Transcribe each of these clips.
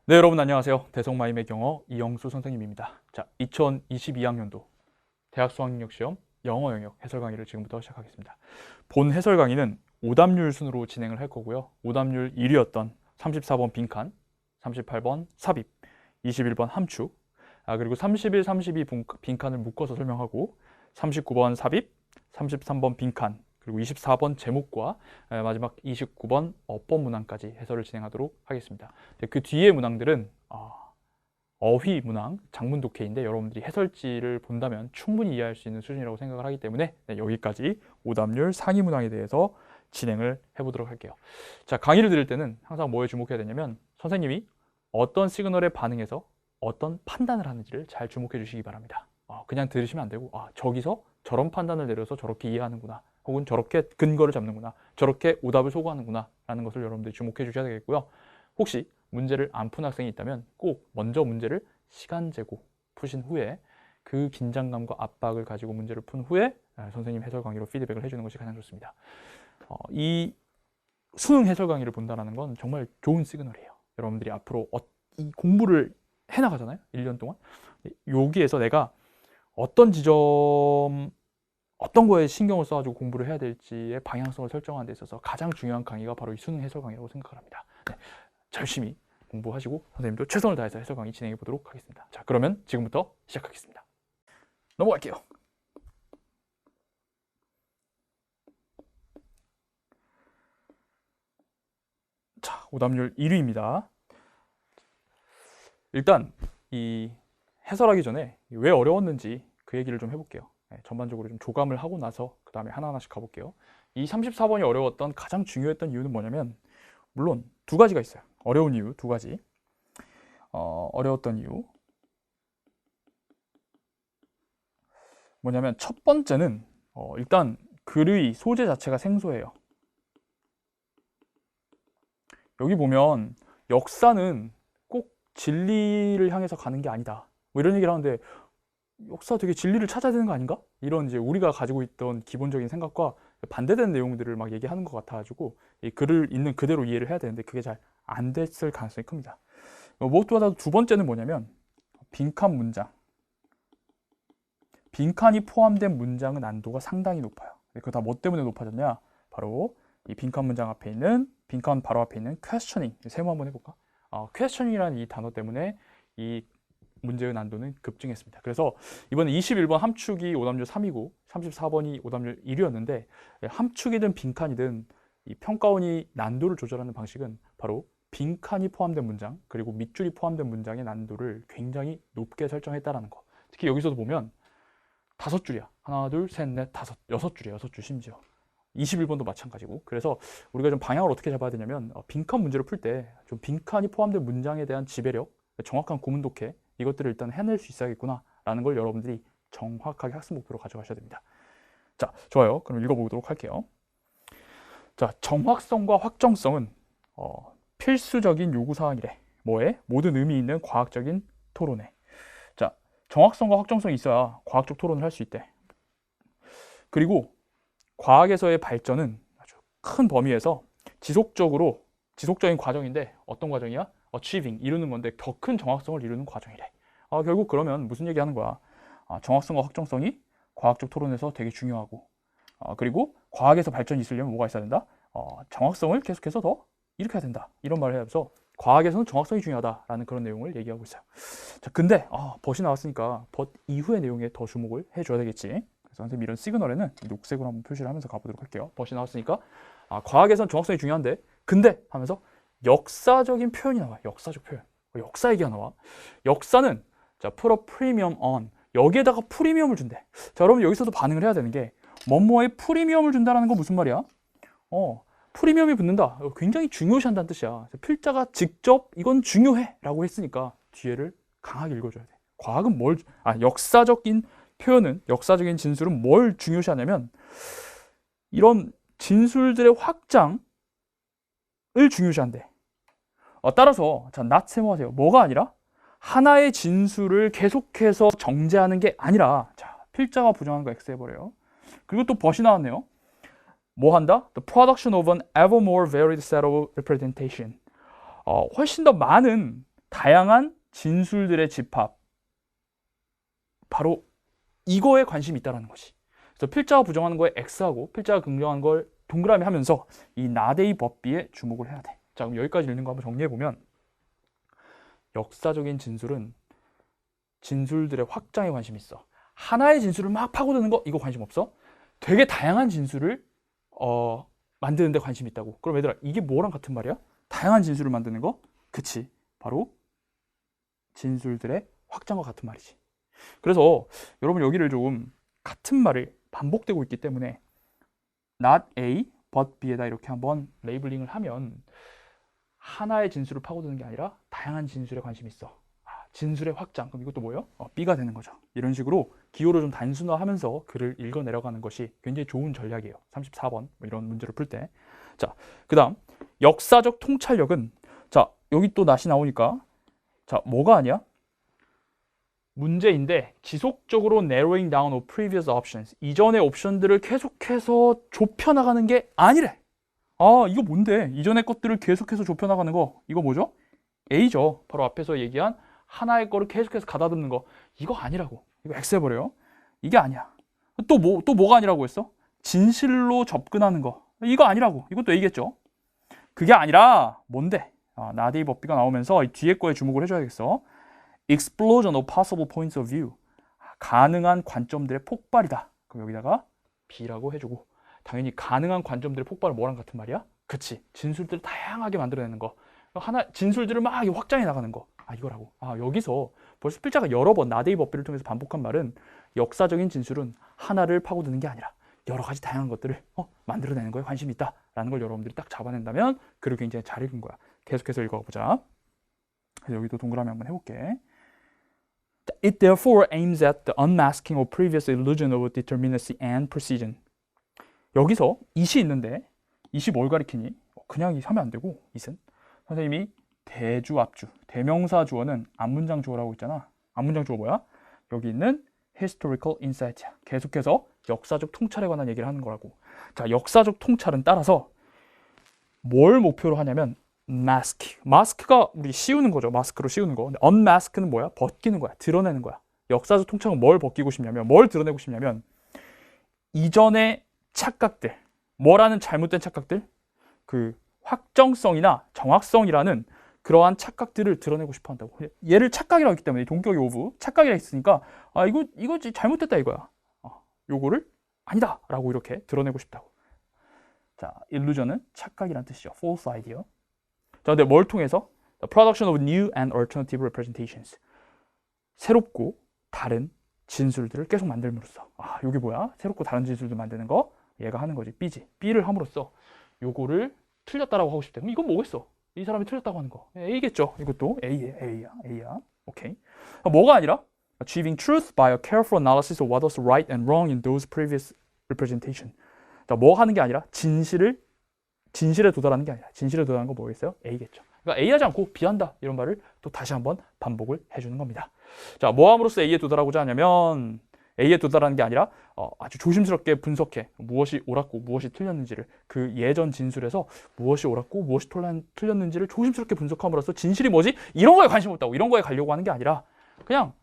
네, 여러분 안녕하세요. 대성마임의 경어 이영수 선생님입니다. 자, 2022학년도 대학 수학능력 시험 영어 영역 해설 강의를 지금부터 시작하겠습니다. 본 해설 강의는 오답률 순으로 진행을 할 거고요. 오답률 1위였던 34번 빈칸, 38번 삽입, 21번 함축, 그리고 31, 32 빈칸을 묶어서 설명하고 39번 삽입, 33번 빈칸, 그리고 24번 제목과 마지막 29번 어법 문항까지 해설을 진행하도록 하겠습니다. 그 뒤에 문항들은 어휘 문항, 장문 독해인데 여러분들이 해설지를 본다면 충분히 이해할 수 있는 수준이라고 생각을 하기 때문에 여기까지 오답률 상위 문항에 대해서 진행을 해보도록 할게요. 자, 강의를 들을 때는 항상 뭐에 주목해야 되냐면 선생님이 어떤 시그널에 반응해서 어떤 판단을 하는지를 잘 주목해 주시기 바랍니다. 그냥 들으시면 안 되고 저기서 저런 판단을 내려서 저렇게 이해하는구나, 혹은 저렇게 근거를 잡는구나, 저렇게 오답을 소구하는구나 라는 것을 여러분들이 주목해 주셔야 되겠고요. 혹시 문제를 안 푼 학생이 있다면 꼭 먼저 문제를 시간 재고 푸신 후에 그 긴장감과 압박을 가지고 문제를 푼 후에 선생님 해설 강의로 피드백을 해주는 것이 가장 좋습니다. 이 수능 해설 강의를 본다는 건 정말 좋은 시그널이에요. 여러분들이 앞으로 이 공부를 해나가잖아요. 1년 동안. 여기에서 내가 어떤 지점, 어떤 거에 신경을 써가지고 공부를 해야 될지의 방향성을 설정하는 데 있어서 가장 중요한 강의가 바로 이 수능 해설 강의라고 생각을 합니다. 네, 열심히 공부하시고 선생님도 최선을 다해서 해설 강의 진행해 보도록 하겠습니다. 자, 그러면 지금부터 시작하겠습니다. 넘어갈게요. 자, 오답률 1위입니다. 일단 이 해설하기 전에 왜 어려웠는지 그 얘기를 좀 해볼게요. 전반적으로 좀 조감을 하고 나서 그 다음에 하나하나씩 가볼게요. 이 34번이 어려웠던 가장 중요했던 이유는 뭐냐면, 물론 두 가지가 있어요. 어려운 이유 두 가지. 어려웠던 이유 뭐냐면, 첫 번째는 일단 글의 소재 자체가 생소해요. 여기 보면 역사는 꼭 진리를 향해서 가는 게 아니다, 뭐 이런 얘기를 하는데, 역사 되게 진리를 찾아야 되는 거 아닌가? 이런 이제 우리가 가지고 있던 기본적인 생각과 반대되는 내용들을 막 얘기하는 것 같아가지고 이 글을 있는 그대로 이해를 해야 되는데 그게 잘 안 됐을 가능성이 큽니다. 무엇보다도 두 번째는 뭐냐면, 빈칸 문장. 빈칸이 포함된 문장의 난도가 상당히 높아요. 그거 다 뭐 때문에 높아졌냐? 바로 이 빈칸 문장 앞에 있는, 빈칸 바로 앞에 있는 questioning. 세모 한번 해볼까? questioning이라는 이 단어 때문에 이 문제의 난도는 급증했습니다. 그래서 이번에 21번 함축이 오답률 3이고 34번이 오답률 1이었는데, 함축이든 빈칸이든 이 평가원이 난도를 조절하는 방식은 바로 빈칸이 포함된 문장 그리고 밑줄이 포함된 문장의 난도를 굉장히 높게 설정했다라는 거. 특히 여기서도 보면 5줄이야. 하나, 둘, 셋, 넷, 다섯, 6줄이야. 6줄 심지어. 21번도 마찬가지고. 그래서 우리가 좀 방향을 어떻게 잡아야 되냐면, 빈칸 문제를 풀 때 좀 빈칸이 포함된 문장에 대한 지배력, 정확한 구문 독해, 이것들을 일단 해낼 수 있어야겠구나 라는 걸 여러분들이 정확하게 학습 목표로 가져가셔야 됩니다. 자, 좋아요. 그럼 읽어보도록 할게요. 자, 정확성과 확정성은 필수적인 요구사항이래. 뭐에? 모든 의미 있는 과학적인 토론에. 자, 정확성과 확정성이 있어야 과학적 토론을 할 수 있대. 그리고 과학에서의 발전은 아주 큰 범위에서 지속적인 과정인데, 어떤 과정이야? achieving, 이루는 건데 더 큰 정확성을 이루는 과정이래. 결국 그러면 무슨 얘기하는 거야? 정확성과 확정성이 과학적 토론에서 되게 중요하고, 그리고 과학에서 발전이 있으려면 뭐가 있어야 된다? 정확성을 계속해서 더 이렇게 해야 된다, 이런 말을 하면서 과학에서는 정확성이 중요하다라는 그런 내용을 얘기하고 있어요. 자, 근데 벗이 나왔으니까 벗 이후의 내용에 더 주목을 해줘야 되겠지. 그래서 선생님 이런 시그널에는 녹색으로 한번 표시를 하면서 가보도록 할게요. 벗이 나왔으니까 과학에서는 정확성이 중요한데, 근데 하면서 역사적인 표현이 나와. 역사적 표현. 역사 얘기가 나와. 역사는 자, put a premium on. 여기에다가 프리미엄을 준대. 자, 여러분 여기서도 반응을 해야 되는 게, 뭐뭐에 프리미엄을 준다라는 건 무슨 말이야? 프리미엄이 붙는다. 굉장히 중요시한다는 뜻이야. 필자가 직접 이건 중요해 라고 했으니까 뒤에를 강하게 읽어줘야 돼. 과학은 역사적인 표현은, 역사적인 진술은 뭘 중요시하냐면, 이런 진술들의 확장을 중요시한대. 따라서 자, not 세모하세요. 뭐가 아니라 하나의 진술을 계속해서 정제하는 게 아니라, 자, 필자가 부정한 거 X 해버려요. 그리고 또 벗이 나왔네요. 뭐 한다? The production of an ever more varied set of representation. 훨씬 더 많은 다양한 진술들의 집합. 바로 이거에 관심이 있다는 것이. 그래서 필자가 부정하는 거에 X하고 필자가 긍정하는 걸 동그라미 하면서 이 나데이 법비에 주목을 해야 돼. 자, 그럼 여기까지 읽는 거 한번 정리해보면 역사적인 진술은 진술들의 확장에 관심이 있어. 하나의 진술을 막 파고드는 거 이거 관심 없어. 되게 다양한 진술을 만드는 데 관심이 있다고. 그럼 얘들아 이게 뭐랑 같은 말이야? 다양한 진술을 만드는 거? 그치. 바로 진술들의 확장과 같은 말이지. 그래서 여러분 여기를 좀 같은 말을 반복되고 있기 때문에 not A, but B에다 이렇게 한번 레이블링을 하면 하나의 진술을 파고드는 게 아니라 다양한 진술에 관심이 있어. 진술의 확장. 그럼 이것도 뭐예요? B가 되는 거죠. 이런 식으로 기호를 좀 단순화하면서 글을 읽어 내려가는 것이 굉장히 좋은 전략이에요. 34번 뭐 이런 문제를 풀 때. 자, 그 다음 역사적 통찰력은 자 여기 또 낫이 나오니까 자 뭐가 아니야? 문제인데 지속적으로 narrowing down of previous options. 이전의 옵션들을 계속해서 좁혀나가는 게 아니래. 아 이거 뭔데? 이전의 것들을 계속해서 좁혀나가는 거 이거 뭐죠? A죠. 바로 앞에서 얘기한 하나의 거를 계속해서 가다듬는 거 이거 아니라고. 이거 X 해버려요. 이게 아니야. 또 뭐가 아니라고 했어? 진실로 접근하는 거 이거 아니라고. 이것도 A겠죠. 그게 아니라 뭔데? 나데이 법비가 나오면서 이 뒤에 거에 주목을 해줘야겠어. Explosion of possible points of view. 가능한 관점들의 폭발이다. 그럼 여기다가 B라고 해주고 당연히 가능한 관점들의 폭발은 뭐랑 같은 말이야? 그치. 진술들을 다양하게 만들어내는 거. 하나 진술들을 막 확장해 나가는 거. 이거라고. 여기서 벌써 필자가 여러 번 나데이 법비를 통해서 반복한 말은 역사적인 진술은 하나를 파고드는 게 아니라 여러 가지 다양한 것들을 만들어내는 거에 관심이 있다라는 걸 여러분들이 딱 잡아낸다면 글을 굉장히 잘 읽은 거야. 계속해서 읽어보자. 그래서 여기도 동그라미 한번 해볼게. It therefore aims at the unmasking of previous illusion of determinacy and precision. 여기서 it이 있는데 it이 뭘 가리키니? 그냥 이 하면 안 되고 it은 선생님이 대주 앞주, 대명사 주어는 앞문장 주어라고 있잖아. 앞문장 주어 뭐야? 여기 있는 historical insight야. 계속해서 역사적 통찰에 관한 얘기를 하는 거라고. 자, 역사적 통찰은 따라서 뭘 목표로 하냐면 mask. 마스크가 우리 씌우는 거죠. 마스크로 씌우는 거. 근데 unmask는 뭐야? 벗기는 거야. 드러내는 거야. 역사적 통찰은 뭘 벗기고 싶냐면 뭘 드러내고 싶냐면 이전의 착각들. 뭐라는 잘못된 착각들? 그 확정성이나 정확성이라는 그러한 착각들을 드러내고 싶어 한다고. 얘를 착각이라고 했기 때문에 동격이 오브 착각이라 했으니까 이거 잘못됐다 이거야. 요거를 아니다 라고 이렇게 드러내고 싶다고. 자, illusion은 착각이란 뜻이죠. false idea. 자, 근데 뭘 통해서? The production of new and alternative representations. 새롭고 다른 진술들을 계속 만들므로써. 요게 뭐야? 새롭고 다른 진술들 만드는 거 얘가 하는 거지. B지. B를 함으로써 요거를 틀렸다라고 하고 싶대. 그럼 이건 뭐겠어? 이 사람이 틀렸다고 하는 거. A겠죠. 이것도 A야. 오케이. 뭐가 아니라 achieving truth by a careful analysis of what was right and wrong in those previous representation. 뭐 하는 게 아니라 진실에 도달하는 게 아니라 진실에 도달하는 거 뭐겠어요? A겠죠. 그러니까 A 하지 않고 B 한다. 이런 말을 또 다시 한번 반복을 해주는 겁니다. 자, 뭐 함으로써 A에 도달하고자 하냐면 A에 도달하는 게 아니라 아주 조심스럽게 분석해 무엇이 옳았고 무엇이 틀렸는지를 그 예전 진술에서 무엇이 옳았고 무엇이 틀렸는지를 조심스럽게 분석함으로써 진실이 뭐지? 이런 거에 관심 없다고. 이런 거에 가려고 하는 게 아니라 그냥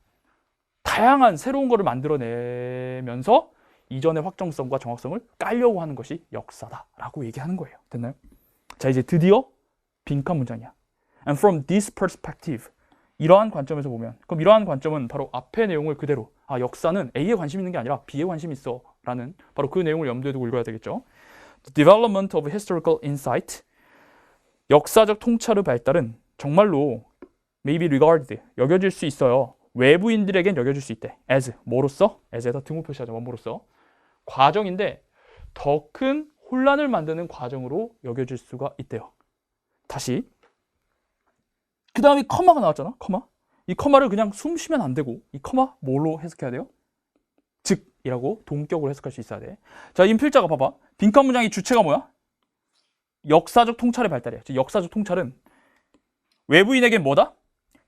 다양한 새로운 거를 만들어내면서 이전의 확정성과 정확성을 깔려고 하는 것이 역사다라고 얘기하는 거예요. 됐나요? 자, 이제 드디어 빈칸 문장이야. And from this perspective, 이러한 관점에서 보면, 그럼 이러한 관점은 바로 앞의 내용을 그대로 역사는 A에 관심 있는 게 아니라 B에 관심 있어 라는 바로 그 내용을 염두에 두고 읽어야 되겠죠. The development of historical insight, 역사적 통찰의 발달은 정말로 maybe regarded, 여겨질 수 있어요. 외부인들에겐 여겨질 수 있대. as, 뭐로써? as에다 등호 표시하자. 원모로써. 과정인데 더 큰 혼란을 만드는 과정으로 여겨질 수가 있대요. 다시. 그 다음에 커마가 나왔잖아. 커마. 이 커마를 그냥 숨 쉬면 안 되고 이 커마 뭘로 해석해야 돼요? 즉이라고 동격으로 해석할 수 있어야 돼. 자, 인필자가 봐봐. 빈칸 문장의 주체가 뭐야? 역사적 통찰의 발달이야. 즉 역사적 통찰은 외부인에겐 뭐다?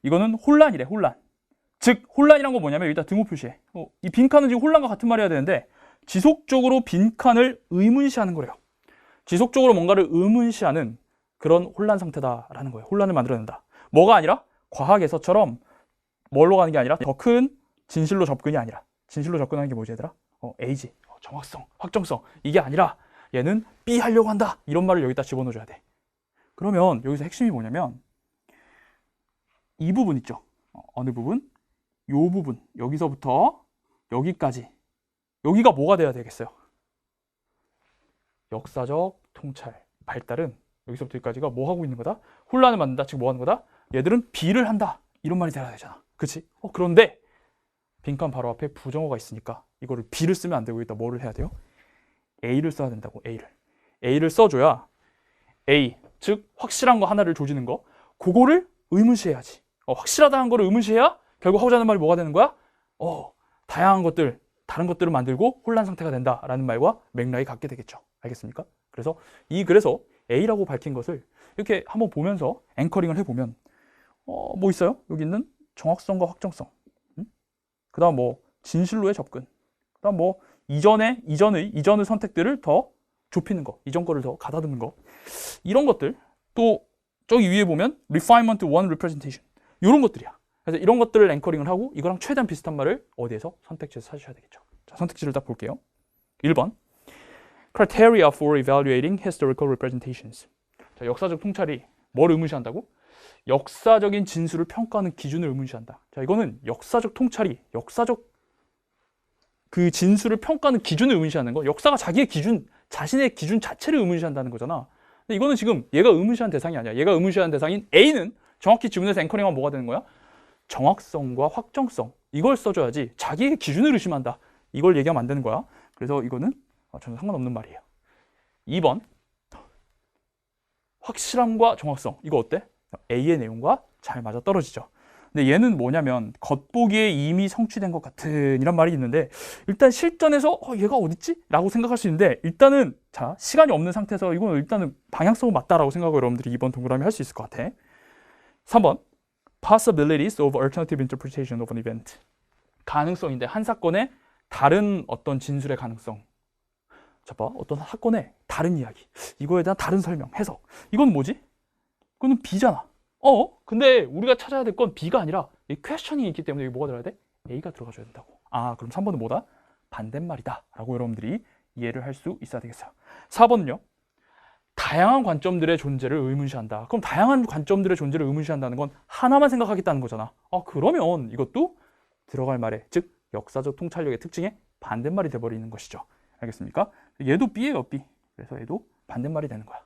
이거는 혼란이래. 혼란. 즉 혼란이란 건 뭐냐면 일단 등호 표시해. 이 빈칸은 지금 혼란과 같은 말이어야 되는데 지속적으로 빈칸을 의문시하는 거래요. 지속적으로 뭔가를 의문시하는 그런 혼란 상태다라는 거예요. 혼란을 만들어낸다. 뭐가 아니라 과학에서처럼 뭘로 가는 게 아니라 더 큰 진실로 접근이 아니라 진실로 접근하는 게 뭐지 얘들아? A지. 정확성, 확정성. 이게 아니라 얘는 B 하려고 한다. 이런 말을 여기다 집어넣어줘야 돼. 그러면 여기서 핵심이 뭐냐면 이 부분 있죠. 어느 부분? 요 부분. 여기서부터 여기까지. 여기가 뭐가 돼야 되겠어요? 역사적 통찰, 발달은 여기서부터 여기까지가 뭐 하고 있는 거다? 혼란을 만든다. 즉 뭐 하는 거다? 얘들은 B를 한다. 이런 말이 돼야 되잖아. 그치? 그런데 빈칸 바로 앞에 부정어가 있으니까 이거를 B를 쓰면 안 되고 일단 뭐를 해야 돼요? A를 써야 된다고. A를 써줘야 A, 즉 확실한 거 하나를 조지는 거, 그거를 의문시해야지. 확실하다는 거를 의문시해야 결국 하고자 하는 말이 뭐가 되는 거야? 다양한 것들, 다른 것들을 만들고 혼란 상태가 된다라는 말과 맥락이 같게 되겠죠. 알겠습니까? 그래서 A라고 밝힌 것을 이렇게 한번 보면서 앵커링을 해보면 뭐 있어요? 여기 있는 정확성과 확정성, 그 다음 뭐 진실로의 접근, 그 다음 뭐 이전의 선택들을 더 좁히는 거, 이전 거를 더 가다듬는 거, 이런 것들. 또 저기 위에 보면 refinement one representation, 이런 것들이야. 그래서 이런 것들을 앵커링을 하고 이거랑 최대한 비슷한 말을 어디에서? 선택지에서 찾으셔야 되겠죠. 자, 선택지를 딱 볼게요. 1번 criteria for evaluating historical representations. 자, 역사적 통찰이 뭘 의문시한다고? 역사적인 진술을 평가하는 기준을 의문시한다. 자, 이거는 역사적 통찰이 역사적 그 진술을 평가하는 기준을 의문시하는 거, 역사가 자신의 기준 자체를 의문시한다는 거잖아. 근데 이거는 지금 얘가 의문시한 대상이 아니야. 얘가 의문시한 대상인 A는 정확히 지문에서 앵커링하면 뭐가 되는 거야? 정확성과 확정성, 이걸 써줘야지 자기의 기준을 의심한다, 이걸 얘기하면 안 되는 거야. 그래서 이거는 전혀 상관없는 말이에요. 2번 확실함과 정확성, 이거 어때? A의 내용과 잘 맞아떨어지죠. 근데 얘는 뭐냐면 겉보기에 이미 성취된 것 같은 이란 말이 있는데, 일단 실전에서 얘가 어딨지? 라고 생각할 수 있는데, 일단은 자, 시간이 없는 상태에서 이건 일단은 방향성은 맞다라고 생각을 여러분들이 2번 동그라미 할 수 있을 것 같아. 3번 possibilities of alternative interpretation of an event. 가능성인데 한 사건의 다른 어떤 진술의 가능성. 자, 봐. 어떤 사건의 다른 이야기, 이거에 대한 다른 설명, 해석. 이건 뭐지? 그거는 B잖아. 근데 우리가 찾아야 될 건 B가 아니라 이 퀘스천이 있기 때문에 여기 뭐가 들어야 돼? A가 들어가줘야 된다고. 그럼 3번은 뭐다? 반대말이다 라고 여러분들이 이해를 할 수 있어야 되겠어요. 4번은요, 다양한 관점들의 존재를 의문시한다. 그럼 다양한 관점들의 존재를 의문시한다는 건 하나만 생각하겠다는 거잖아. 그러면 이것도 들어갈 말에, 즉 역사적 통찰력의 특징에 반대말이 돼버리는 것이죠. 알겠습니까? 얘도 B예요, B. 그래서 얘도 반대말이 되는 거야.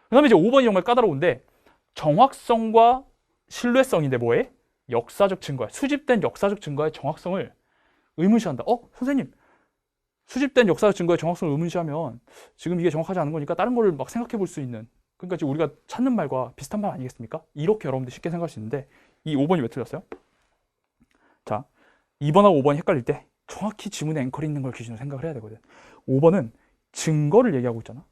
그 다음에 이제 5번이 정말 까다로운데, 정확성과 신뢰성인데 뭐에? 역사적 증거야. 수집된 역사적 증거의 정확성을 의문시한다. 선생님, 수집된 역사적 증거의 정확성을 의문시하면 지금 이게 정확하지 않은 거니까 다른 거를 막 생각해 볼 수 있는, 그러니까 지금 우리가 찾는 말과 비슷한 말 아니겠습니까? 이렇게 여러분들 쉽게 생각할 수 있는데, 이 5번이 왜 틀렸어요? 자, 2번하고 5번이 헷갈릴 때 정확히 지문에 앵커리 있는 걸 기준으로 생각을 해야 되거든. 5번은 증거를 얘기하고 있잖아.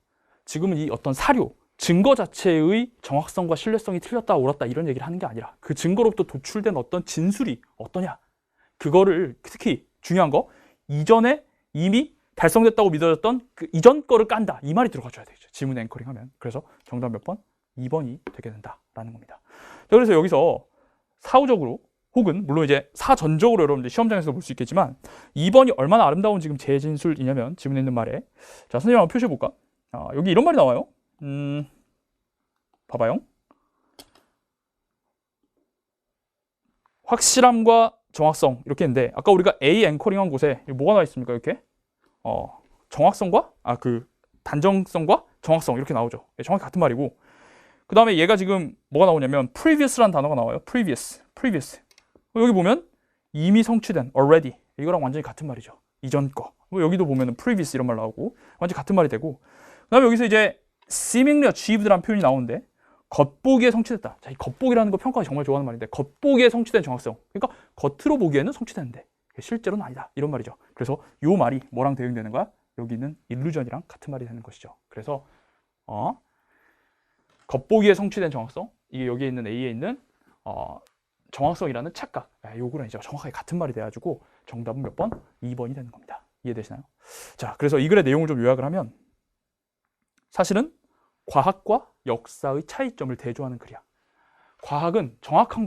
지금은 이 어떤 사료, 증거 자체의 정확성과 신뢰성이 틀렸다 옳았다 이런 얘기를 하는 게 아니라 그 증거로부터 도출된 어떤 진술이 어떠냐, 그거를, 특히 중요한 거, 이전에 이미 달성됐다고 믿어졌던 그 이전 거를 깐다, 이 말이 들어가줘야 되죠, 지문 앵커링 하면. 그래서 정답 몇 번? 2번이 되게 된다라는 겁니다. 자, 그래서 여기서 사후적으로 혹은 물론 이제 사전적으로 여러분들 시험장에서 볼 수 있겠지만 2번이 얼마나 아름다운 지금 재진술이냐면, 지문에 있는 말에, 자, 선생님 한번 표시해 볼까? 여기 이런 말이 나와요. 봐봐요. 확실함과 정확성 이렇게 했는데, 아까 우리가 A 앵커링한 곳에 뭐가 나와 있습니까? 이렇게 정확성과 그 단정성과 정확성 이렇게 나오죠. 정확히 같은 말이고, 그 다음에 얘가 지금 뭐가 나오냐면 previously 라는 단어가 나와요. previous. 여기 보면 이미 성취된, already, 이거랑 완전히 같은 말이죠. 이전 거. 여기도 보면은 previous 이런 말 나오고 완전히 같은 말이 되고, 그 다음에 여기서 이제 seemingly achieved라는 표현이 나오는데, 겉보기에 성취됐다. 자, 이 겉보기라는 거 평가가 정말 좋아하는 말인데, 겉보기에 성취된 정확성. 그러니까 겉으로 보기에는 성취됐는데 실제로는 아니다, 이런 말이죠. 그래서 이 말이 뭐랑 대응되는 거야? 여기 있는 illusion이랑 같은 말이 되는 것이죠. 그래서 겉보기에 성취된 정확성, 이게 여기에 있는 A에 있는 정확성이라는 착각, 요거랑 이제 정확하게 같은 말이 돼가지고 정답은 몇 번? 2번이 되는 겁니다. 이해되시나요? 자, 그래서 이 글의 내용을 좀 요약을 하면, 사실은 과학과 역사의 차이점을 대조하는 글이야. 과학은 정확한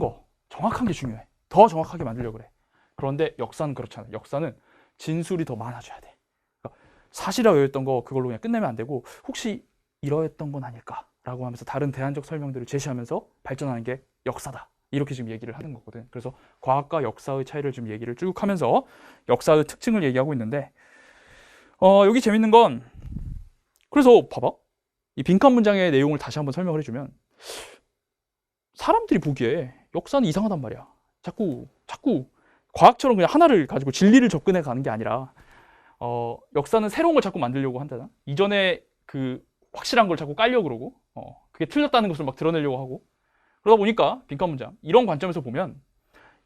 게 중요해. 더 정확하게 만들려고 그래. 그런데 역사는 그렇잖아. 역사는 진술이 더 많아져야 돼. 그러니까 사실이라고 여겼던 거 그걸로 그냥 끝내면 안 되고 혹시 이러했던 건 아닐까라고 하면서 다른 대안적 설명들을 제시하면서 발전하는 게 역사다. 이렇게 지금 얘기를 하는 거거든. 그래서 과학과 역사의 차이를 지금 얘기를 쭉 하면서 역사의 특징을 얘기하고 있는데 여기 재밌는 건 그래서 봐봐. 이 빈칸 문장의 내용을 다시 한번 설명을 해주면 사람들이 보기에 역사는 이상하단 말이야. 자꾸 과학처럼 그냥 하나를 가지고 진리를 접근해 가는 게 아니라 역사는 새로운 걸 자꾸 만들려고 한다나 이전에 그 확실한 걸 자꾸 깔려고 그러고 그게 틀렸다는 것을 막 드러내려고 하고 그러다 보니까 빈칸 문장 이런 관점에서 보면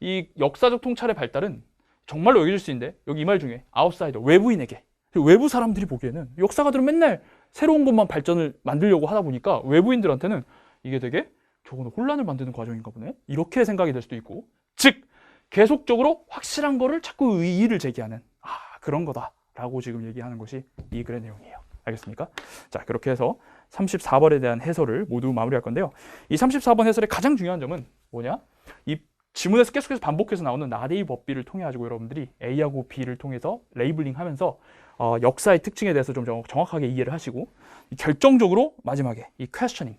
이 역사적 통찰의 발달은 정말로 여겨질 수 있는데 여기 이 말 중에 아웃사이더 외부인에게 외부 사람들이 보기에는 역사가들은 맨날 새로운 것만 발전을 만들려고 하다 보니까 외부인들한테는 이게 되게 저거는 혼란을 만드는 과정인가 보네 이렇게 생각이 될 수도 있고 즉 계속적으로 확실한 거를 자꾸 의의를 제기하는 그런 거다라고 지금 얘기하는 것이 이 글의 내용이에요. 알겠습니까? 자 그렇게 해서 34번에 대한 해설을 모두 마무리할 건데요. 이 34번 해설의 가장 중요한 점은 뭐냐? 이 지문에서 계속해서 반복해서 나오는 나데이 법비를 통해 가지고 여러분들이 A하고 B를 통해서 레이블링하면서 역사의 특징에 대해서 좀 정확하게 이해를 하시고 결정적으로 마지막에 이 questioning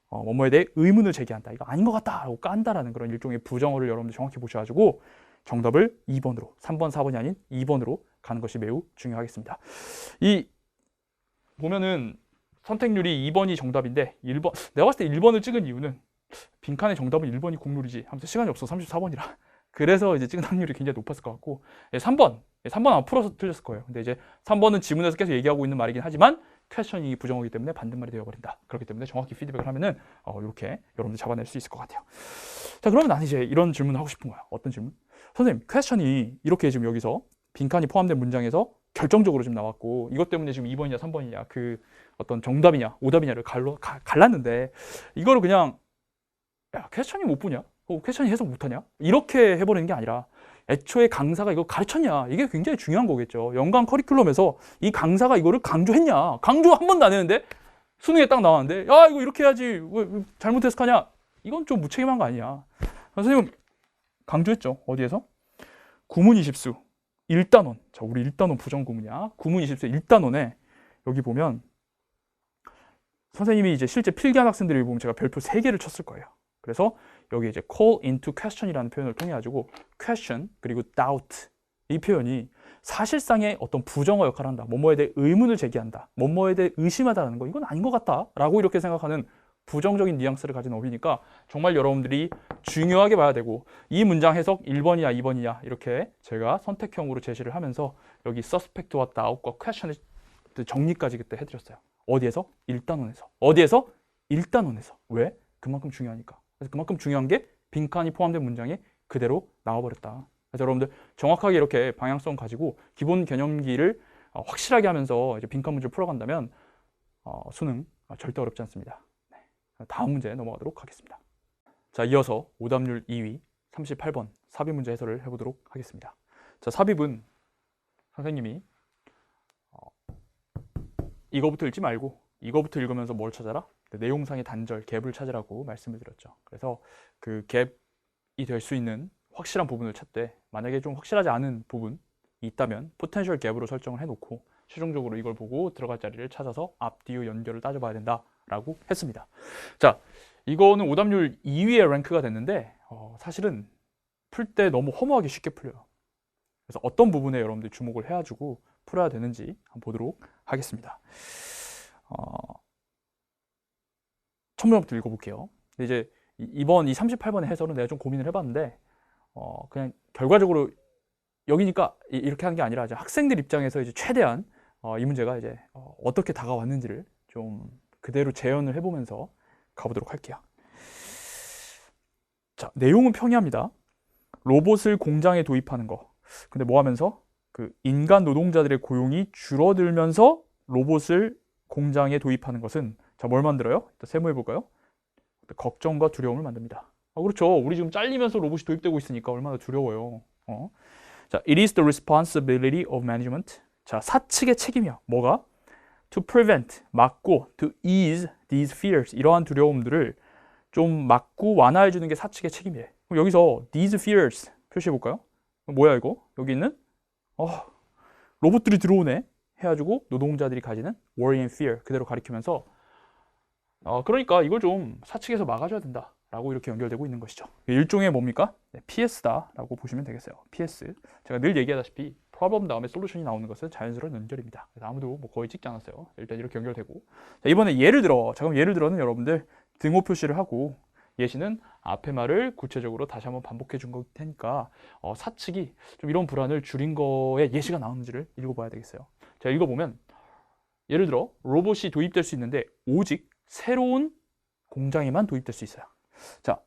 뭐뭐에 대해 의문을 제기한다. 이거 아닌 것 같다라고 깐다라는 그런 일종의 부정어를 여러분들 정확히 보셔가지고 정답을 2번으로 3번, 4번이 아닌 2번으로 가는 것이 매우 중요하겠습니다. 이 보면은 선택률이 2번이 정답인데 1번 내가 봤을 때 1번을 찍은 이유는 빈칸의 정답은 1번이 국룰이지 하면서 시간이 없어 34번이라 그래서 이제 찍은 확률이 굉장히 높았을 것 같고 3번 아마 풀어서 틀렸을 거예요. 근데 이제 3번은 지문에서 계속 얘기하고 있는 말이긴 하지만 퀘스천이 부정어이기 때문에 반대말이 되어버린다. 그렇기 때문에 정확히 피드백을 하면은 이렇게 여러분들 잡아낼 수 있을 것 같아요. 자 그러면 난 이제 이런 질문을 하고 싶은 거야. 어떤 질문? 선생님 퀘스천이 이렇게 지금 여기서 빈칸이 포함된 문장에서 결정적으로 지금 나왔고 이것 때문에 지금 2번이냐 3번이냐 그 어떤 정답이냐 오답이냐를 갈랐는데 이거를 그냥 야 퀘스천이 못 보냐? 퀘스천이 해석 못하냐? 이렇게 해버리는 게 아니라 애초에 강사가 이거 가르쳤냐? 이게 굉장히 중요한 거겠죠. 연간 커리큘럼에서 이 강사가 이거를 강조했냐? 강조 한 번도 안 했는데 수능에 딱 나왔는데 야 이거 이렇게 해야지 왜 잘못 해석하냐? 이건 좀 무책임한 거 아니냐? 선생님 강조했죠. 어디에서? 구문 20수 1단원. 자 우리 1단원 부정구문이야. 구문 20수 1단원에 여기 보면 선생님이 이제 실제 필기한 학생들이 보면 제가 별표 3개를 쳤을 거예요. 그래서 여기 이제 call into question이라는 표현을 통해 가지고 question 그리고 doubt 이 표현이 사실상의 어떤 부정어 역할을 한다. 뭐뭐에 대해 의문을 제기한다. 뭐뭐에 대해 의심하다는 거 이건 아닌 것 같다라고 이렇게 생각하는 부정적인 뉘앙스를 가진 어휘니까 정말 여러분들이 중요하게 봐야 되고 이 문장 해석 1번이냐 2번이냐 이렇게 제가 선택형으로 제시를 하면서 여기 suspect와 doubt과 question의 정리까지 그때 해드렸어요. 어디에서? 1단원에서. 어디에서? 1단원에서. 왜? 그만큼 중요하니까. 그래서 그만큼 중요한 게 빈칸이 포함된 문장에 그대로 나와버렸다. 그래서 여러분들 정확하게 이렇게 방향성 가지고 기본 개념기를 확실하게 하면서 이제 빈칸 문제를 풀어간다면 수능 절대 어렵지 않습니다. 네. 다음 문제 넘어가도록 하겠습니다. 자, 이어서 오답률 2위 38번 삽입 문제 해설을 해보도록 하겠습니다. 자, 삽입은 선생님이 이거부터 읽지 말고 이거부터 읽으면서 뭘 찾아라? 내용상의 단절, 갭을 찾으라고 말씀을 드렸죠. 그래서 그 갭이 될 수 있는 확실한 부분을 찾되 만약에 좀 확실하지 않은 부분이 있다면 포텐셜 갭으로 설정을 해놓고 최종적으로 이걸 보고 들어갈 자리를 찾아서 앞뒤의 연결을 따져봐야 된다라고 했습니다. 자, 이거는 오답률 2위의 랭크가 됐는데 사실은 풀 때 너무 허무하게 쉽게 풀려요. 그래서 어떤 부분에 여러분들이 주목을 해가지고 풀어야 되는지 한번 보도록 하겠습니다. 첫 문장부터 읽어볼게요. 이제 이번 이 38번의 해설은 내가 좀 고민을 해봤는데 그냥 결과적으로 여기니까 이렇게 하는 게 아니라 이제 학생들 입장에서 이제 최대한 이 문제가 이제 어떻게 다가왔는지를 좀 그대로 재현을 해보면서 가보도록 할게요. 자, 내용은 평이합니다. 로봇을 공장에 도입하는 거. 근데 뭐 하면서 그 인간 노동자들의 고용이 줄어들면서 로봇을 공장에 도입하는 것은 자, 뭘 만들어요? 일단 세모해 볼까요? 걱정과 두려움을 만듭니다. 그렇죠. 우리 지금 잘리면서 로봇이 도입되고 있으니까 얼마나 두려워요. 자, it is the responsibility of management. 자, 사측의 책임이야. 뭐가? To prevent, 막고, to ease these fears. 이러한 두려움들을 좀 막고 완화해 주는 게 사측의 책임이에요. 그럼 여기서 these fears 표시해 볼까요? 뭐야 이거? 여기 있는 로봇들이 들어오네 해가지고 노동자들이 가지는 worry and fear 그대로 가리키면서 그러니까 이걸 좀 사측에서 막아줘야 된다라고 이렇게 연결되고 있는 것이죠. 일종의 뭡니까? 네, PS다라고 보시면 되겠어요. PS. 제가 늘 얘기하다시피 problem 다음에 솔루션이 나오는 것은 자연스러운 연결입니다. 그래서 아무도 뭐 거의 찍지 않았어요. 일단 이렇게 연결되고. 자, 이번에 예를 들어는 여러분들 등호 표시를 하고 예시는 앞에 말을 구체적으로 다시 한번 반복해 준 걸 테니까 사측이 좀 이런 불안을 줄인 거에 예시가 나오는지를 읽어봐야 되겠어요. 자, 읽어보면 예를 들어 로봇이 도입될 수 있는데 오직 새로운 공장에만 도입될 수 있어요. 자,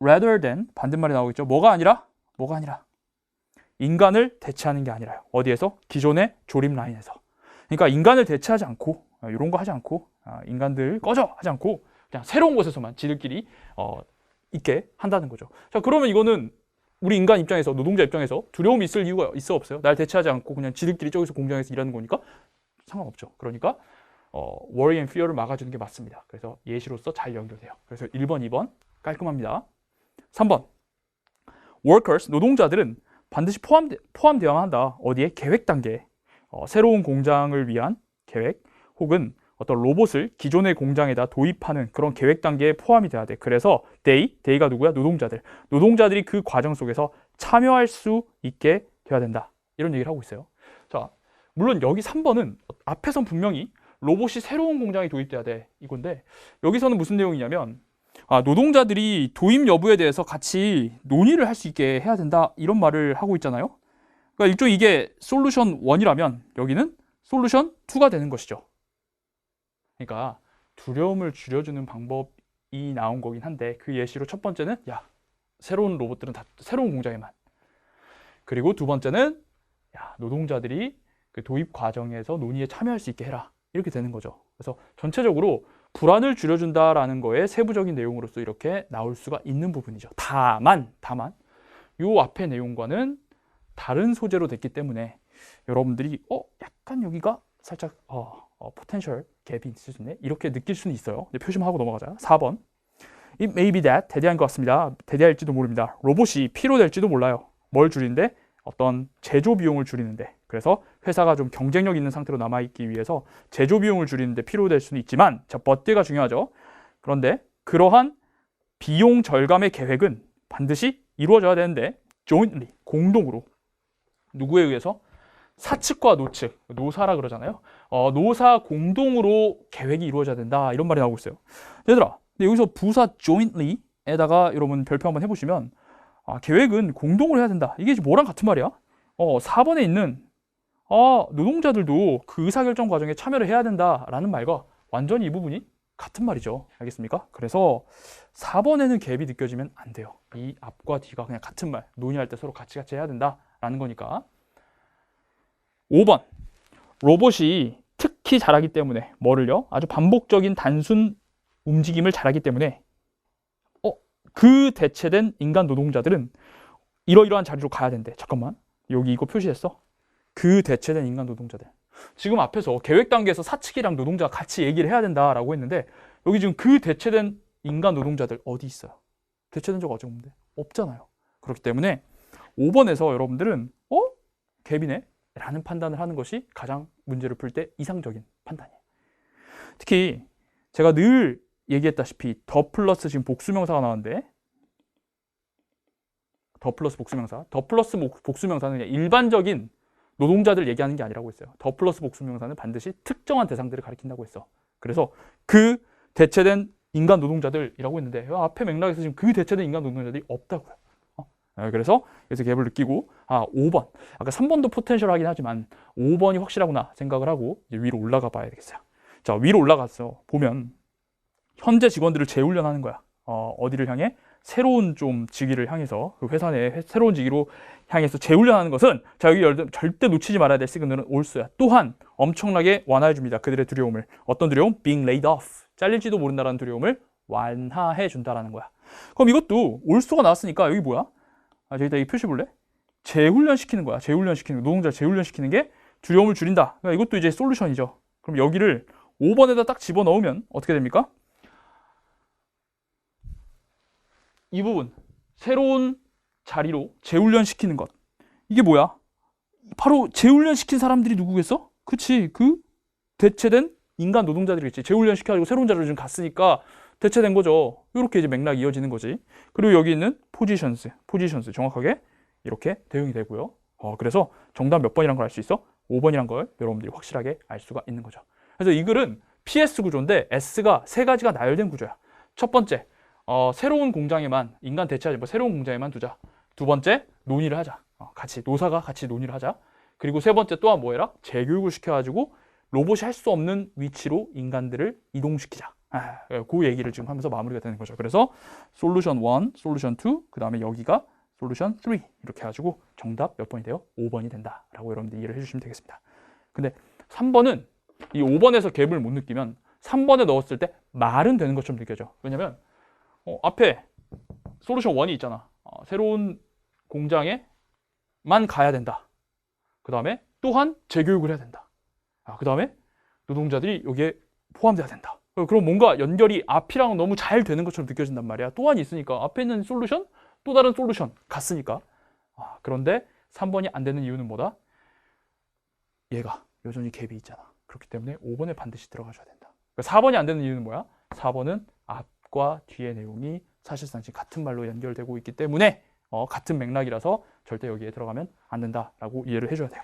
rather than 반대말이 나오겠죠. 뭐가 아니라 인간을 대체하는 게 아니라요. 어디에서? 기존의 조립 라인에서. 그러니까 인간을 대체하지 않고 이런 거 하지 않고 인간들 꺼져 하지 않고 그냥 새로운 곳에서만 지들끼리 있게 한다는 거죠. 자, 그러면 이거는 우리 인간 입장에서 노동자 입장에서 두려움이 있을 이유가 있어 없어요? 날 대체하지 않고 그냥 지들끼리 저기서 공장에서 일하는 거니까 상관없죠. 그러니까 worry and fear를 막아주는 게 맞습니다. 그래서 예시로서 잘 연결돼요. 그래서 1번, 2번 깔끔합니다. 3번 workers, 노동자들은 반드시 포함되어야만 한다. 어디에? 계획 단계에. 새로운 공장을 위한 계획 혹은 어떤 로봇을 기존의 공장에다 도입하는 그런 계획 단계에 포함이 돼야 돼. 그래서 they가 누구야? 노동자들이 그 과정 속에서 참여할 수 있게 돼야 된다. 이런 얘기를 하고 있어요. 자, 물론 여기 3번은 앞에선 분명히 로봇이 새로운 공장에 도입돼야 돼. 이건데 여기서는 무슨 내용이냐면 노동자들이 도입 여부에 대해서 같이 논의를 할 수 있게 해야 된다. 이런 말을 하고 있잖아요. 그러니까 일종 이게 솔루션 1이라면 여기는 솔루션 2가 되는 것이죠. 그러니까 두려움을 줄여주는 방법이 나온 거긴 한데 그 예시로 첫 번째는 새로운 로봇들은 다 새로운 공장에만. 그리고 두 번째는 노동자들이 그 도입 과정에서 논의에 참여할 수 있게 해라. 이렇게 되는 거죠. 그래서 전체적으로 불안을 줄여준다라는 거에 세부적인 내용으로서 이렇게 나올 수가 있는 부분이죠. 다만 요 앞의 내용과는 다른 소재로 됐기 때문에 여러분들이 약간 여기가 살짝 포텐셜 갭이 있을 수 있네 이렇게 느낄 수는 있어요. 표시만 하고 넘어가자. 4번 It may be that 대대한 것 같습니다. 대대할지도 모릅니다. 로봇이 필요될지도 몰라요. 뭘 줄이는데? 어떤 제조 비용을 줄이는데. 그래서 회사가 좀 경쟁력 있는 상태로 남아있기 위해서 제조 비용을 줄이는데 필요될 수는 있지만 but가 중요하죠. 그런데 그러한 비용 절감의 계획은 반드시 이루어져야 되는데 jointly, 공동으로 누구에 의해서? 사측과 노측, 노사라 그러잖아요. 노사 공동으로 계획이 이루어져야 된다. 이런 말이 나오고 있어요. 얘들아, 근데 여기서 부사 jointly에다가 여러분 별표 한번 해보시면 계획은 공동으로 해야 된다. 이게 뭐랑 같은 말이야? 4번에 있는 노동자들도 그 의사결정 과정에 참여를 해야 된다라는 말과 완전히 이 부분이 같은 말이죠. 알겠습니까? 그래서 4번에는 갭이 느껴지면 안 돼요. 이 앞과 뒤가 그냥 같은 말. 논의할 때 서로 같이 해야 된다라는 거니까. 5번 로봇이 특히 잘하기 때문에 뭐를요? 아주 반복적인 단순 움직임을 잘하기 때문에 그 대체된 인간 노동자들은 이러이러한 자리로 가야 된대. 잠깐만, 여기 이거 표시했어? 그 대체된 인간 노동자들. 지금 앞에서 계획 단계에서 사측이랑 노동자가 같이 얘기를 해야 된다라고 했는데 여기 지금 그 대체된 인간 노동자들 어디 있어요? 대체된 적 없는데? 없잖아요. 그렇기 때문에 5번에서 여러분들은 갭이네? 라는 판단을 하는 것이 가장 문제를 풀 때 이상적인 판단이에요. 특히 제가 늘 얘기했다시피 더 플러스 지금 복수명사가 나왔는데 더 플러스 복수명사. 더 플러스 복수명사는 그냥 일반적인 노동자들 얘기하는 게 아니라고 했어요. 더 플러스 복수명사는 반드시 특정한 대상들을 가리킨다고 했어. 그래서 그 대체된 인간 노동자들이라고 했는데 앞에 맥락에서 지금 그 대체된 인간 노동자들이 없다고요. 그래서 갭을 느끼고 5번. 아까 3번도 포텐셜하긴 하지만 5번이 확실하구나 생각을 하고 이제 위로 올라가 봐야 되겠어요. 자, 위로 올라가서 보면 현재 직원들을 재훈련하는 거야. 어디를 향해? 새로운 좀 직위를 향해서 그 회사 내 새로운 직위로 향해서 재훈련하는 것은 자, 여기 절대 놓치지 말아야 될 시그널은 올소야. 또한 엄청나게 완화해 줍니다. 그들의 두려움을. 어떤 두려움? being laid off. 잘릴지도 모른다라는 두려움을 완화해 준다라는 거야. 그럼 이것도 올소가 나왔으니까 여기 뭐야? 저기다 이 표시 볼래? 재훈련시키는 거야. 재훈련시키는 거. 노동자를 재훈련시키는 게 두려움을 줄인다. 그러니까 이것도 이제 솔루션이죠. 그럼 여기를 5번에다 딱 집어넣으면 어떻게 됩니까? 이 부분 새로운 자리로 재훈련시키는 것. 이게 뭐야? 바로 재훈련시킨 사람들이 누구겠어? 그치, 그 대체된 인간 노동자들이겠지. 재훈련시켜가지고 새로운 자리로 지금 갔으니까 대체된 거죠. 이렇게 이제 맥락이 이어지는 거지. 그리고 여기 있는 포지션스 정확하게 이렇게 대응이 되고요. 그래서 정답 몇 번이란 걸 알 수 있어? 5번이란 걸 여러분들이 확실하게 알 수가 있는 거죠. 그래서 이 글은 PS 구조인데 S가 세 가지가 나열된 구조야. 첫 번째, 새로운 공장에만 인간 대체하지 뭐 새로운 공장에만 두자. 두 번째, 논의를 하자. 같이 노사가 같이 논의를 하자. 그리고 세 번째 또한 뭐 해라? 재교육을 시켜가지고 로봇이 할 수 없는 위치로 인간들을 이동시키자. 그 얘기를 지금 하면서 마무리가 되는 거죠. 그래서 솔루션 1, 솔루션 2, 그 다음에 여기가 솔루션 3 이렇게 해가지고 정답 몇 번이 돼요? 5번이 된다라고 여러분들 이해를 해주시면 되겠습니다. 근데 3번은 이 5번에서 갭을 못 느끼면 3번에 넣었을 때 말은 되는 것처럼 느껴져. 왜냐면 앞에 솔루션 1이 있잖아. 새로운 공장에만 가야 된다. 그 다음에 또한 재교육을 해야 된다. 그 다음에 노동자들이 여기에 포함돼야 된다. 그럼 뭔가 연결이 앞이랑 너무 잘 되는 것처럼 느껴진단 말이야. 또한이 있으니까 앞에 있는 솔루션, 또 다른 솔루션 갔으니까. 그런데 3번이 안 되는 이유는 뭐다? 얘가 여전히 갭이 있잖아. 그렇기 때문에 5번에 반드시 들어가줘야 된다. 그러니까 4번이 안 되는 이유는 뭐야? 4번은 앞과 뒤의 내용이 사실상 지금 같은 말로 연결되고 있기 때문에 같은 맥락이라서 절대 여기에 들어가면 안 된다라고 이해를 해줘야 돼요.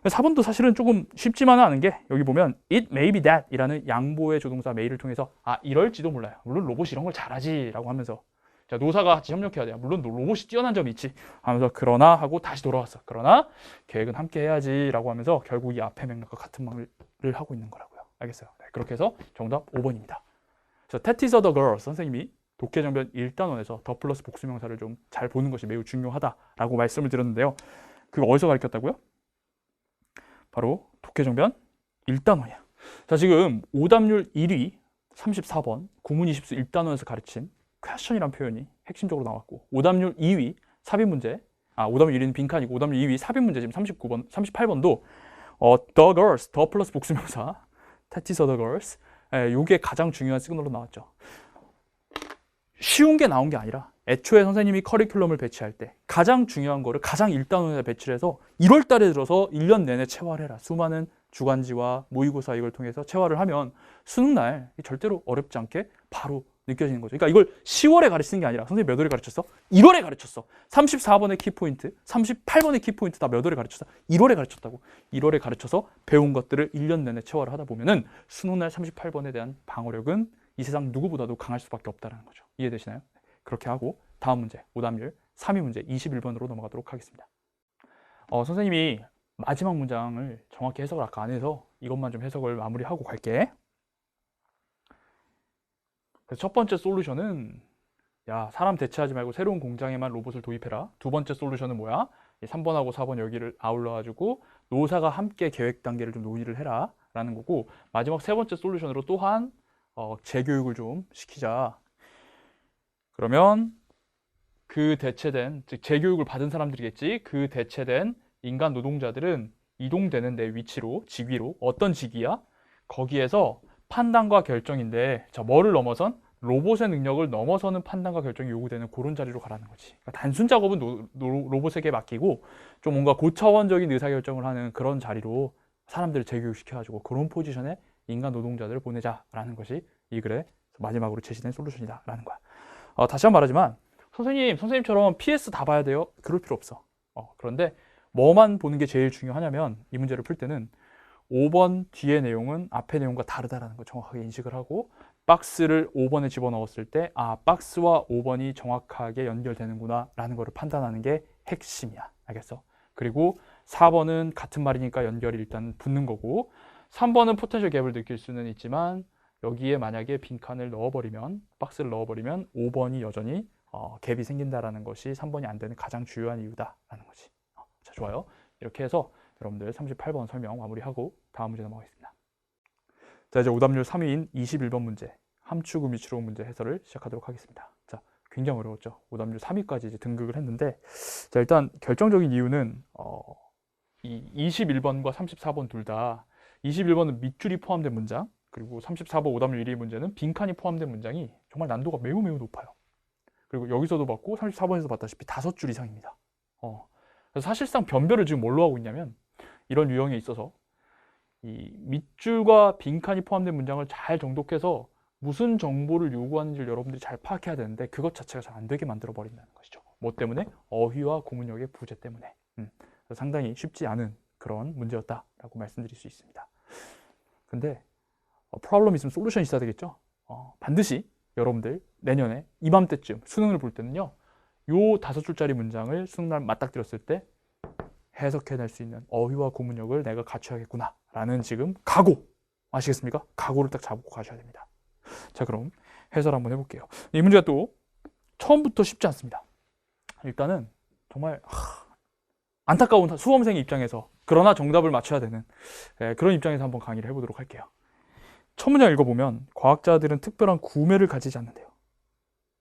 4번도 사실은 조금 쉽지만은 않은 게 여기 보면 it may be that 이라는 양보의 조동사 may를 통해서 이럴지도 몰라요. 물론 로봇이 이런 걸 잘하지 라고 하면서 자, 노사가 같이 협력해야 돼요. 물론 로봇이 뛰어난 점이 있지 하면서 그러나 하고 다시 돌아왔어. 그러나 계획은 함께 해야지 라고 하면서 결국 이 앞의 맥락과 같은 말을 하고 있는 거라고요. 알겠어요? 네, 그렇게 해서 정답 5번입니다. 그래서 That is the girl 선생님이 독해정변 1단원에서 더 플러스 복수명사를 좀 잘 보는 것이 매우 중요하다라고 말씀을 드렸는데요. 그거 어디서 가르쳤다고요? 바로 독해정변 1단원이야. 자, 지금 오답률 1위 34번 구문 20수 1단원에서 가르친 question이란 표현이 핵심적으로 나왔고 오답률 2위 삽입 문제 오답률 1위는 빈칸이고 오답률 2위 삽입 문제 지금 39번, 38번도 the girls, 더 플러스 복수명사 that is the girls 요게 가장 중요한 시그널로 나왔죠. 쉬운 게 나온 게 아니라 애초에 선생님이 커리큘럼을 배치할 때 가장 중요한 거를 가장 1단원에 배치를 해서 1월 달에 들어서 1년 내내 체화를 해라. 수많은 주간지와 모의고사 이걸 통해서 체화를 하면 수능날 절대로 어렵지 않게 바로 느껴지는 거죠. 그러니까 이걸 10월에 가르치는 게 아니라 선생님 몇 월에 가르쳤어? 1월에 가르쳤어. 34번의 키포인트, 38번의 키포인트 다 몇 월에 가르쳤어? 1월에 가르쳤다고. 1월에 가르쳐서 배운 것들을 1년 내내 체화를 하다 보면은 수능날 38번에 대한 방어력은 이 세상 누구보다도 강할 수밖에 없다는 거죠. 이해되시나요? 그렇게 하고 다음 문제, 오답률 3위 문제 21번으로 넘어가도록 하겠습니다. 선생님이 마지막 문장을 정확히 해석을 아까 안 해서 이것만 좀 해석을 마무리하고 갈게. 그래서 첫 번째 솔루션은 사람 대체하지 말고 새로운 공장에만 로봇을 도입해라. 두 번째 솔루션은 뭐야? 3번하고 4번 여기를 아울러가지고 노사가 함께 계획 단계를 좀 논의를 해라 라는 거고 마지막 세 번째 솔루션으로 또한 재교육을 좀 시키자. 그러면 그 대체된, 즉 재교육을 받은 사람들이겠지. 그 대체된 인간 노동자들은 이동되는 내 위치로, 직위로, 어떤 직위야? 거기에서 판단과 결정인데 뭐를 넘어선? 로봇의 능력을 넘어서는 판단과 결정이 요구되는 그런 자리로 가라는 거지. 그러니까 단순 작업은 로봇에게 맡기고 좀 뭔가 고차원적인 의사결정을 하는 그런 자리로 사람들을 재교육시켜가지고 그런 포지션에 인간 노동자들을 보내자라는 것이 이 글의 마지막으로 제시된 솔루션이다라는 거야. 다시 한번 말하지만 선생님처럼 PS 다 봐야 돼요? 그럴 필요 없어. 그런데 뭐만 보는 게 제일 중요하냐면 이 문제를 풀 때는 5번 뒤의 내용은 앞의 내용과 다르다라는 걸 정확하게 인식을 하고 박스를 5번에 집어넣었을 때 박스와 5번이 정확하게 연결되는구나 라는 것을 판단하는 게 핵심이야. 알겠어? 그리고 4번은 같은 말이니까 연결이 일단 붙는 거고 3번은 포텐셜 갭을 느낄 수는 있지만 여기에 만약에 빈칸을 넣어버리면 박스를 넣어버리면 5번이 여전히 갭이 생긴다라는 것이 3번이 안 되는 가장 주요한 이유다라는 거지. 자, 좋아요. 이렇게 해서 여러분들 38번 설명 마무리하고 다음 문제 넘어가겠습니다. 자, 이제 오답률 3위인 21번 문제 함축 의미추론 문제 해설을 시작하도록 하겠습니다. 자, 굉장히 어려웠죠. 오답률 3위까지 이제 등극을 했는데 자, 일단 결정적인 이유는 이 21번과 34번 둘 다 21번은 밑줄이 포함된 문장 그리고 34번 오답률 1위 문제는 빈칸이 포함된 문장이 정말 난도가 매우 높아요. 그리고 여기서도 봤고 34번에서 봤다시피 5줄 이상입니다. 그래서 사실상 변별을 지금 뭘로 하고 있냐면 이런 유형에 있어서 이 밑줄과 빈칸이 포함된 문장을 잘 정독해서 무슨 정보를 요구하는지를 여러분들이 잘 파악해야 되는데 그것 자체가 잘 안 되게 만들어 버린다는 것이죠. 뭐 때문에? 어휘와 구문력의 부재 때문에. 상당히 쉽지 않은 그런 문제였다라고 말씀드릴 수 있습니다. 근데 프로블럼 있으면 솔루션이 있어야 되겠죠. 반드시 여러분들 내년에 이맘때쯤 수능을 볼 때는요, 요 5줄짜리 문장을 수능날 맞닥뜨렸을 때 해석해낼 수 있는 어휘와 구문력을 내가 갖춰야겠구나 라는 지금 각오, 아시겠습니까? 각오를 딱 잡고 가셔야 됩니다. 자, 그럼 해설 한번 해볼게요. 이 문제가 또 처음부터 쉽지 않습니다. 일단은 정말 안타까운 수험생의 입장에서, 그러나 정답을 맞춰야 되는 그런 입장에서 한번 강의를 해보도록 할게요. 첫 문장 읽어보면 과학자들은 특별한 구매를 가지지 않는데요.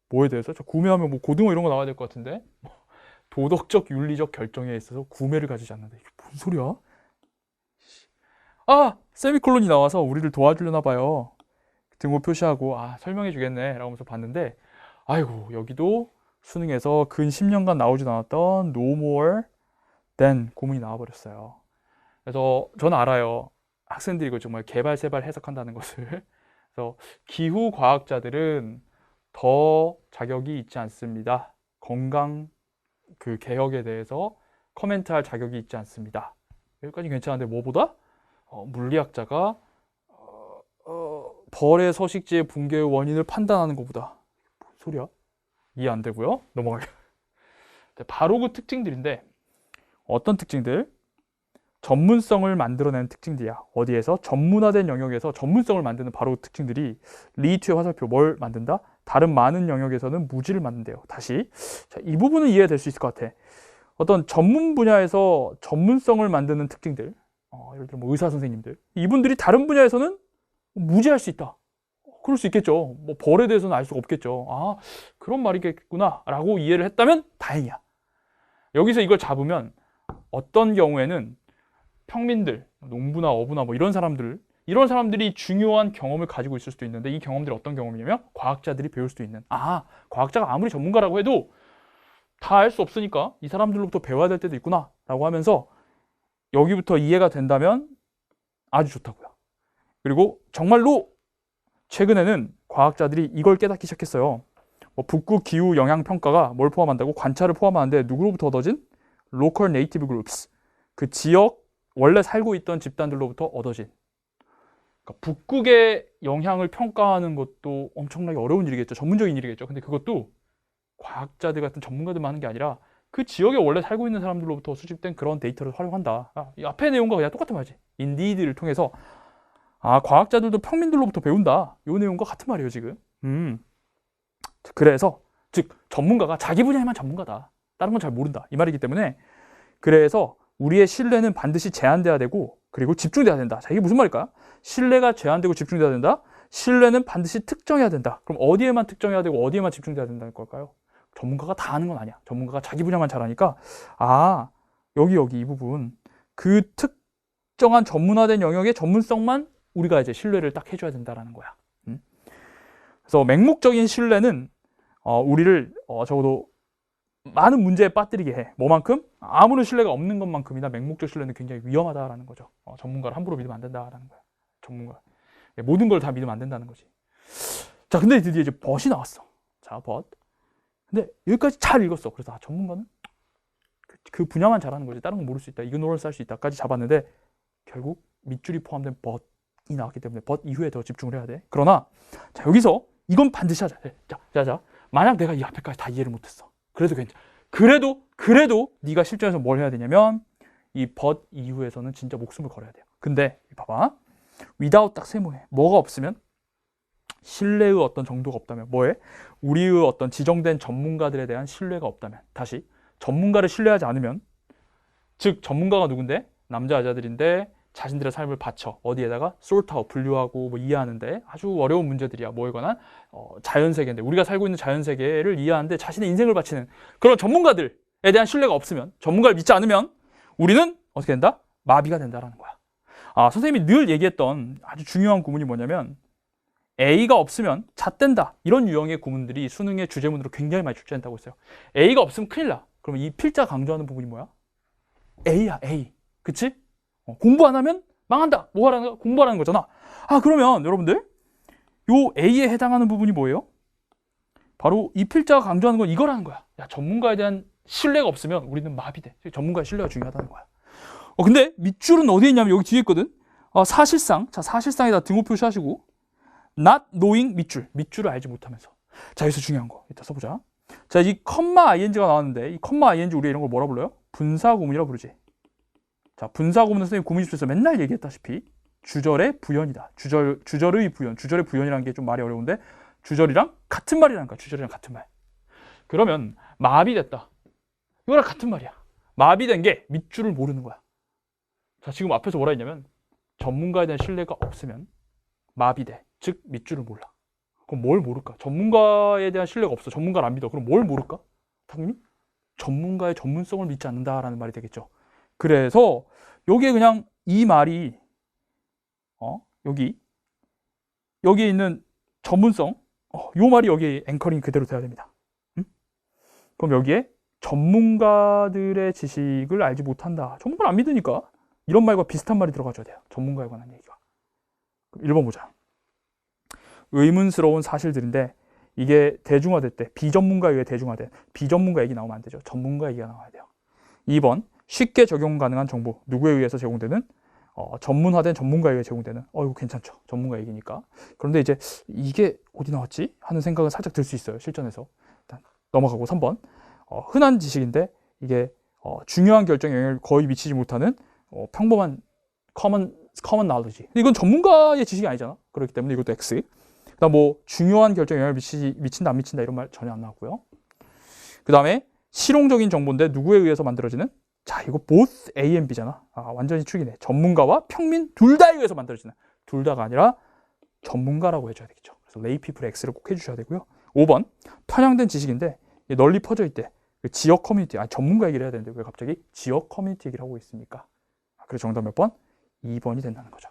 뭐에 대해서? 저 구매하면 뭐 고등어 이런 거 나와야 될 것 같은데, 도덕적 윤리적 결정에 있어서 구매를 가지지 않는다. 이게 뭔 소리야? 세미콜론이 나와서 우리를 도와주려나 봐요. 등호 표시하고 설명해 주겠네 라고 하면서 봤는데, 아이고, 여기도 수능에서 근 10년간 나오지도 않았던 no more than 구문이 나와버렸어요. 그래서 저는 알아요. 학생들이 이거 정말 개발세발 해석한다는 것을. 그래서 기후 과학자들은 더 자격이 있지 않습니다. 건강 그 개혁에 대해서 코멘트할 자격이 있지 않습니다. 여기까지 괜찮은데 뭐보다? 물리학자가 벌의 서식지의 붕괴의 원인을 판단하는 것보다. 뭔 소리야? 이해 안 되고요. 넘어갈게요. 바로 그 특징들인데, 어떤 특징들? 전문성을 만들어내는 특징들이야. 어디에서? 전문화된 영역에서 전문성을 만드는 바로 특징들이 리히트의 화살표, 뭘 만든다? 다른 많은 영역에서는 무지를 만든대요. 다시, 자, 이 부분은 이해될 수 있을 것 같아. 어떤 전문 분야에서 전문성을 만드는 특징들, 예를 들어 뭐 의사 선생님들, 이분들이 다른 분야에서는 무지할 수 있다. 그럴 수 있겠죠. 뭐 벌에 대해서는 알 수가 없겠죠. 그런 말이겠구나 라고 이해를 했다면 다행이야. 여기서 이걸 잡으면 어떤 경우에는 평민들, 농부나 어부나 뭐 이런 사람들이 중요한 경험을 가지고 있을 수도 있는데, 이 경험들이 어떤 경험이냐면 과학자들이 배울 수도 있는, 과학자가 아무리 전문가라고 해도 다 알 수 없으니까 이 사람들로부터 배워야 될 때도 있구나 라고 하면서 여기부터 이해가 된다면 아주 좋다고요. 그리고 정말로 최근에는 과학자들이 이걸 깨닫기 시작했어요. 북극 기후 영향 평가가 뭘 포함한다고? 관찰을 포함하는데 누구로부터 얻어진? Local Native Groups, 그 지역 원래 살고 있던 집단들로부터 얻어진. 그러니까 북극의 영향을 평가하는 것도 엄청나게 어려운 일이겠죠. 전문적인 일이겠죠. 근데 그것도 과학자들 같은 전문가들만 하는 게 아니라 그 지역에 원래 살고 있는 사람들로부터 수집된 그런 데이터를 활용한다. 이 앞에 내용과 그냥 똑같은 말이지. 인디드를 통해서 과학자들도 평민들로부터 배운다. 이 내용과 같은 말이에요, 지금. 그래서 즉 전문가가 자기 분야에만 전문가다. 다른 건 잘 모른다. 이 말이기 때문에, 그래서 우리의 신뢰는 반드시 제한돼야 되고, 그리고 집중돼야 된다. 자, 이게 무슨 말일까요? 신뢰가 제한되고 집중돼야 된다. 신뢰는 반드시 특정해야 된다. 그럼 어디에만 특정해야 되고 어디에만 집중돼야 된다는 걸까요? 전문가가 다 아는 건 아니야. 전문가가 자기 분야만 잘하니까 여기 이 부분, 그 특정한 전문화된 영역의 전문성만 우리가 이제 신뢰를 딱 해줘야 된다라는 거야. 그래서 맹목적인 신뢰는 우리를 적어도 많은 문제에 빠뜨리게 해. 뭐만큼? 아무런 신뢰가 없는 것만큼이나 맹목적 신뢰는 굉장히 위험하다라는 거죠. 전문가를 함부로 믿으면 안 된다라는 거야. 전문가. 모든 걸 다 믿으면 안 된다는 거지. 자, 근데 드디어 이제 벗이 나왔어. 자, 벗. 근데 여기까지 잘 읽었어. 그래서 전문가는 그 분야만 잘하는 거지. 다른 건 모를 수 있다. 이그노런스 할 수 있다까지 잡았는데, 결국 밑줄이 포함된 벗이 나왔기 때문에 벗 이후에 더 집중을 해야 돼. 그러나 자, 여기서 이건 반드시 하자. 자. 만약 내가 이 앞에까지 다 이해를 못했어. 그래도 괜찮아. 그래도 네가 실전에서 뭘 해야 되냐면 이 벗 이후에서는 진짜 목숨을 걸어야 돼요. 근데 봐봐. without 딱 세모해. 뭐가 없으면? 신뢰의 어떤 정도가 없다면. 뭐해? 우리의 어떤 지정된 전문가들에 대한 신뢰가 없다면. 다시, 전문가를 신뢰하지 않으면, 즉 전문가가 누군데? 남자 여자들인데 자신들의 삶을 바쳐 어디에다가 솔트아웃, 분류하고 뭐 이해하는데 아주 어려운 문제들이야. 뭐에 관한? 자연세계인데, 우리가 살고 있는 자연세계를 이해하는데 자신의 인생을 바치는 그런 전문가들에 대한 신뢰가 없으면, 전문가를 믿지 않으면 우리는 어떻게 된다? 마비가 된다라는 거야. 선생님이 늘 얘기했던 아주 중요한 구문이 뭐냐면 A가 없으면 잣된다. 이런 유형의 구문들이 수능의 주제문으로 굉장히 많이 출제된다고 했어요. A가 없으면 큰일 나. 그러면 이 필자 강조하는 부분이 뭐야? A야, A. 그치? 공부 안 하면 망한다. 뭐 하라는 거야? 공부하라는 거잖아. 아, 그러면 여러분들 요 A에 해당하는 부분이 뭐예요? 바로 이 필자가 강조하는 건 이거라는 거야. 야, 전문가에 대한 신뢰가 없으면 우리는 마비돼. 전문가의 신뢰가 중요하다는 거야. 근데 밑줄은 어디에 있냐면 여기 뒤에 있거든. 사실상, 자, 사실상에다 등호 표시하시고 not knowing 밑줄을 알지 못하면서. 자, 여기서 중요한 거 이따 써보자. 자, 이 컴마 ing가 나왔는데 이 컴마 ing 우리가 이런 걸 뭐라 불러요? 분사구문이라고 부르지. 자, 분사구문은 선생님 구문집에서 맨날 얘기했다시피 주절의 부연이다. 주절의 부연. 주절의 부연이라는 게 좀 말이 어려운데 주절이랑 같은 말이라는 거야. 주절이랑 같은 말. 그러면 마비됐다. 이거랑 같은 말이야. 마비된 게 밑줄을 모르는 거야. 자, 지금 앞에서 뭐라 했냐면 전문가에 대한 신뢰가 없으면 마비돼. 즉 밑줄을 몰라. 그럼 뭘 모를까? 전문가에 대한 신뢰가 없어. 전문가를 안 믿어. 그럼 뭘 모를까? 당연히 전문가의 전문성을 믿지 않는다라는 말이 되겠죠. 그래서 여기에 그냥 이 말이 여기에 있는 전문성 요 말이 여기에 앵커링 그대로 돼야 됩니다. 그럼 여기에 전문가들의 지식을 알지 못한다. 전문가를 안 믿으니까 이런 말과 비슷한 말이 들어가줘야 돼요. 전문가에 관한 얘기가. 1번 보자. 의문스러운 사실들인데 이게 대중화될 때 비전문가에 의해 대중화된 비전문가 얘기 나오면 안 되죠. 전문가 얘기가 나와야 돼요. 2번 쉽게 적용 가능한 정보 누구에 의해서 제공되는 전문화된 전문가에 의해 제공되는 이거 괜찮죠. 전문가 얘기니까. 그런데 이제 이게 어디 나왔지? 하는 생각은 살짝 들 수 있어요. 실전에서. 일단 넘어가고 3번 흔한 지식인데 이게 중요한 결정에 영향을 거의 미치지 못하는 평범한 common knowledge. 이건 전문가의 지식이 아니잖아. 그렇기 때문에 이것도 X. 그다음 뭐 중요한 결정에 영향을 미친다 안 미친다 이런 말 전혀 안 나왔고요. 그 다음에 실용적인 정보인데 누구에 의해서 만들어지는? 자, 이거 both A and B잖아. 완전히 축이네. 전문가와 평민 둘 다에 의해서 만들어지는. 둘 다가 아니라 전문가라고 해줘야 되겠죠. 그래서 lay people X를 꼭 해주셔야 되고요. 5번 편향된 지식인데 널리 퍼져 있대. 지역 커뮤니티, 전문가 얘기를 해야 되는데 왜 갑자기 지역 커뮤니티 얘기를 하고 있습니까? 그래서 정답 몇 번? 2번이 된다는 거죠.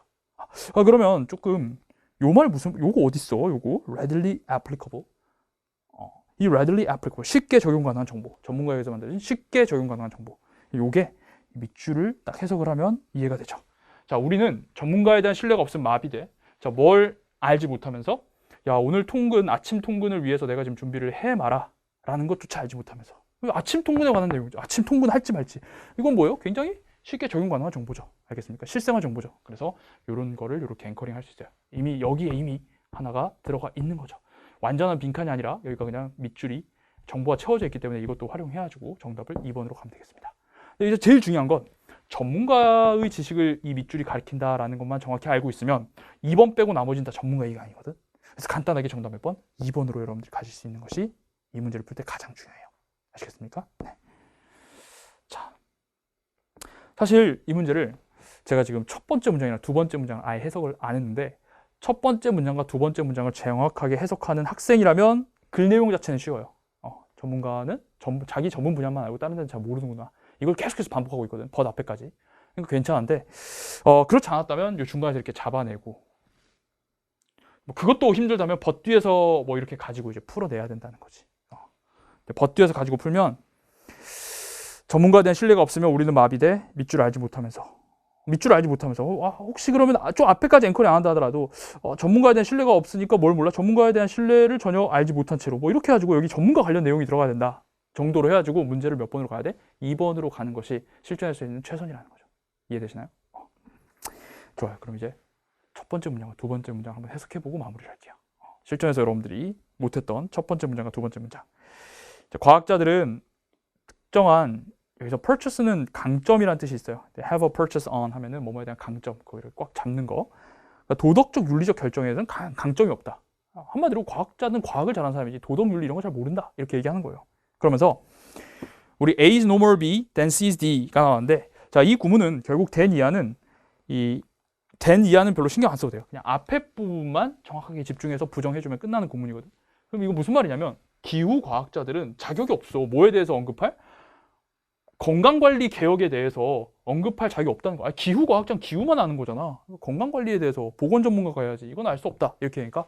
그러면 조금 요 말 요거 어딨어? 요거 readily applicable. 이 readily applicable 쉽게 적용 가능한 정보. 전문가에 의해서 만들어진 쉽게 적용 가능한 정보. 요게 밑줄을 딱 해석을 하면 이해가 되죠. 자, 우리는 전문가에 대한 신뢰가 없으면 마비돼. 자, 뭘 알지 못하면서 야, 오늘 통근, 아침 통근을 위해서 내가 지금 준비를 해마라 라는 것조차 알지 못하면서 아침 통근에 관한 내용이죠. 아침 통근 할지 말지. 이건 뭐예요? 굉장히 쉽게 적용 가능한 정보죠. 알겠습니까? 실생활 정보죠. 그래서 이런 거를 이렇게 앵커링 할 수 있어요. 이미 여기에 이미 하나가 들어가 있는 거죠. 완전한 빈칸이 아니라 여기가 그냥 밑줄이 정보가 채워져 있기 때문에 이것도 활용해가지고 정답을 2번으로 가면 되겠습니다. 이제 제일 중요한 건 전문가의 지식을 이 밑줄이 가리킨다라는 것만 정확히 알고 있으면 2번 빼고 나머지는 다 전문가 얘기가 아니거든. 그래서 간단하게 정답 몇 번? 2번으로 여러분들이 가질 수 있는 것이 이 문제를 풀 때 가장 중요해요. 아시겠습니까? 네. 자, 사실 이 문제를 제가 지금 첫 번째 문장이나 두 번째 문장을 아예 해석을 안 했는데 첫 번째 문장과 두 번째 문장을 정확하게 해석하는 학생이라면 글 내용 자체는 쉬워요. 전문가는 자기 전문 분야만 알고 다른 데는 잘 모르는구나. 이걸 계속해서 반복하고 있거든. 벗 앞에까지. 그러니까 괜찮은데 그렇지 않았다면 이 중간에서 이렇게 잡아내고 뭐 그것도 힘들다면 벗 뒤에서 뭐 이렇게 가지고 이제 풀어내야 된다는 거지. 벗 뒤에서 가지고 풀면 전문가에 대한 신뢰가 없으면 우리는 마비돼. 밑줄을 알지 못하면서 혹시 그러면 좀 앞에까지 앵커링 안 한다 하더라도 전문가에 대한 신뢰가 없으니까 뭘 몰라? 전문가에 대한 신뢰를 전혀 알지 못한 채로 뭐 이렇게 해가지고 여기 전문가 관련 내용이 들어가야 된다 정도로 해가지고 문제를 몇 번으로 가야 돼? 2번으로 가는 것이 실전할 수 있는 최선이라는 거죠. 이해되시나요? 좋아요. 그럼 이제 첫 번째 문장과 두 번째 문장 한번 해석해보고 마무리를 할게요. 실전에서 여러분들이 못했던 첫 번째 문장과 두 번째 문장. 과학자들은 특정한 여기서 purchase는 강점이라는 뜻이 있어요. have a purchase on 하면은 뭐뭐에 대한 강점, 그거를 꽉 잡는 거. 그러니까 도덕적, 윤리적 결정에는 강점이 없다. 한마디로 과학자는 과학을 잘하는 사람이지 도덕, 윤리 이런 거 잘 모른다. 이렇게 얘기하는 거예요. 그러면서 우리 A is no more B than C is D가 나왔는데 자, 이 구문은 결국 than 이하는 than 이하는 별로 신경 안 써도 돼요. 그냥 앞에 부분만 정확하게 집중해서 부정해주면 끝나는 구문이거든. 그럼 이거 무슨 말이냐면 기후 과학자들은 자격이 없어. 뭐에 대해서 언급할? 건강관리 개혁에 대해서 언급할 자격이 없다는 거야. 기후과학장 기후만 아는 거잖아. 건강관리에 대해서 보건 전문가가 해야지. 이건 알 수 없다. 이렇게 하니까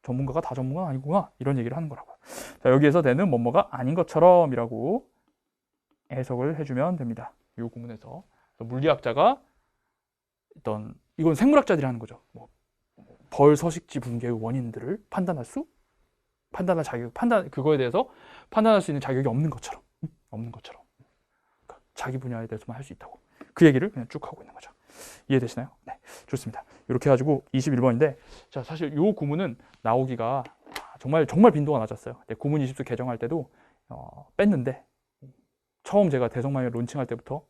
전문가가 다 전문가는 아니구나. 이런 얘기를 하는 거라고. 자, 여기에서 되는 뭐뭐가 아닌 것처럼 이라고 해석을 해주면 됩니다. 이 구문에서. 물리학자가 이건 생물학자들이 하는 거죠. 벌 서식지 붕괴의 원인들을 그거에 대해서 판단할 수 있는 자격이 없는 것처럼. 그러니까 자기 분야에 대해서만 할 수 있다고. 그 얘기를 그냥 쭉 하고 있는 거죠. 이해되시나요? 네, 좋습니다. 이렇게 해가지고 21번인데, 자, 사실 이 구문은 나오기가 정말 빈도가 낮았어요. 구문 20수 개정할 때도 뺐는데, 처음 제가 대성마이어 론칭할 때부터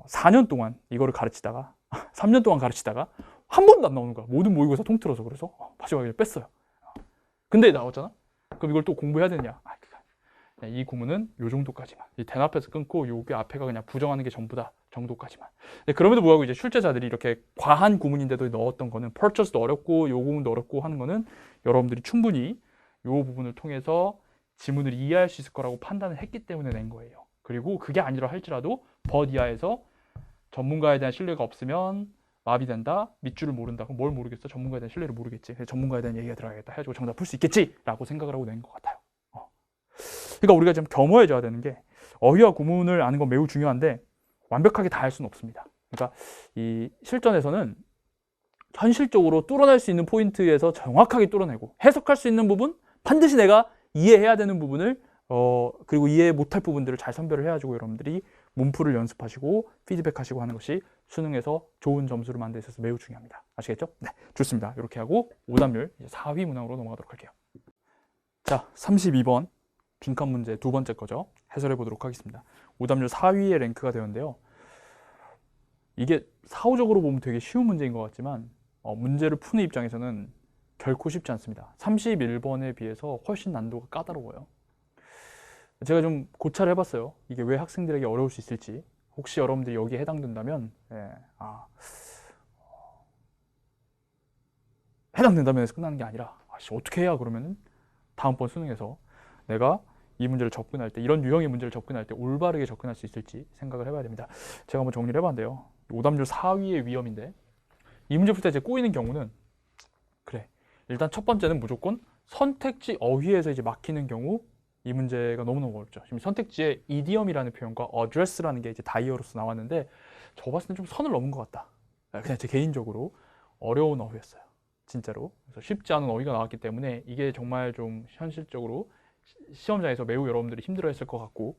4년 동안 이거를 가르치다가 3년 동안 가르치다가 한 번도 안 나오는 거야. 모든 모의고사 통틀어서. 그래서 마지막에 뺐어요. 근데 나왔잖아? 그럼 이걸 또 공부해야 되냐? 이 구문은 요 정도까지만. 이 된 앞에서 끊고 여기 앞에가 그냥 부정하는 게 전부다 정도까지만. 그럼에도 불구하고 이제 출제자들이 이렇게 과한 구문인데도 넣었던 거는 purchase도 어렵고 요 구문도 어렵고 하는 거는 여러분들이 충분히 요 부분을 통해서 지문을 이해할 수 있을 거라고 판단을 했기 때문에 낸 거예요. 그리고 그게 아니라 할지라도 but 이하에서 전문가에 대한 신뢰가 없으면 마비된다. 밑줄을 모른다. 그럼 뭘 모르겠어? 전문가에 대한 신뢰를 모르겠지. 전문가에 대한 얘기가 들어가겠다. 해가지고 정답 풀 수 있겠지? 라고 생각을 하고 낸 것 같아요. 그러니까 우리가 좀 겸허해져야 되는 게 어휘와 구문을 아는 건 매우 중요한데 완벽하게 다 할 수는 없습니다. 그러니까 이 실전에서는 현실적으로 뚫어낼 수 있는 포인트에서 정확하게 뚫어내고 해석할 수 있는 부분, 반드시 내가 이해해야 되는 부분을 그리고 이해 못할 부분들을 잘 선별을 해가지고 여러분들이 문풀을 연습하시고 피드백하시고 하는 것이 수능에서 좋은 점수를 만드는 데 있어서 매우 중요합니다. 아시겠죠? 네, 좋습니다. 이렇게 하고 오답률 4위 문항으로 넘어가도록 할게요. 자, 32번 빈칸 문제 두 번째 거죠. 해설해 보도록 하겠습니다. 오답률 4위에 랭크가 되었는데요. 이게 사후적으로 보면 되게 쉬운 문제인 것 같지만 문제를 푸는 입장에서는 결코 쉽지 않습니다. 31번에 비해서 훨씬 난도가 까다로워요. 제가 좀 고찰을 해봤어요. 이게 왜 학생들에게 어려울 수 있을지. 혹시 여러분들이 여기에 해당된다면 해당된다면 해서 끝나는 게 아니라 어떻게 해야 그러면은 다음번 수능에서 내가 이 문제를 접근할 때, 이런 유형의 문제를 접근할 때 올바르게 접근할 수 있을지 생각을 해봐야 됩니다. 제가 한번 정리를 해봤는데요. 오답률 4위의 위험인데, 이 문제 풀 때 이제 꼬이는 경우는 일단 첫 번째는 무조건 선택지 어휘에서 이제 막히는 경우 이 문제가 너무너무 어렵죠. 지금 선택지에 idiom이라는 표현과 address라는 게 이제 다이어로서 나왔는데 저 봤을 땐 좀 선을 넘은 것 같다. 그냥 제 개인적으로 어려운 어휘였어요. 진짜로. 그래서 쉽지 않은 어휘가 나왔기 때문에 이게 정말 좀 현실적으로 시험장에서 매우 여러분들이 힘들어했을 것 같고,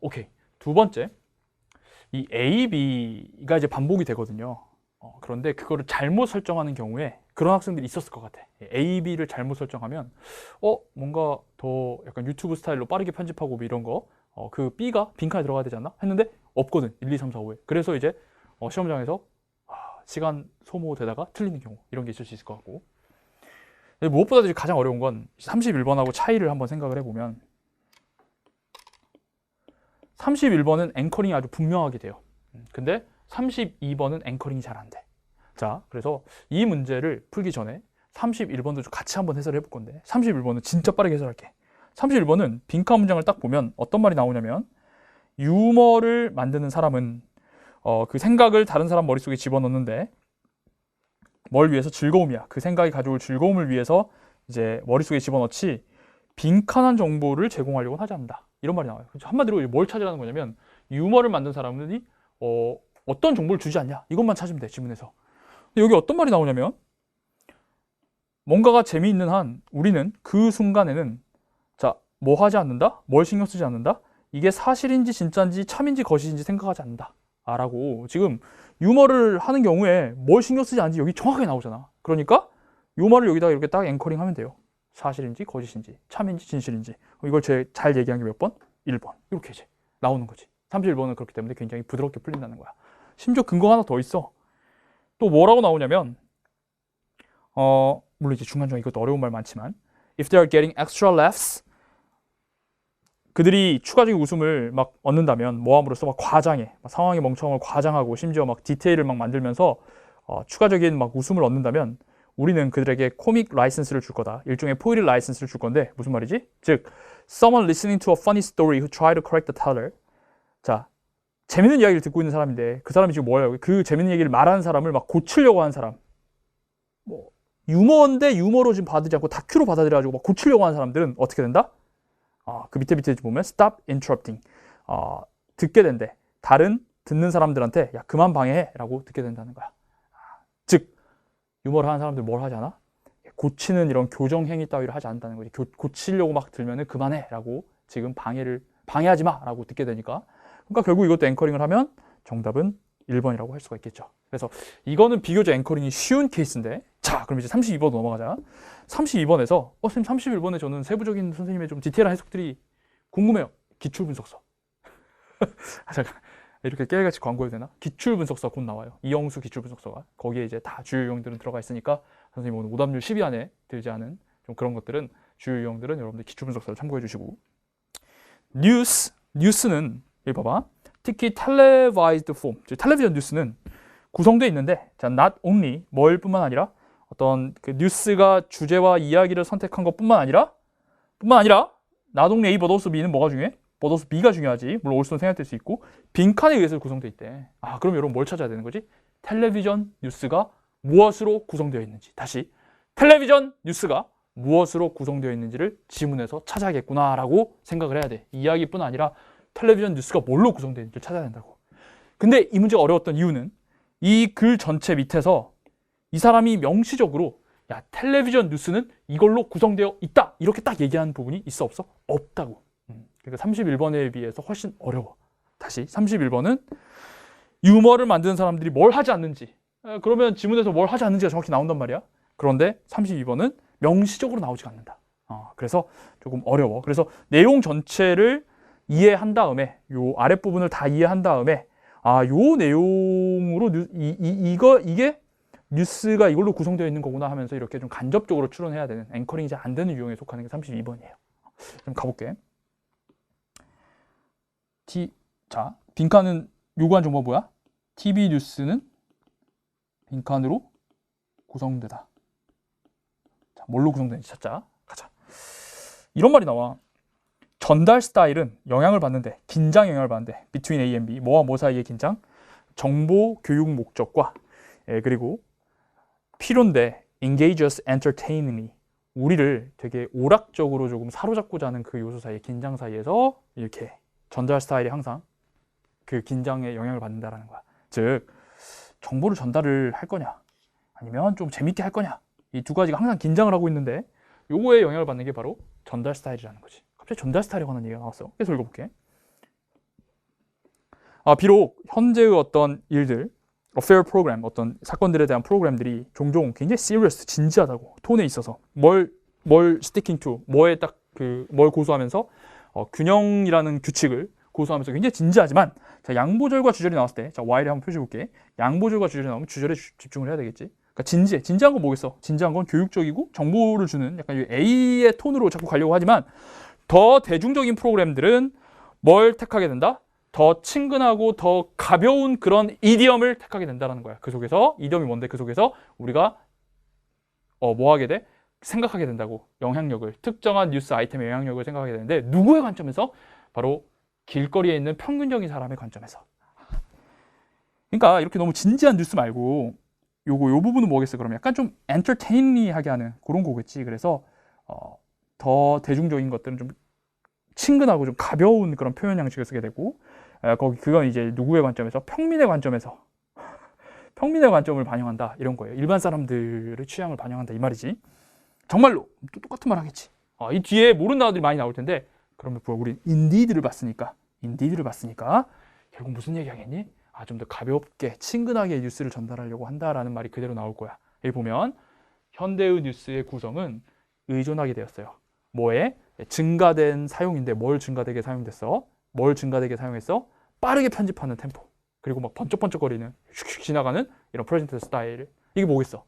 오케이. 두 번째, 이 A, B가 이제 반복이 되거든요. 그런데 그거를 잘못 설정하는 경우에 그런 학생들이 있었을 것 같아. A, B를 잘못 설정하면 뭔가 더 약간 유튜브 스타일로 빠르게 편집하고 이런 거 그 B가 빈칸에 들어가야 되지 않나? 했는데 없거든. 1, 2, 3, 4, 5에. 그래서 이제 시험장에서 시간 소모되다가 틀리는 경우 이런 게 있을 수 있을 것 같고, 무엇보다도 가장 어려운 건 31번하고 차이를 한번 생각을 해보면 31번은 앵커링이 아주 분명하게 돼요. 근데 32번은 앵커링이 잘 안 돼. 자, 그래서 이 문제를 풀기 전에 31번도 같이 한번 해설을 해볼 건데 31번은 진짜 빠르게 해설할게. 31번은 빈칸 문장을 딱 보면 어떤 말이 나오냐면 유머를 만드는 사람은 그 생각을 다른 사람 머릿속에 집어넣는데 뭘 위해서? 즐거움이야. 그 생각이 가져올 즐거움을 위해서 이제 머릿속에 집어넣지 빈칸한 정보를 제공하려고 하지 않는다. 이런 말이 나와요. 한마디로 뭘 찾으라는 거냐면 유머를 만든 사람들이 어떤 정보를 주지 않냐. 이것만 찾으면 돼, 지문에서. 근데 여기 어떤 말이 나오냐면 뭔가가 재미있는 한 우리는 그 순간에는 뭐 하지 않는다? 뭘 신경 쓰지 않는다? 이게 사실인지 진짜인지 참인지 거짓인지 생각하지 않는다. 라고 지금 유머를 하는 경우에 뭘 신경 쓰지 않는지 여기 정확하게 나오잖아. 그러니까 요 말을 여기다가 이렇게 딱 앵커링 하면 돼요. 사실인지 거짓인지 참인지 진실인지. 이걸 잘 얘기한 게 몇 번? 1번. 이렇게 이제 나오는 거지. 31번은 그렇기 때문에 굉장히 부드럽게 풀린다는 거야. 심지어 근거 하나 더 있어. 또 뭐라고 나오냐면 물론 이제 중간중간 이것도 어려운 말 많지만 If they are getting extra laughs, 그들이 추가적인 웃음을 막 얻는다면 뭐 함으로써 막 과장해, 상황의 멍청함을 과장하고 심지어 막 디테일을 막 만들면서 추가적인 막 웃음을 얻는다면 우리는 그들에게 코믹 라이선스를 줄 거다. 일종의 포일의 라이선스를 줄 건데 무슨 말이지? 즉, someone listening to a funny story who try to correct the teller. 자, 재밌는 이야기를 듣고 있는 사람인데 그 사람이 지금 뭐예요? 그 재밌는 얘기를 말하는 사람을 막 고치려고 하는 사람. 뭐 유머인데 유머로 지금 받아들이지 않고 다큐로 받아들여가지고 막 고치려고 하는 사람들은 어떻게 된다? 그 밑에 보면 stop interrupting. 듣게 된대. 다른 듣는 사람들한테 야 그만 방해해라고 듣게 된다는 거야. 즉 유머를 하는 사람들 뭘 하지 않아? 고치는 이런 교정 행위 따위를 하지 않는다는 거지. 고치려고 막 들면은 그만해라고 지금 방해하지 마라고 듣게 되니까. 그러니까 결국 이것도 앵커링을 하면 정답은 1번이라고 할 수가 있겠죠. 그래서 이거는 비교적 앵커링이 쉬운 케이스인데 자 그럼 이제 32번 넘어가자. 32번에서 선생님 31번에 저는 세부적인 선생님의 좀 디테일한 해석들이 궁금해요. 기출분석서. 잠깐 이렇게 깨알같이 광고해도 되나? 기출분석서 곧 나와요. 이영수 기출분석서가. 거기에 이제 다 주요 유형들은 들어가 있으니까 선생님 오늘 오답률 10위 안에 들지 않은 좀 그런 것들은 주요 유형들은 여러분들 기출분석서를 참고해 주시고 뉴스는 여기 봐봐. 특히 televised form, 즉 텔레비전 뉴스는 구성되어 있는데 자, not only 뭘 뿐만 아니라 어떤 그 뉴스가 주제와 이야기를 선택한 것뿐만 아니라 not only A but also B는 뭐가 중요해? but also B가 중요하지. 물론 올수는 생각될 수 있고 빈칸에 의해서 구성되어 있대. 그럼 여러분 뭘 찾아야 되는 거지? 텔레비전 뉴스가 무엇으로 구성되어 있는지. 다시 텔레비전 뉴스가 무엇으로 구성되어 있는지를 지문에서 찾아야겠구나라고 생각을 해야 돼. 이야기뿐 아니라 텔레비전 뉴스가 뭘로 구성되어 있는지를 찾아야 된다고. 근데 이 문제가 어려웠던 이유는 이 글 전체 밑에서 이 사람이 명시적으로 야 텔레비전 뉴스는 이걸로 구성되어 있다 이렇게 딱 얘기하는 부분이 있어 없어? 없다고. 그러니까 31번에 비해서 훨씬 어려워. 다시 31번은 유머를 만드는 사람들이 뭘 하지 않는지 그러면 지문에서 뭘 하지 않는지가 정확히 나온단 말이야. 그런데 32번은 명시적으로 나오지가 않는다. 그래서 조금 어려워. 그래서 내용 전체를 이해한 다음에 요 아랫부분을 다 이해한 다음에 요 내용으로 이게 뉴스가 이걸로 구성되어 있는 거구나 하면서 이렇게 좀 간접적으로 추론해야 되는 앵커링이 잘 안 되는 유형에 속하는 게 32번이에요. 좀 가볼게. 자, 빈칸은 요구한 정보가 뭐야? TV 뉴스는 빈칸으로 구성되다. 자, 뭘로 구성되는지 찾자. 가자. 이런 말이 나와. 전달 스타일은 영향을 받는데, 긴장 영향을 받는데, between A and B, 뭐와 뭐 사이의 긴장? 정보 교육 목적과 그리고 필요인데 engage us entertainingly, 우리를 되게 오락적으로 조금 사로잡고자 하는 그 요소 사이의 긴장 사이에서 이렇게 전달 스타일이 항상 그 긴장에 영향을 받는다라는 거야. 즉 정보를 전달을 할 거냐 아니면 좀 재밌게 할 거냐, 이 두 가지가 항상 긴장을 하고 있는데 요거에 영향을 받는 게 바로 전달 스타일이라는 거지. 갑자기 전달 스타일에 관한 얘기가 나왔어. 계속 읽어볼게. 비록 현재의 어떤 일들, affair 프로그램, 어떤 사건들에 대한 프로그램들이 종종 굉장히 serious, 진지하다고 톤에 있어서 뭘 sticking to, 뭐에 딱 뭘 고수하면서 균형이라는 규칙을 고수하면서 굉장히 진지하지만, 자, 양보절과 주절이 나왔을 때, 자, Y를 한번 표시해볼게. 양보절과 주절이 나오면 주절에 집중을 해야 되겠지. 그러니까 진지한 건 뭐겠어? 진지한 건 교육적이고 정보를 주는 약간 A의 톤으로 자꾸 가려고 하지만, 더 대중적인 프로그램들은 뭘 택하게 된다? 더 친근하고 더 가벼운 그런 이디엄을 택하게 된다는 거야. 그 속에서 이디엄이 뭔데? 그 속에서 우리가 뭐 하게 돼? 생각하게 된다고. 영향력을, 특정한 뉴스 아이템의 영향력을 생각하게 되는데, 누구의 관점에서? 바로 길거리에 있는 평균적인 사람의 관점에서. 그러니까 이렇게 너무 진지한 뉴스 말고 요 부분은 뭐겠어? 그러면 약간 좀 엔터테이닝하게 하는 그런 거겠지. 그래서 더 대중적인 것들은 좀 친근하고 좀 가벼운 그런 표현 양식을 쓰게 되고, 그건 이제 누구의 관점에서? 평민의 관점에서. 평민의 관점을 반영한다 이런 거예요. 일반 사람들의 취향을 반영한다 이 말이지. 정말로 또 똑같은 말 하겠지. 이 뒤에 모르는 단어들이 많이 나올 텐데, 그러면 우리 인디드를 봤으니까 결국 무슨 얘기 하겠니? 좀 더 가볍게 친근하게 뉴스를 전달하려고 한다라는 말이 그대로 나올 거야. 여기 보면 현대의 뉴스의 구성은 의존하게 되었어요. 뭐에? 증가된 사용인데 뭘 증가되게 사용됐어? 뭘 증가되게 사용했어? 빠르게 편집하는 템포, 그리고 막 번쩍번쩍거리는 슉슉 지나가는 이런 프레젠트 스타일. 이게 뭐겠어?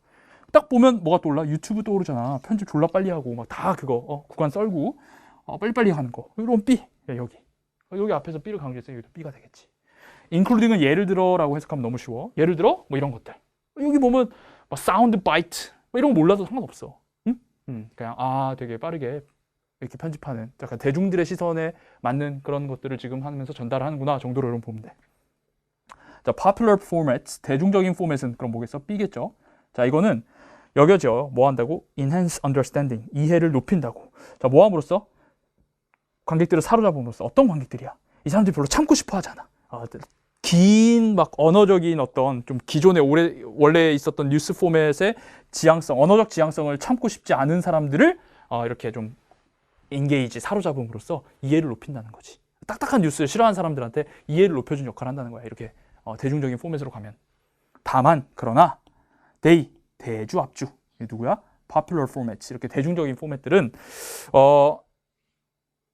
딱 보면 뭐가 떠올라? 유튜브 떠오르잖아. 편집 졸라 빨리 하고 막 다 그거 구간 썰고 빨리빨리 하는 거. 이런 B. 여기 앞에서 B를 강조했으니 여기도 B가 되겠지. including은 예를 들어라고 해석하면 너무 쉬워. 예를 들어 뭐 이런 것들. 여기 보면 막 사운드 바이트, 뭐 이런 거 몰라도 상관없어. 응? 그냥 되게 빠르게 이렇게 편집하는 약간 대중들의 시선에 맞는 그런 것들을 지금 하면서 전달하는구나 정도로 여러분 보면 돼. 자, popular formats, 대중적인 포맷은 그럼 뭐겠어? B겠죠. 자, 이거는 여겨져. 뭐 한다고? enhance understanding, 이해를 높인다고. 자, 뭐 함으로써? 관객들을 사로잡음으로써. 어떤 관객들이야? 이 사람들이 별로 참고 싶어 하잖아. 긴 막 언어적인 어떤 좀 기존에 원래 있었던 뉴스 포맷의 지향성, 언어적 지향성을 참고 싶지 않은 사람들을 이렇게 좀 인게이지, 사로잡음으로써 이해를 높인다는 거지. 딱딱한 뉴스를 싫어하는 사람들한테 이해를 높여준 역할을 한다는 거야. 이렇게 대중적인 포맷으로 가면. 다만 그러나 대주 앞주 누구야? popular formats, 이렇게 대중적인 포맷들은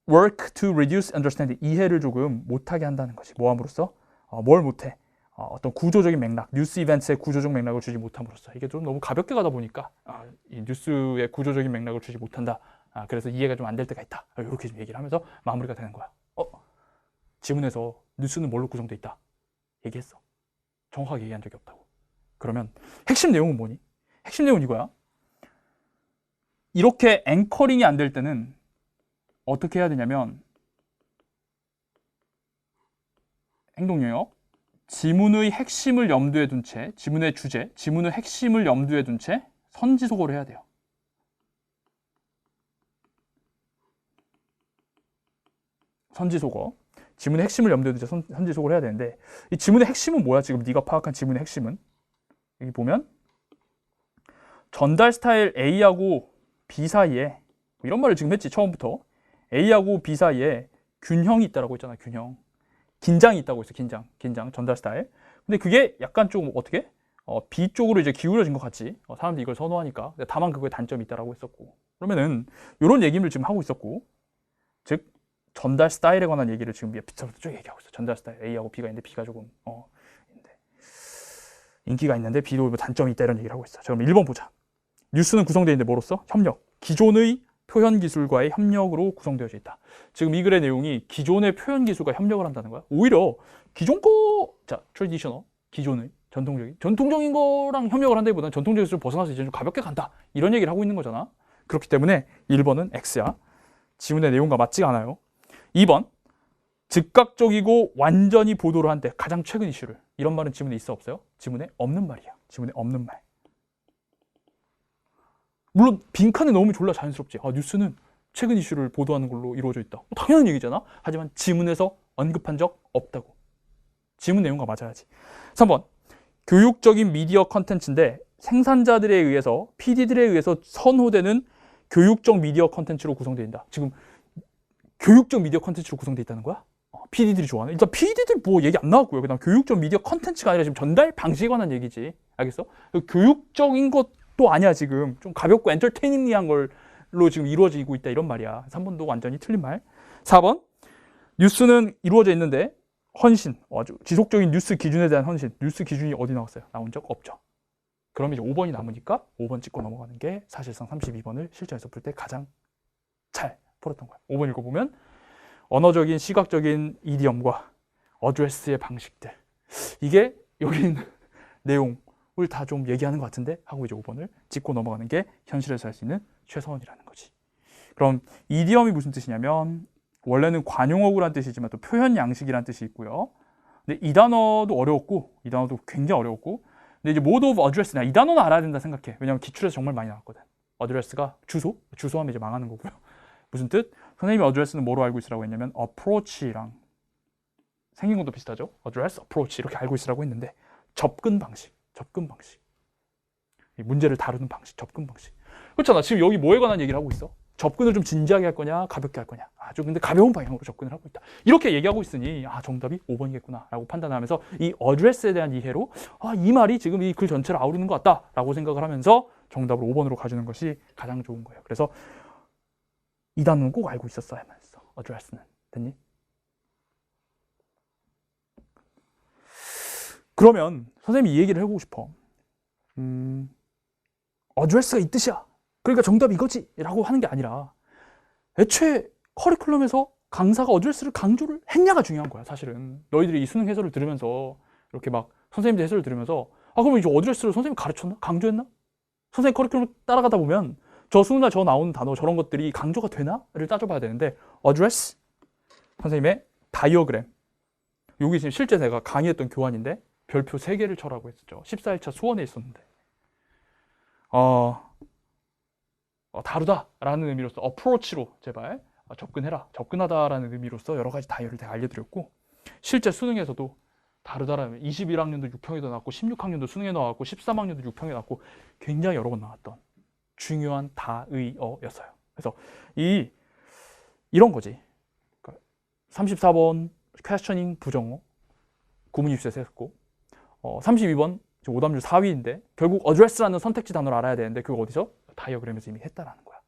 work to reduce understanding, 이해를 조금 못하게 한다는 거지. 뭐 함으로써? 뭘 못해? 어떤 구조적인 맥락, 뉴스 이벤트의 구조적 맥락을 주지 못함으로써. 이게 좀 너무 가볍게 가다 보니까 이 뉴스의 구조적인 맥락을 주지 못한다. 그래서 이해가 좀 안 될 때가 있다. 이렇게 좀 얘기를 하면서 마무리가 되는 거야. 지문에서 뉴스는 뭘로 구성돼 있다? 얘기했어. 정확하게 얘기한 적이 없다고. 그러면 핵심 내용은 뭐니? 핵심 내용은 이거야. 이렇게 앵커링이 안 될 때는 어떻게 해야 되냐면 행동영역, 지문의 핵심을 염두에 둔 채, 지문의 주제, 지문의 핵심을 염두에 둔 채 선지속어를 해야 돼요. 선지속어. 지문의 핵심을 염두에 둔 채 선지속어를 해야 되는데, 이 지문의 핵심은 뭐야? 지금 네가 파악한 지문의 핵심은? 여기 보면 전달 스타일 A하고 B 사이에, 이런 말을 지금 했지 처음부터. A하고 B 사이에 균형이 있다라고 했잖아. 균형. 긴장이 있다고 했어. 긴장 전달 스타일. 근데 그게 약간 좀 어떻게? B 쪽으로 이제 기울어진 것 같지. 사람들이 이걸 선호하니까. 다만 그거에 단점이 있다라고 했었고. 그러면은 이런 얘기를 지금 하고 있었고, 즉 전달 스타일에 관한 얘기를 지금 밑에부터 쭉 얘기하고 있어. 전달 스타일 A하고 B가 있는데 B가 조금 인기가 있는데 B도 뭐 단점이 있다, 이런 얘기를 하고 있어. 자, 그럼 1번 보자. 뉴스는 구성되어 있는데 뭐로써? 협력. 기존의 표현 기술과의 협력으로 구성되어져 있다. 지금 이 글의 내용이 기존의 표현 기술과 협력을 한다는 거야. 오히려 기존 거, 자, 트래디셔널, 기존의 전통적인 거랑 협력을 한다기보다는 전통적인 기술을 벗어나서 이제 좀 가볍게 간다, 이런 얘기를 하고 있는 거잖아. 그렇기 때문에 1번은 X야. 지문의 내용과 맞지가 않아요. 2번, 즉각적이고 완전히 보도를 한데 가장 최근 이슈를. 이런 말은 지문에 있어 없어요? 지문에 없는 말이야. 지문에 없는 말. 물론 빈칸에 넣으면 졸라 자연스럽지. 뉴스는 최근 이슈를 보도하는 걸로 이루어져 있다. 당연한 얘기잖아. 하지만 지문에서 언급한 적 없다고. 지문 내용과 맞아야지. 3번, 교육적인 미디어 컨텐츠인데 생산자들에 의해서, PD들에 의해서 선호되는 교육적 미디어 컨텐츠로 구성되어 있다. 지금 교육적 미디어 컨텐츠로 구성되어 있다는 거야? PD들이 좋아하는. 일단 PD들 뭐 얘기 안 나왔고요. 그다음 교육적 미디어 컨텐츠가 아니라 지금 전달 방식에 관한 얘기지. 알겠어? 교육적인 것도 아니야. 지금 좀 가볍고 엔터테이닝한 걸로 지금 이루어지고 있다, 이런 말이야. 3번도 완전히 틀린 말. 4번, 뉴스는 이루어져 있는데 헌신, 아주 지속적인 뉴스 기준에 대한 헌신. 뉴스 기준이 어디 나왔어요? 나온 적 없죠. 그럼 이제 5번이 남으니까 5번 찍고 넘어가는 게 사실상 32번을 실전에서 풀 때 가장 잘 풀었던 거야. 5번 읽어보면 언어적인 시각적인 이디엄과 어드레스의 방식들, 이게 여기 있는 내용을 다 좀 얘기하는 것 같은데 하고 이제 5번을 짚고 넘어가는 게 현실에서 할 수 있는 최선이라는 거지. 그럼 이디엄이 무슨 뜻이냐면 원래는 관용어구란 뜻이지만 또 표현 양식이란 뜻이 있고요. 근데 이 단어도 어려웠고, 이 단어도 굉장히 어려웠고, 근데 이제 mode of address냐, 이 단어는 알아야 된다 생각해. 왜냐면 기출에서 정말 많이 나왔거든. address가 주소하면 이제 망하는 거고요. 무슨 뜻? 선생님이 address는 뭐로 알고 있으라고 했냐면 approach랑 생긴 것도 비슷하죠. address, approach 이렇게 알고 있으라고 했는데 접근 방식. 이 문제를 다루는 방식, 접근 방식. 그렇잖아. 지금 여기 뭐에 관한 얘기를 하고 있어? 접근을 좀 진지하게 할 거냐, 가볍게 할 거냐. 좀 근데 가벼운 방향으로 접근을 하고 있다. 이렇게 얘기하고 있으니 정답이 5번이겠구나 라고 판단하면서 이 address에 대한 이해로 이 말이 지금 이 글 전체를 아우르는 것 같다 라고 생각을 하면서 정답을 5번으로 가주는 것이 가장 좋은 거예요. 그래서 이 단어는 꼭 알고 있었어야만 했어. address는. 됐니? 그러면 선생님이 이 얘기를 해보고 싶어. address가 이 뜻이야. 그러니까 정답이 이거지 라고 하는 게 아니라 애초에 커리큘럼에서 강사가 address를 강조를 했냐가 중요한 거야. 사실은 너희들이 이 수능 해설을 들으면서 이렇게 막 선생님들 해설을 들으면서 그러면 이제 address를 선생님이 가르쳤나? 강조했나? 선생님 커리큘럼 따라가다 보면 저 수능날 저 나오는 단어 저런 것들이 강조가 되나?를 따져봐야 되는데 address 선생님의 다이어그램 여기 지금 실제 내가 강의했던 교환인데 별표 3개를 쳐라고 했었죠. 14일차 수원에 있었는데 다루다라는 의미로서 approach로 제발 접근해라. 접근하다라는 의미로서 여러 가지 다이어를 제가 알려드렸고 실제 수능에서도 다르다라는 21학년도 6평에도 나왔고 16학년도 수능에 나왔고 13학년도 6평에 나왔고 굉장히 여러 번 나왔던 중요한 다의어였어요. 그래서 이런 거지. 34번 퀘스처닝 부정어 구문 입시에서 했고 32번 오답률 4위인데 결국 address라는 선택지 단어를 알아야 되는데 그거 어디서? 다이어그램에서 이미 했다라는 거야.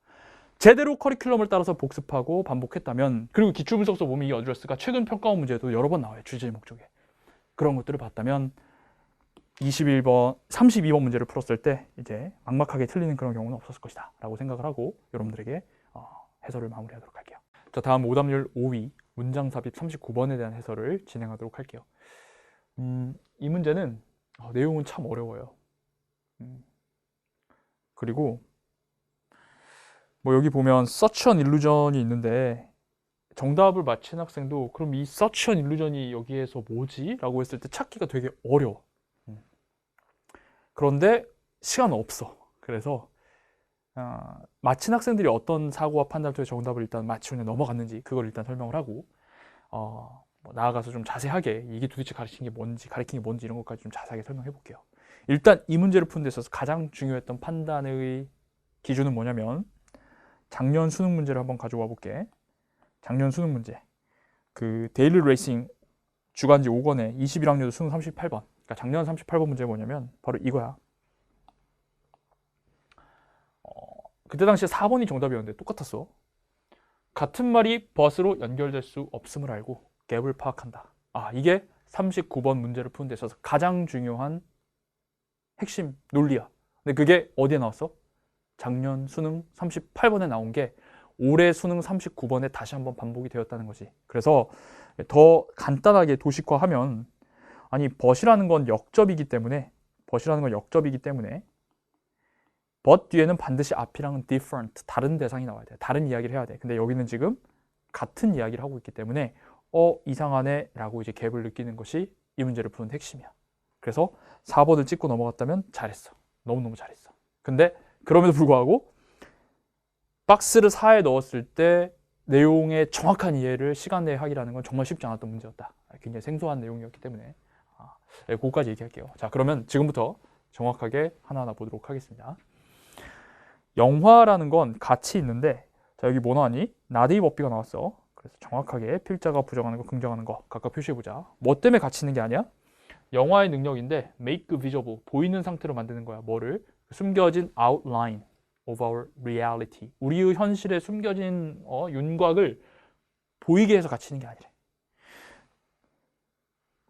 제대로 커리큘럼을 따라서 복습하고 반복했다면 그리고 기출분석서 보면 이 address가 최근 평가원 문제에도 여러 번 나와요. 주제 목적에. 그런 것들을 봤다면 32번 문제를 풀었을 때 이제 막막하게 틀리는 그런 경우는 없었을 것이다 라고 생각을 하고 여러분들에게 해설을 마무리하도록 할게요. 자, 다음 오답률 5위 문장 삽입 39번에 대한 해설을 진행하도록 할게요. 이 문제는 내용은 참 어려워요. 그리고 뭐 여기 보면 such an illusion이 있는데 정답을 맞힌 학생도 그럼 이 such an illusion이 여기에서 뭐지? 라고 했을 때 찾기가 되게 어려워. 그런데 시간은 없어. 그래서 맞힌 학생들이 어떤 사고와 판단을 통해 정답을 일단 맞추고 넘어갔는지 그걸 일단 설명을 하고 뭐 나아가서 좀 자세하게 이게 도대체 가르친 게 뭔지 이런 것까지 좀 자세하게 설명해 볼게요. 일단 이 문제를 푸는 데 있어서 가장 중요했던 판단의 기준은 뭐냐면 작년 수능 문제를 한번 가져와 볼게. 작년 수능 문제 그 데일리 레이싱 주간지 5권에 21학년도 수능 38번 그러니까 작년 38번 문제가 뭐냐면 바로 이거야. 그때 당시에 4번이 정답이었는데 똑같았어. 같은 말이 버스로 연결될 수 없음을 알고 갭을 파악한다. 이게 39번 문제를 푸는 데 있어서 가장 중요한 핵심 논리야. 근데 그게 어디에 나왔어? 작년 수능 38번에 나온 게 올해 수능 39번에 다시 한번 반복이 되었다는 거지. 그래서 더 간단하게 도식화하면 but이라는 건 역접이기 때문에 but 뒤에는 반드시 앞이랑은 different, 다른 대상이 나와야 돼. 다른 이야기를 해야 돼. 근데 여기는 지금 같은 이야기를 하고 있기 때문에 이상하네 라고 이제 갭을 느끼는 것이 이 문제를 푸는 핵심이야. 그래서 4번을 찍고 넘어갔다면 잘했어. 너무너무 잘했어. 근데 그럼에도 불구하고 박스를 4에 넣었을 때 내용의 정확한 이해를 시간 내에 하기라는 건 정말 쉽지 않았던 문제였다. 굉장히 생소한 내용이었기 때문에 그거까지 얘기할게요. 자, 그러면 지금부터 정확하게 하나하나 보도록 하겠습니다. 영화라는 건 같이 있는데 자, 여기 뭐 나왔니? 나데이 법비가 나왔어. 그래서 정확하게 필자가 부정하는 거, 긍정하는 거 각각 표시해보자. 뭐 때문에 같이 있는 게 아니야? 영화의 능력인데 make visible, 보이는 상태로 만드는 거야. 뭐를? 숨겨진 outline of our reality, 우리의 현실에 숨겨진 윤곽을 보이게 해서 같이 있는 게 아니래.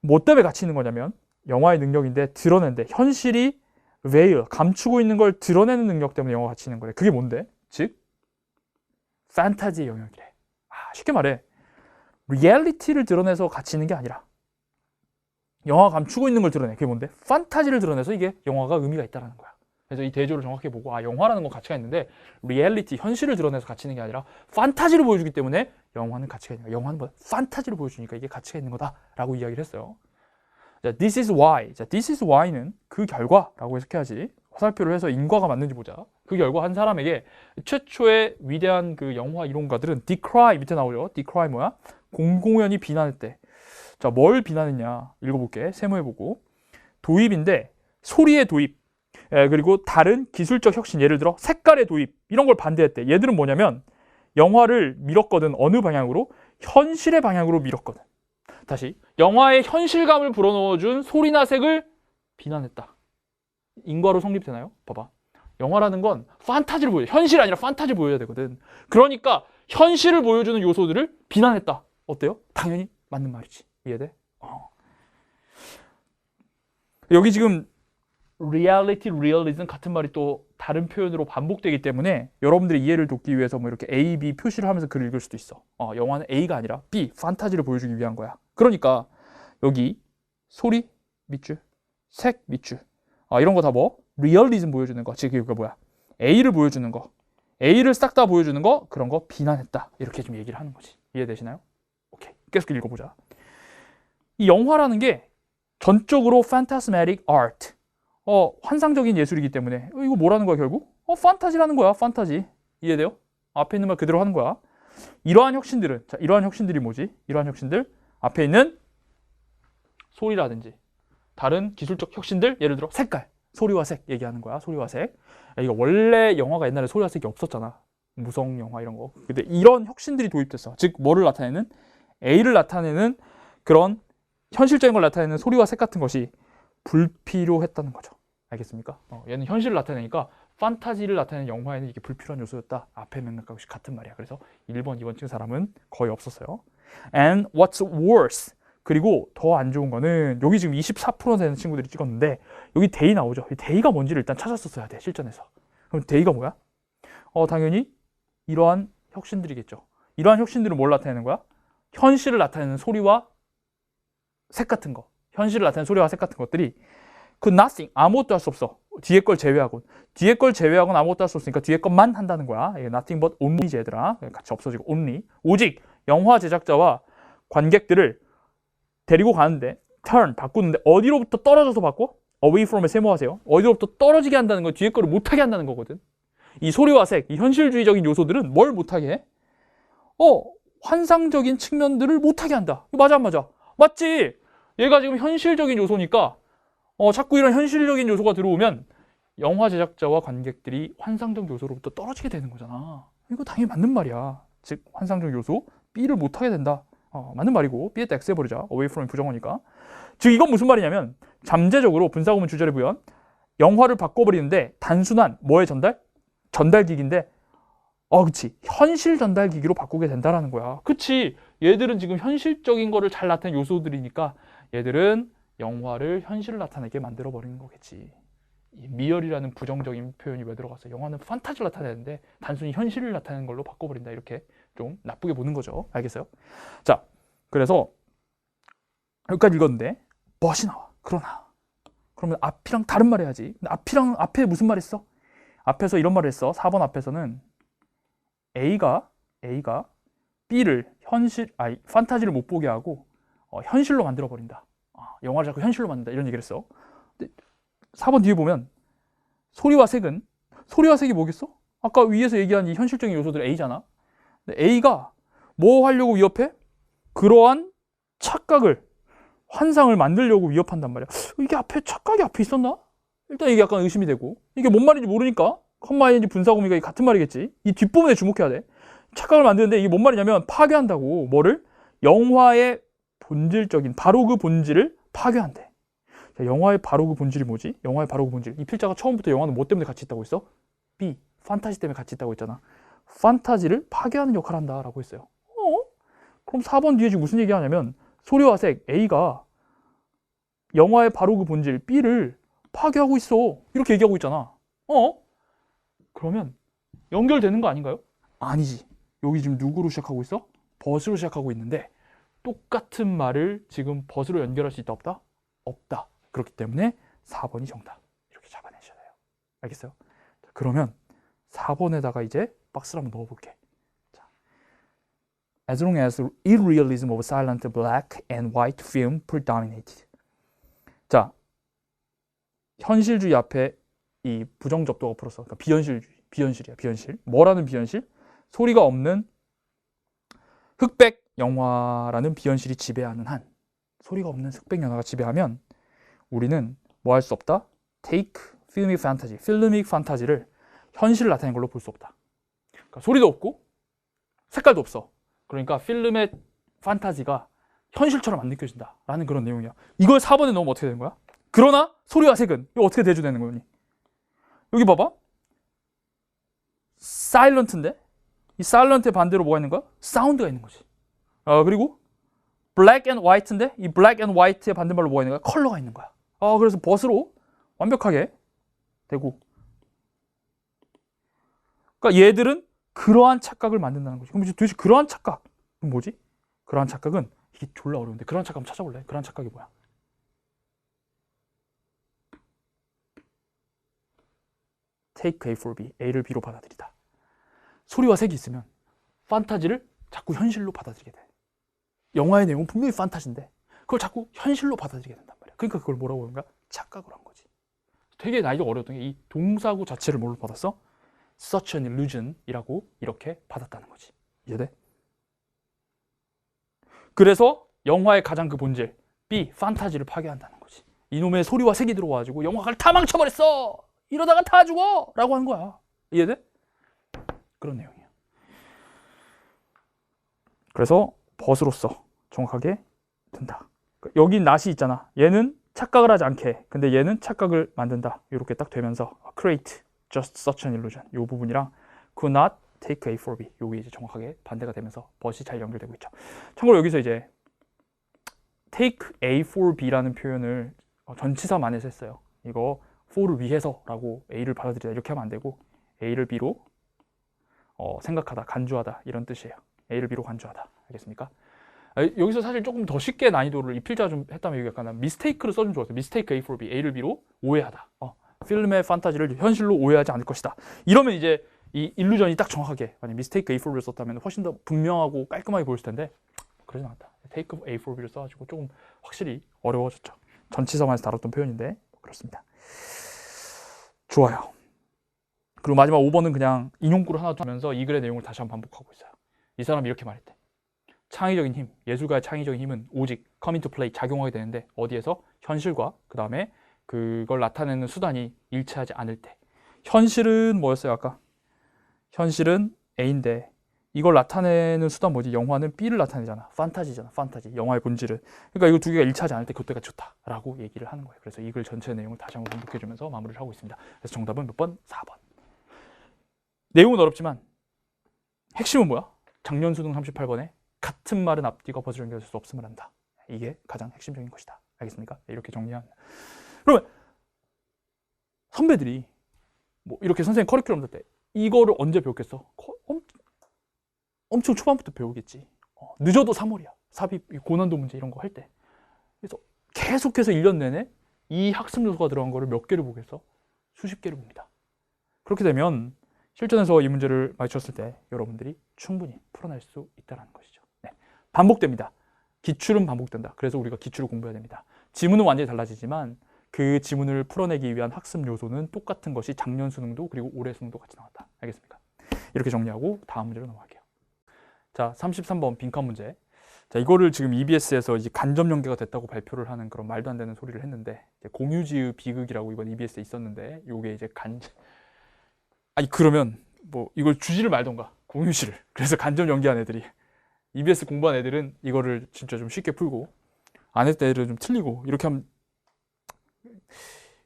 뭐 때문에 같이 있는 거냐면 영화의 능력인데 드러낸데 현실이 veil, 감추고 있는 걸 드러내는 능력 때문에 영화가 같이 있는 거래. 그게 뭔데? 즉 판타지의 영역이래. 쉽게 말해 리얼리티를 드러내서 같이 있는 게 아니라 영화가 감추고 있는 걸 드러내. 그게 뭔데? 판타지를 드러내서 이게 영화가 의미가 있다는 거야. 그래서 이 대조를 정확히 보고 영화라는 건 가치가 있는데 리얼리티, 현실을 드러내서 가치 있는 게 아니라 판타지를 보여주기 때문에 영화는 가치가 있는 거야. 영화는 뭐야? 판타지를 보여주니까 이게 가치가 있는 거다라고 이야기를 했어요. 자, this is why. 자, this is why는 그 결과라고 해석해야지. 화살표를 해서 인과가 맞는지 보자. 그 결과 한 사람에게 최초의 위대한 그 영화 이론가들은 decry 밑에 나오죠. decry 뭐야? 공공연히 비난했대. 자, 뭘 비난했냐? 읽어볼게. 세모해보고. 도입인데 소리의 도입. 그리고 다른 기술적 혁신, 예를 들어 색깔의 도입 이런 걸 반대했대. 얘들은 뭐냐면 영화를 밀었거든. 어느 방향으로? 현실의 방향으로 밀었거든. 다시 영화의 현실감을 불어넣어준 소리나 색을 비난했다. 인과로 성립되나요? 봐봐. 영화라는 건 판타지를 보여줘. 현실이 아니라 판타지를 보여야 되거든. 그러니까 현실을 보여주는 요소들을 비난했다. 어때요? 당연히 맞는 말이지. 이해돼? 여기 지금 reality, realism 같은 말이 또 다른 표현으로 반복되기 때문에 여러분들의 이해를 돕기 위해서 뭐 이렇게 A, B 표시를 하면서 글을 읽을 수도 있어. 영화는 A가 아니라 B, 판타지를 보여주기 위한 거야. 그러니까 여기 소리 밑줄, 색 밑줄 이런 거 다 뭐? 리얼리즘 보여주는 거, 즉 이거 뭐야? A를 보여주는 거, A를 싹 다 보여주는 거, 그런 거 비난했다. 이렇게 좀 얘기를 하는 거지. 이해되시나요? 오케이, 계속 읽어보자. 이 영화라는 게 전적으로 phantasmatic art, 환상적인 예술이기 때문에 이거 뭐라는 거야 결국? 판타지라는 거야, 판타지. 이해돼요? 앞에 있는 말 그대로 하는 거야. 이러한 혁신들은, 자, 이러한 혁신들이 뭐지? 이러한 혁신들, 앞에 있는 소리라든지 다른 기술적 혁신들, 예를 들어 색깔, 소리와 색 얘기하는 거야. 소리와 색. 이거 원래 영화가 옛날에 소리와 색이 없었잖아. 무성 영화 이런 거. 근데 이런 혁신들이 도입됐어. 즉 뭐를 나타내는? A를 나타내는 그런 현실적인 걸 나타내는 소리와 색 같은 것이 불필요했다는 거죠. 알겠습니까? 얘는 현실을 나타내니까 판타지를 나타내는 영화에는 이게 불필요한 요소였다. 앞에 맥락하고 같은 말이야. 그래서 1번, 2번 찍은 사람은 거의 없었어요. And what's worse, 그리고 더 안 좋은 거는 여기 지금 24% 되는 친구들이 찍었는데 여기 데이 나오죠. 이 데이가 뭔지를 일단 찾았었어야 돼, 실전에서. 그럼 데이가 뭐야? 당연히 이러한 혁신들이겠죠. 이러한 혁신들은 뭘 나타내는 거야? 현실을 나타내는 소리와 색 같은 거, 현실을 나타내는 소리와 색 같은 것들이 그 nothing, 아무것도 할 수 없어. 뒤에 걸 제외하곤. 뒤에 걸 제외하곤 아무것도 할 수 없으니까 뒤에 것만 한다는 거야. 이게 nothing but only 얘들아. 같이 없어지고 only. 오직 영화 제작자와 관객들을 데리고 가는데 turn, 바꾸는데 어디로부터 떨어져서 바꿔? away from에 세모하세요. 어디로부터 떨어지게 한다는 건 뒤에 거를 못하게 한다는 거거든. 이 소리와 색, 이 현실주의적인 요소들은 뭘 못하게 해? 환상적인 측면들을 못하게 한다. 맞아 안 맞아? 맞지? 얘가 지금 현실적인 요소니까 자꾸 이런 현실적인 요소가 들어오면 영화 제작자와 관객들이 환상적 요소로부터 떨어지게 되는 거잖아. 이거 당연히 맞는 말이야. 즉 환상적 요소 B를 못하게 된다. 맞는 말이고 B에다 X 해버리자. away from 부정어니까. 즉 이건 무슨 말이냐면 잠재적으로 분사구문 주절의 부연 영화를 바꿔버리는데 단순한 뭐의 전달? 전달기기인데 그치. 현실 전달기기로 바꾸게 된다라는 거야. 그치. 얘들은 지금 현실적인 거를 잘 나타내는 요소들이니까 얘들은 영화를 현실을 나타내게 만들어버리는 거겠지. 이 미열이라는 부정적인 표현이 왜 들어갔어? 영화는 판타지를 나타내는데 단순히 현실을 나타내는 걸로 바꿔버린다. 이렇게 좀 나쁘게 보는 거죠. 알겠어요? 자, 그래서 여기까지 읽었는데 멋이 나와. 그러면 앞이랑 다른 말 해야지. 근데 앞에 무슨 말 했어? 앞에서 이런 말을 했어. 4번 앞에서는 A가 B를 판타지를 못 보게 하고 현실로 만들어 버린다. 영화를 자꾸 현실로 만든다. 이런 얘기를 했어. 근데 4번 뒤에 보면 소리와 색이 뭐겠어? 아까 위에서 얘기한 이 현실적인 요소들 A잖아. 근데 A가 뭐 하려고 위협해? 그러한 착각을, 환상을 만들려고 위협한단 말이야. 이게 착각이 앞에 있었나? 일단 이게 약간 의심이 되고, 이게 뭔 말인지 모르니까 컴마인지 분사구미가 같은 말이겠지. 이 뒷부분에 주목해야 돼. 착각을 만드는데 이게 뭔 말이냐면 파괴한다고. 뭐를? 영화의 본질적인 바로 그 본질을 파괴한대. 자, 영화의 바로 그 본질이 뭐지? 영화의 바로 그 본질. 이 필자가 처음부터 영화는 뭐 때문에 같이 있다고 했어? B. 판타지 때문에 같이 있다고 했잖아. 판타지를 파괴하는 역할을 한다라고 했어요. 그럼 4번 뒤에 지금 무슨 얘기하냐면 소리와 색 A가 영화의 바로 그 본질 B를 파괴하고 있어. 이렇게 얘기하고 있잖아. 그러면 연결되는 거 아닌가요? 아니지. 여기 지금 누구로 시작하고 있어? 벗으로 시작하고 있는데 똑같은 말을 지금 벗으로 연결할 수 있다 없다? 없다. 그렇기 때문에 4번이 정답. 이렇게 잡아내셔야 돼요. 알겠어요? 자, 그러면 4번에다가 이제 박스를 한번 넣어볼게. 자, As long as irrealism of silent black and white film predominated. 자, 현실주의 앞에 이 부정접두가 풀었어. 그러니까 비현실이야. 비현실. 뭐라는 비현실? 소리가 없는 흑백 영화라는 비현실이 지배하는 한, 소리가 없는 흑백 영화가 지배하면 우리는 뭐 할 수 없다? Take filmic fantasy, 필미c 판타지를 현실을 나타내는 걸로 볼 수 없다. 그러니까 소리도 없고 색깔도 없어. 그러니까 필름의 판타지가 현실처럼 안 느껴진다 라는 그런 내용이야. 이걸 4번에 넣으면 어떻게 되는 거야? 그러나 소리와 색은 이거 어떻게 대조되는 거니? 여기 봐봐. 사일런트인데 이 사일런트의 반대로 뭐가 있는 거야? 사운드가 있는 거지. 그리고 블랙 앤 화이트인데 이 블랙 앤 화이트의 반대말로 뭐가 있는 거야? 컬러가 있는 거야. 그래서 벗으로 완벽하게 되고, 그러니까 얘들은 그러한 착각을 만든다는 거지. 그럼 도대체 그러한 착각은 뭐지? 그러한 착각은 이게 졸라 어려운데 그러한 착각 한번 찾아볼래? 그러한 착각이 뭐야? take A for B, A를 B로 받아들이다. 소리와 색이 있으면 판타지를 자꾸 현실로 받아들이게 돼. 영화의 내용은 분명히 판타지인데 그걸 자꾸 현실로 받아들이게 된단 말이야. 그러니까 그걸 뭐라고 하는가? 착각을 한 거지. 되게 나이가 어려웠던 게 이 동사구 자체를 뭘로 받았어? such an illusion 이라고 이렇게 받았다는 거지. 이해돼? 그래서 영화의 가장 그 본질 B, 판타지를 파괴한다는 거지. 이놈의 소리와 색이 들어와가지고 영화를 다 망쳐버렸어. 이러다가 다 죽어 라고 하는 거야. 이해돼? 그런 내용이야. 그래서 벗으로써 정확하게 된다. 여기 낫이 있잖아. 얘는 착각을 하지 않게, 근데 얘는 착각을 만든다. 이렇게 딱 되면서 create just such an illusion 이 부분이랑 could not take A for B 요게 이제 정확하게 반대가 되면서 벗이 잘 연결되고 있죠. 참고로 여기서 이제 take A for B라는 표현을 전치사만에서 했어요. 이거 for를 위해서라고 A를 받아들이다 이렇게 하면 안 되고 A를 B로 생각하다, 간주하다 이런 뜻이에요. A를 B로 간주하다. 알겠습니까? 여기서 사실 조금 더 쉽게 난이도를 입힐자 좀 했다면 여기 약간 mistake를 써주면 좋았어요. mistake A for B, A를 B로 오해하다. 필름의 판타지를 현실로 오해하지 않을 것이다. 이러면 이제 이 일루전이 딱 정확하게 만약 mistake A for B를 썼다면 훨씬 더 분명하고 깔끔하게 보였을 텐데 그러지 않았다. take A for B를 써가지고 조금 확실히 어려워졌죠. 전치사만에서 다뤘던 표현인데 그렇습니다. 좋아요. 그리고 마지막 5번은 그냥 인용구를 하나 두면서 이 글의 내용을 다시 한번 반복하고 있어요. 이 사람이 이렇게 말했대. 창의적인 힘, 예술가의 창의적인 힘은 오직 come into play, 작용하게 되는데 어디에서? 현실과 그 다음에 그걸 나타내는 수단이 일치하지 않을 때. 현실은 뭐였어요 아까? 현실은 A인데 이걸 나타내는 수단 뭐지? 영화는 B를 나타내잖아. 판타지잖아. 판타지. 영화의 본질은. 그러니까 이거 두 개가 일치하지 않을 때 그때가 좋다라고 얘기를 하는 거예요. 그래서 이 글 전체 내용을 다시 한번 반복해주면서 마무리를 하고 있습니다. 그래서 정답은 몇 번? 4번. 내용은 어렵지만 핵심은 뭐야? 작년 수능 38번에 같은 말은 앞뒤가 벗을 연결할 수 없음을 한다. 이게 가장 핵심적인 것이다. 알겠습니까? 이렇게 정리한. 그러면 선배들이 뭐 이렇게 선생님 커리큘럼 될 때 이거를 언제 배웠겠어? 엄청 초반부터 배우겠지. 늦어도 3월이야. 삽입, 고난도 문제 이런 거 할 때. 그래서 계속해서 1년 내내 이 학습 요소가 들어간 거를 몇 개를 보겠어? 수십 개를 봅니다. 그렇게 되면 실전에서 이 문제를 마주쳤을 때 여러분들이 충분히 풀어낼 수 있다는 것이죠. 네. 반복됩니다. 기출은 반복된다. 그래서 우리가 기출을 공부해야 됩니다. 지문은 완전히 달라지지만 그 지문을 풀어내기 위한 학습 요소는 똑같은 것이 작년 수능도 그리고 올해 수능도 같이 나왔다. 알겠습니까? 이렇게 정리하고 다음 문제로 넘어갈게요. 자, 33번 빈칸 문제. 자, 이거를 지금 EBS에서 이제 간접 연계가 됐다고 발표를 하는 그런 말도 안 되는 소리를 했는데 공유지의 비극이라고 이번 EBS에 있었는데 요게 이제 아니 그러면 뭐 이걸 주지를 말던가 공유지를. 그래서 간접 연계한 애들이 EBS 공부한 애들은 이거를 진짜 좀 쉽게 풀고 안 했던 애들은 좀 틀리고 이렇게 하면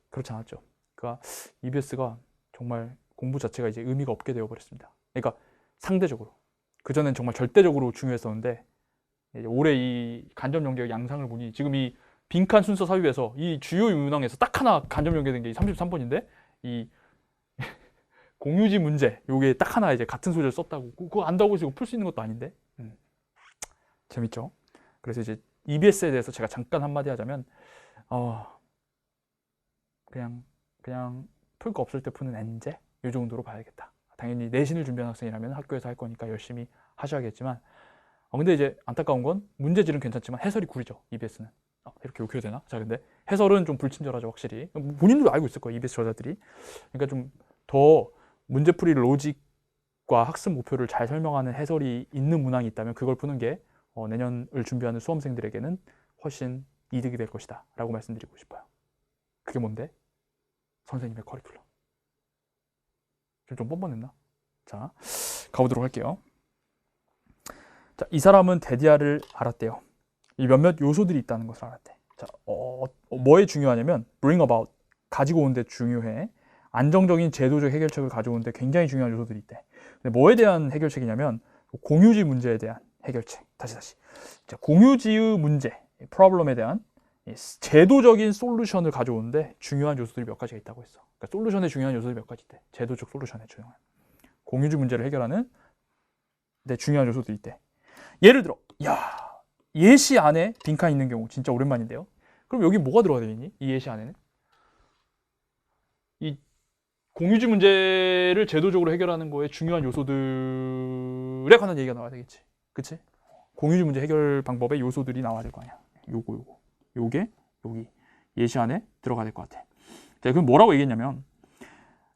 그렇지 않았죠. 그러니까 EBS가 정말 공부 자체가 이제 의미가 없게 되어버렸습니다. 그러니까 상대적으로. 그전엔 정말 절대적으로 중요했었는데 올해 이 간접 연계 양상을 보니 지금 이 빈칸 순서 삽입에서 이 주요 문항에서 딱 하나 간접 연계된 게 33번인데 이 공유지 문제 요게 딱 하나 이제 같은 소재를 썼다고 그거 안다고 해서 풀 수 있는 것도 아닌데 재밌죠? 그래서 이제 EBS에 대해서 제가 잠깐 한마디 하자면 그냥 풀 거 없을 때 푸는 엔제 이 정도로 봐야겠다. 당연히 내신을 준비하는 학생이라면 학교에서 할 거니까 열심히 하셔야겠지만 근데 이제 안타까운 건 문제질은 괜찮지만 해설이 구리죠. EBS는 이렇게 욕해도 되나? 자, 근데 해설은 좀 불친절하죠. 확실히 본인들도 알고 있을 거예요. EBS 저자들이. 그러니까 좀 더 문제풀이 로직과 학습 목표를 잘 설명하는 해설이 있는 문항이 있다면 그걸 푸는 게 내년을 준비하는 수험생들에게는 훨씬 이득이 될 것이다 라고 말씀드리고 싶어요. 그게 뭔데? 선생님의 커리큘럼. 좀 뻔뻔했나? 자, 가보도록 할게요. 자, 이 사람은 데디아를 알았대요. 이 몇몇 요소들이 있다는 것을 알았대. 자, 뭐에 중요하냐면 bring about, 가지고 오는데 중요해. 안정적인 제도적 해결책을 가져오는데 굉장히 중요한 요소들이 있대. 근데 뭐에 대한 해결책이냐면 공유지 문제에 대한 해결책. 다시. 자, 공유지의 문제, 프로블럼에 대한 제도적인 솔루션을 가져오는데 중요한 요소들이 몇 가지가 있다고 했어. 그러니까 솔루션에 중요한 요소들이 몇 가지 있대. 제도적 솔루션에 중요한. 공유지 문제를 해결하는 중요한 요소들이 있대. 예를 들어, 예시 안에 빈칸 있는 경우 진짜 오랜만인데요. 그럼 여기 뭐가 들어가야 되니? 이 예시 안에는? 이 공유지 문제를 제도적으로 해결하는 거에 중요한 요소들에 관한 얘기가 나와야 되겠지. 그치? 공유지 문제 해결 방법의 요소들이 나와야 될 거 아니야. 요게 여기 예시 안에 들어가야 될 것 같아. 자, 그럼 뭐라고 얘기했냐면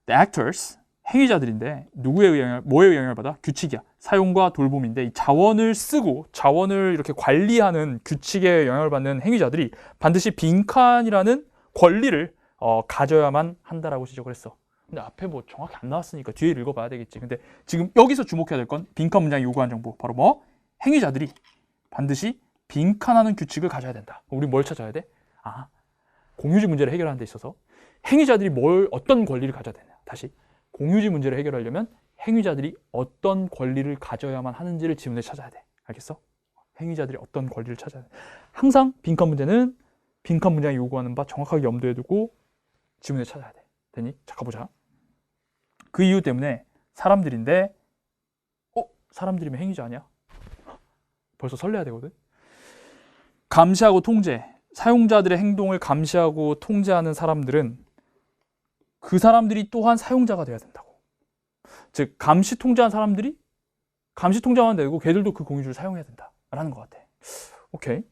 the actors, 행위자들인데 뭐에 영향을 받아? 규칙이야. 사용과 돌봄인데 이 자원을 쓰고 자원을 이렇게 관리하는 규칙에 영향을 받는 행위자들이 반드시 빈칸이라는 권리를 가져야만 한다라고 지적을 했어. 근데 앞에 뭐 정확히 안 나왔으니까 뒤에 읽어봐야 되겠지. 근데 지금 여기서 주목해야 될 건 빈칸 문장이 요구한 정보. 바로 뭐? 행위자들이 반드시 빈칸하는 규칙을 가져야 된다. 우리 뭘 찾아야 돼? 공유지 문제를 해결하는 데 있어서 행위자들이 어떤 권리를 가져야 되냐. 다시 공유지 문제를 해결하려면 행위자들이 어떤 권리를 가져야만 하는지를 지문에 찾아야 돼. 알겠어? 행위자들이 어떤 권리를 찾아야 돼. 항상 빈칸 문제는 빈칸 문장이 요구하는 바 정확하게 염두에 두고 지문에 찾아야 돼. 되니? 자, 가보자. 그 이유 때문에 사람들인데 사람들이면 행위자 아니야? 벌써 설레야 되거든. 감시하고 통제, 사용자들의 행동을 감시하고 통제하는 사람들은 그 사람들이 또한 사용자가 돼야 된다고. 즉 감시 통제한 사람들이 감시 통제하면 되고 걔들도 그 공유지를 사용해야 된다라는 것 같아. 오케이.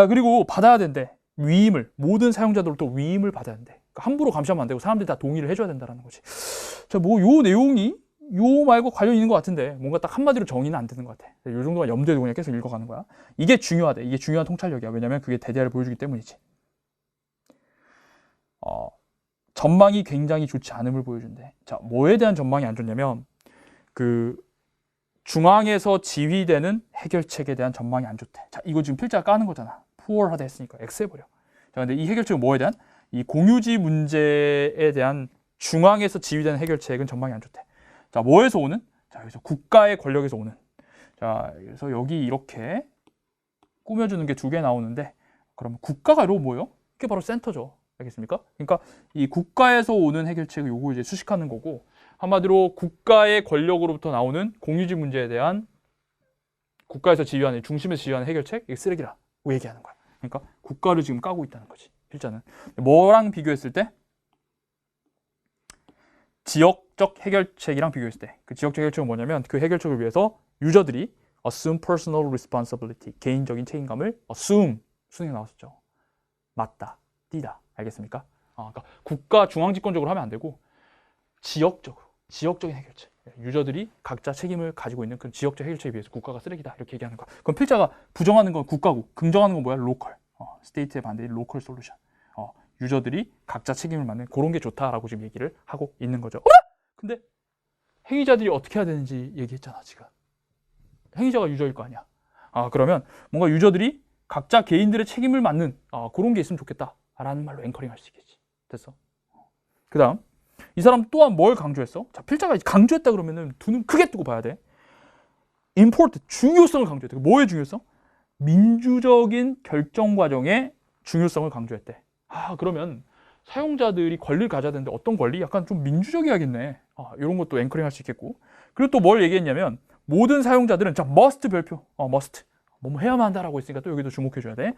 그리고 받아야 된대. 위임을, 모든 사용자들로부터 위임을 받아야 된대. 그러니까 함부로 감시하면 안 되고 사람들이 다 동의를 해줘야 된다는 거지. 자, 뭐 요 내용이 요 말고 관련 있는 것 같은데 뭔가 딱 한마디로 정의는 안 되는 것 같아. 요 정도만 염두에 두고 그냥 계속 읽어가는 거야. 이게 중요하대. 이게 중요한 통찰력이야. 왜냐면 그게 대대를 보여주기 때문이지. 전망이 굉장히 좋지 않음을 보여준대. 자, 뭐에 대한 전망이 안 좋냐면 그 중앙에서 지휘되는 해결책에 대한 전망이 안 좋대. 자, 이거 지금 필자가 까는 거잖아. poor하다 했으니까 X 해버려. 자, 근데 이 해결책은 뭐에 대한? 이 공유지 문제에 대한 중앙에서 지휘되는 해결책은 전망이 안 좋대. 자, 뭐에서 오는? 자, 여기서 국가의 권력에서 오는. 자, 그래서 여기 이렇게 꾸며주는 게 두 개 나오는데, 그러면 국가가 이러고 뭐예요? 이게 바로 센터죠. 알겠습니까? 그러니까 이 국가에서 오는 해결책을 요거 이제 수식하는 거고, 한마디로 국가의 권력으로부터 나오는 공유지 문제에 대한 국가에서 지휘하는, 중심에서 지휘하는 해결책, 이게 쓰레기라고 얘기하는 거야. 그러니까 국가를 지금 까고 있다는 거지, 필자는. 뭐랑 비교했을 때? 지역적 해결책이랑 비교했을 때. 그 지역적 해결책은 뭐냐면 그 해결책을 위해서 유저들이 assume personal responsibility, 개인적인 책임감을 assume, 수능에 나왔었죠. 맞다, 띠다. 알겠습니까? 그러니까 국가 중앙집권적으로 하면 안 되고 지역적인 해결책. 유저들이 각자 책임을 가지고 있는 그런 지역적 해결책에 비해서 국가가 쓰레기다. 이렇게 얘기하는 거야. 그럼 필자가 부정하는 건 국가고 긍정하는 건 뭐야? 로컬. 스테이트의 반대인 로컬 솔루션. 유저들이 각자 책임을 맡는 그런 게 좋다라고 지금 얘기를 하고 있는 거죠. 근데 행위자들이 어떻게 해야 되는지 얘기했잖아, 지금. 행위자가 유저일 거 아니야. 그러면 뭔가 유저들이 각자 개인들의 책임을 맡는 그런 게 있으면 좋겠다라는 말로 앵커링 할 수 있겠지. 됐어? 그 다음 이 사람 또한 뭘 강조했어? 자, 필자가 강조했다 그러면은 두 눈 크게 뜨고 봐야 돼. important, 중요성을 강조했대. 뭐의 중요성? 민주적인 결정 과정의 중요성을 강조했대. 그러면 사용자들이 권리를 가져야 되는데 어떤 권리? 약간 좀 민주적이야겠네. 이런 것도 앵커링 할 수 있겠고. 그리고 또 뭘 얘기했냐면 모든 사용자들은 자, must 별표. must. 뭐 해야만 한다라고 했으니까 또 여기도 주목해줘야 돼.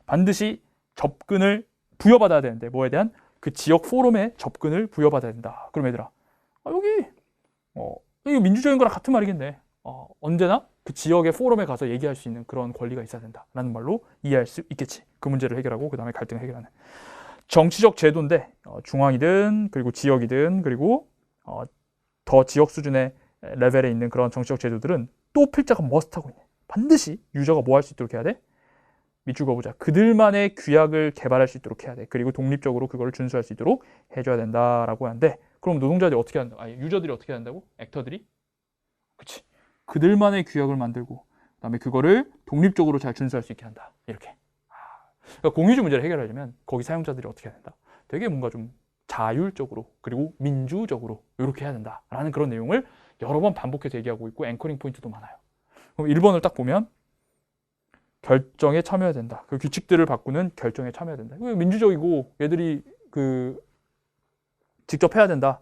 반드시 접근을 부여받아야 되는데 뭐에 대한? 그 지역 포럼에 접근을 부여받아야 된다. 그럼 얘들아, 여기 이거 민주적인 거랑 같은 말이겠네. 언제나 그 지역의 포럼에 가서 얘기할 수 있는 그런 권리가 있어야 된다라는 말로 이해할 수 있겠지. 그 문제를 해결하고 그 다음에 갈등을 해결하는 정치적 제도인데 중앙이든 그리고 지역이든 그리고 더 지역 수준의 레벨에 있는 그런 정치적 제도들은 또 필자가 머스트하고 있네. 반드시 유저가 뭐 할 수 있도록 해야 돼? 밑줄 그어보자. 그들만의 규약을 개발할 수 있도록 해야 돼. 그리고 독립적으로 그걸 준수할 수 있도록 해줘야 된다라고 하는데, 그럼 노동자들이 어떻게 한다? 유저들이 어떻게 한다고? 액터들이? 그치. 그들만의 규약을 만들고 그다음에 그거를 독립적으로 잘 준수할 수 있게 한다. 이렇게. 그러니까 공유지 문제를 해결하려면 거기 사용자들이 어떻게 해야 된다? 되게 뭔가 좀 자율적으로 그리고 민주적으로 이렇게 해야 된다라는 그런 내용을 여러 번 반복해서 얘기하고 있고 앵커링 포인트도 많아요. 그럼 1번을 딱 보면 결정에 참여해야 된다. 그 규칙들을 바꾸는 결정에 참여해야 된다. 이거 민주적이고 얘들이 직접 해야 된다.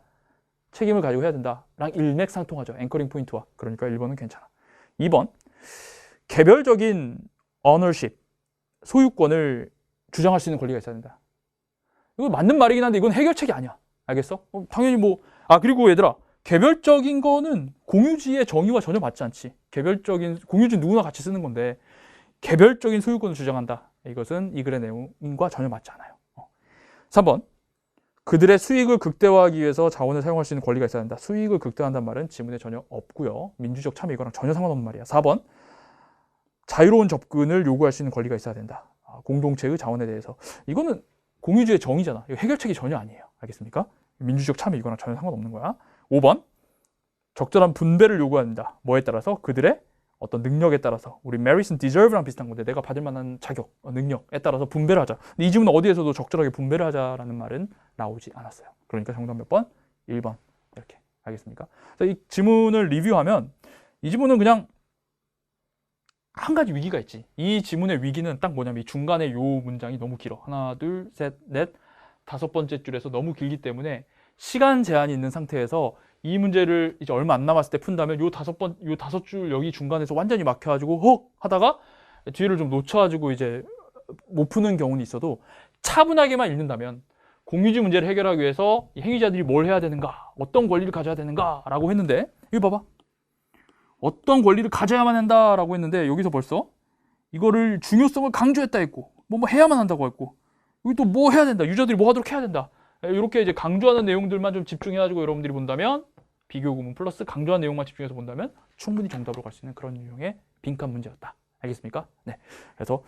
책임을 가지고 해야 된다. 랑 일맥상통하죠. 앵커링 포인트와. 그러니까 1번은 괜찮아. 2번, 개별적인 ownership, 소유권을 주장할 수 있는 권리가 있어야 된다. 이거 맞는 말이긴 한데 이건 해결책이 아니야. 알겠어? 당연히 뭐 아, 그리고 얘들아, 개별적인 거는 공유지의 정의와 전혀 맞지 않지. 개별적인 공유지 누구나 같이 쓰는 건데 개별적인 소유권을 주장한다. 이것은 이 글의 내용과 전혀 맞지 않아요. 3번. 그들의 수익을 극대화하기 위해서 자원을 사용할 수 있는 권리가 있어야 한다. 수익을 극대화한다는 말은 지문에 전혀 없고요. 민주적 참여 이거랑 전혀 상관없는 말이야. 4번. 자유로운 접근을 요구할 수 있는 권리가 있어야 된다. 공동체의 자원에 대해서. 이거는 공유주의 정의잖아. 이거 해결책이 전혀 아니에요. 알겠습니까? 민주적 참여 이거랑 전혀 상관없는 거야. 5번. 적절한 분배를 요구한다. 뭐에 따라서? 그들의 어떤 능력에 따라서. 우리 merit and deserve랑 비슷한 건데 내가 받을 만한 자격, 능력에 따라서 분배를 하자. 근데 이 지문은 어디에서도 적절하게 분배를 하자라는 말은 나오지 않았어요. 그러니까 정답 몇 번? 1번. 이렇게. 알겠습니까? 이 지문을 리뷰하면 이 지문은 그냥 한 가지 위기가 있지. 이 지문의 위기는 딱 뭐냐면 이 중간에 요 문장이 너무 길어. 하나, 둘, 셋, 넷, 5번째 줄에서 너무 길기 때문에 시간 제한이 있는 상태에서 이 문제를 이제 얼마 안 남았을 때 푼다면 요 5줄 여기 중간에서 완전히 막혀가지고 헉 하다가 뒤를 좀 놓쳐가지고 이제 못 푸는 경우는 있어도 차분하게만 읽는다면 공유지 문제를 해결하기 위해서 이 행위자들이 뭘 해야 되는가, 어떤 권리를 가져야 되는가라고 했는데 이거 봐봐. 어떤 권리를 가져야만 한다라고 했는데 여기서 벌써 이거를 중요성을 강조했다 했고 뭐 해야만 한다고 했고 여기 또 뭐 해야 된다. 유저들이 뭐 하도록 해야 된다. 이렇게 이제 강조하는 내용들만 좀 집중해가지고 여러분들이 본다면 비교 구문 플러스 강조한 내용만 집중해서 본다면 충분히 정답으로 갈 수 있는 그런 유형의 빈칸 문제였다. 알겠습니까? 네. 그래서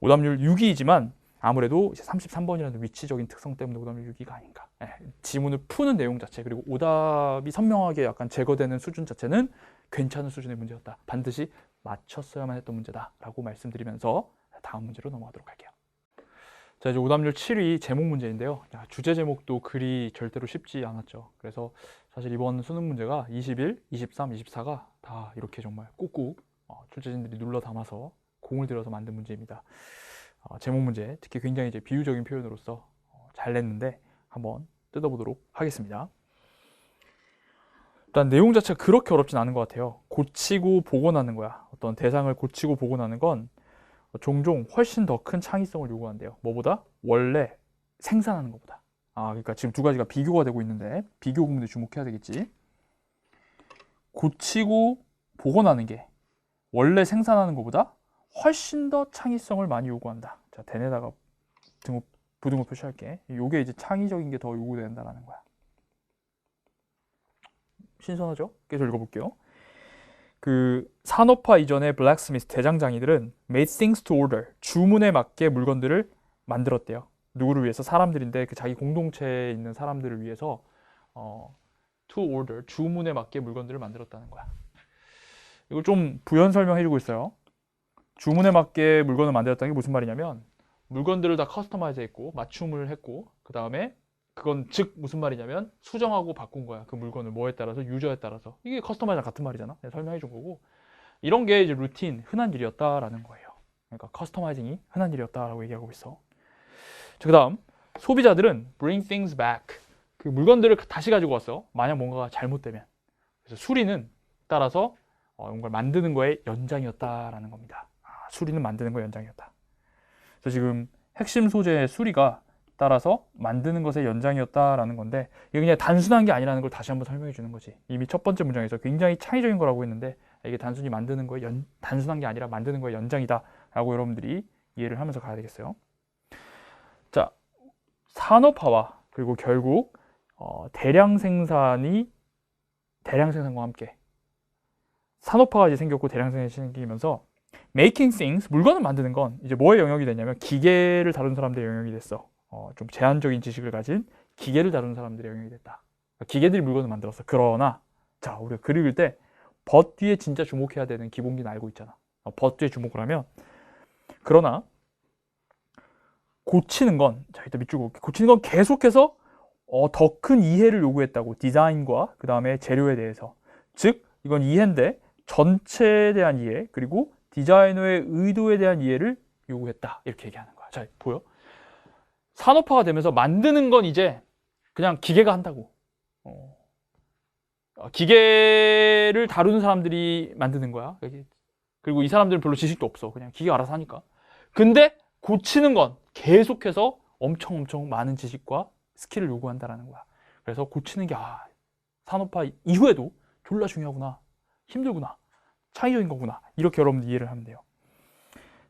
오답률 6위이지만 아무래도 이제 33번이라는 위치적인 특성 때문에 오답률 6위가 아닌가. 네. 지문을 푸는 내용 자체 그리고 오답이 선명하게 약간 제거되는 수준 자체는 괜찮은 수준의 문제였다. 반드시 맞췄어야만 했던 문제다라고 말씀드리면서 다음 문제로 넘어가도록 할게요. 자, 이제 오답률 7위 제목 문제인데요. 주제 제목도 글이 절대로 쉽지 않았죠. 그래서 사실 이번 수능 문제가 21, 23, 24가 다 이렇게 정말 꾹꾹 출제진들이 눌러 담아서 공을 들여서 만든 문제입니다. 제목 문제, 특히 굉장히 이제 비유적인 표현으로서 잘 냈는데 한번 뜯어보도록 하겠습니다. 일단 내용 자체가 그렇게 어렵진 않은 것 같아요. 고치고 복원하는 거야. 어떤 대상을 고치고 복원하는 건 종종 훨씬 더 큰 창의성을 요구한대요. 뭐보다? 원래 생산하는 것보다. 그러니까 지금 두 가지가 비교가 되고 있는데 비교 부분에 주목해야 되겠지. 고치고 복원하는 게 원래 생산하는 것보다 훨씬 더 창의성을 많이 요구한다. 자, 대내다가 부등호 표시할게. 이게 이제 창의적인 게 더 요구된다라는 거야. 신선하죠? 계속 읽어볼게요. 그 산업화 이전의 블랙스미스 대장장이들은 made things to order, 주문에 맞게 물건들을 만들었대요. 누구를 위해서? 사람들인데 그 자기 공동체에 있는 사람들을 위해서 to order, 주문에 맞게 물건들을 만들었다는 거야. 이걸 좀 부연 설명해주고 있어요. 주문에 맞게 물건을 만들었다는 게 무슨 말이냐면 물건들을 다 커스터마이즈 했고 맞춤을 했고 그 다음에 그건 즉 무슨 말이냐면 수정하고 바꾼 거야. 그 물건을 뭐에 따라서 유저에 따라서. 이게 커스터마이즈랑 같은 말이잖아. 내가 설명해 준 거고 이런 게 이제 루틴, 흔한 일이었다라는 거예요. 그러니까 커스터마이징이 흔한 일이었다라고 얘기하고 있어. 자, 그 다음 소비자들은 bring things back, 그 물건들을 다시 가지고 왔어. 만약 뭔가가 잘못되면. 그래서 수리는 따라서 뭔가를 만드는 거의 연장이었다라는 겁니다. 수리는 만드는 거의 연장이었다. 그래서 지금 핵심 소재의 수리가 따라서 만드는 것의 연장이었다라는 건데 이게 그냥 단순한 게 아니라는 걸 다시 한번 설명해 주는 거지. 이미 첫 번째 문장에서 굉장히 창의적인 거라고 했는데 이게 단순히 만드는 거의 단순한 게 아니라 만드는 거의 연장이다 라고 여러분들이 이해를 하면서 가야 되겠어요. 자, 산업화와 그리고 결국 대량 생산과 함께 산업화가 이제 생겼고 대량 생산이 생기면서 making things, 물건을 만드는 건 이제 뭐의 영역이 되냐면 기계를 다루는 사람들의 영역이 됐어. 좀 제한적인 지식을 가진 기계를 다루는 사람들의 영역이 됐다. 기계들이 물건을 만들었어. 그러나 자, 우리가 글 읽을 때 but 뒤에 진짜 주목해야 되는 기본기는 알고 있잖아. but 뒤에 주목을 하면 그러나 고치는 건, 자, 일단 밑줄 긋고 고치는 건 계속해서 더 큰 이해를 요구했다고. 디자인과 그 다음에 재료에 대해서. 즉 이건 이해인데 전체에 대한 이해 그리고 디자이너의 의도에 대한 이해를 요구했다. 이렇게 얘기하는 거야. 자, 보여? 산업화가 되면서 만드는 건 이제 그냥 기계가 한다고. 기계를 다루는 사람들이 만드는 거야. 그리고 이 사람들은 별로 지식도 없어. 그냥 기계가 알아서 하니까. 근데 고치는 건 계속해서 엄청 많은 지식과 스킬을 요구한다는 거야. 그래서 고치는 게 산업화 이후에도 졸라 중요하구나, 힘들구나, 창의적인 거구나, 이렇게 여러분들 이해를 하면 돼요.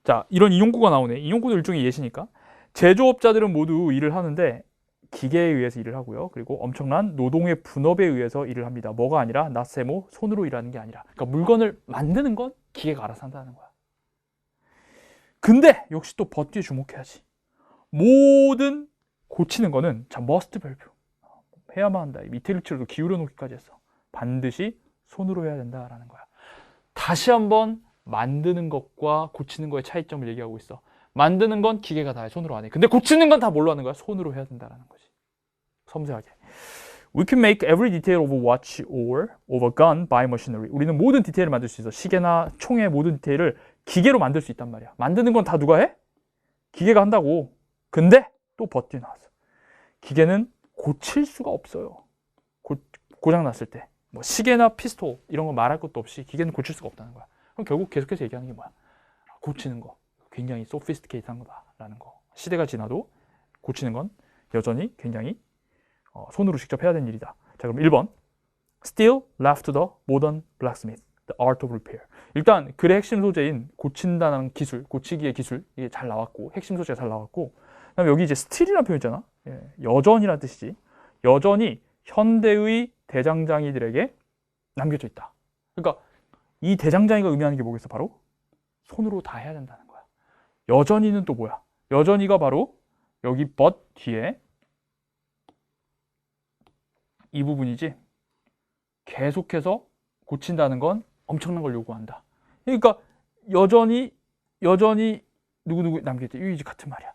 자, 이런 인용구가 나오네. 인용구도 일종의 예시니까. 제조업자들은 모두 일을 하는데 기계에 의해서 일을 하고요. 그리고 엄청난 노동의 분업에 의해서 일을 합니다. 뭐가 아니라 나세모, 손으로 일하는 게 아니라. 그러니까 물건을 만드는 건 기계가 알아서 한다는 거야. 근데 역시 또 but 뒤에 주목해야지. 모든 고치는 거는 자, must verb 해야만 한다. 밑에 일치로도 기울여 놓기까지 했어. 반드시 손으로 해야 된다라는 거야. 다시 한번 만드는 것과 고치는 거의 차이점을 얘기하고 있어. 만드는 건 기계가 다 해, 손으로 안 해. 근데 고치는 건 다 뭘로 하는 거야? 손으로 해야 된다라는 거지. 섬세하게. We can make every detail of a watch or of a gun by machinery. 우리는 모든 디테일을 만들 수 있어. 시계나 총의 모든 디테일을 기계로 만들 수 있단 말이야. 만드는 건 다 누가 해? 기계가 한다고. 근데 또 but 뒤에 나왔어. 기계는 고칠 수가 없어요. 고장 났을 때. 뭐 시계나 피스톨 이런 거 말할 것도 없이 기계는 고칠 수가 없다는 거야. 그럼 결국 계속해서 얘기하는 게 뭐야? 고치는 거. 굉장히 sophisticated한 거다라는 거. 시대가 지나도 고치는 건 여전히 굉장히 손으로 직접 해야 되는 일이다. 자, 그럼 1번. Still left the modern blacksmith, the art of repair. 일단 글의 핵심 소재인 고친다는 기술, 고치기의 기술 이게 잘 나왔고 핵심 소재가 잘 나왔고 그다음에 여기 이제 still이라는 표현 있잖아. 예, 여전이라는 뜻이지. 여전히 현대의 대장장이들에게 남겨져 있다. 그러니까 이 대장장이가 의미하는 게 뭐겠어? 바로 손으로 다 해야 된다는 거야. 여전히는 또 뭐야? 여전히가 바로 여기 but 뒤에 이 부분이지. 계속해서 고친다는 건 엄청난 걸 요구한다. 그러니까 여전히 누구 남겨있다. 이게 같은 말이야.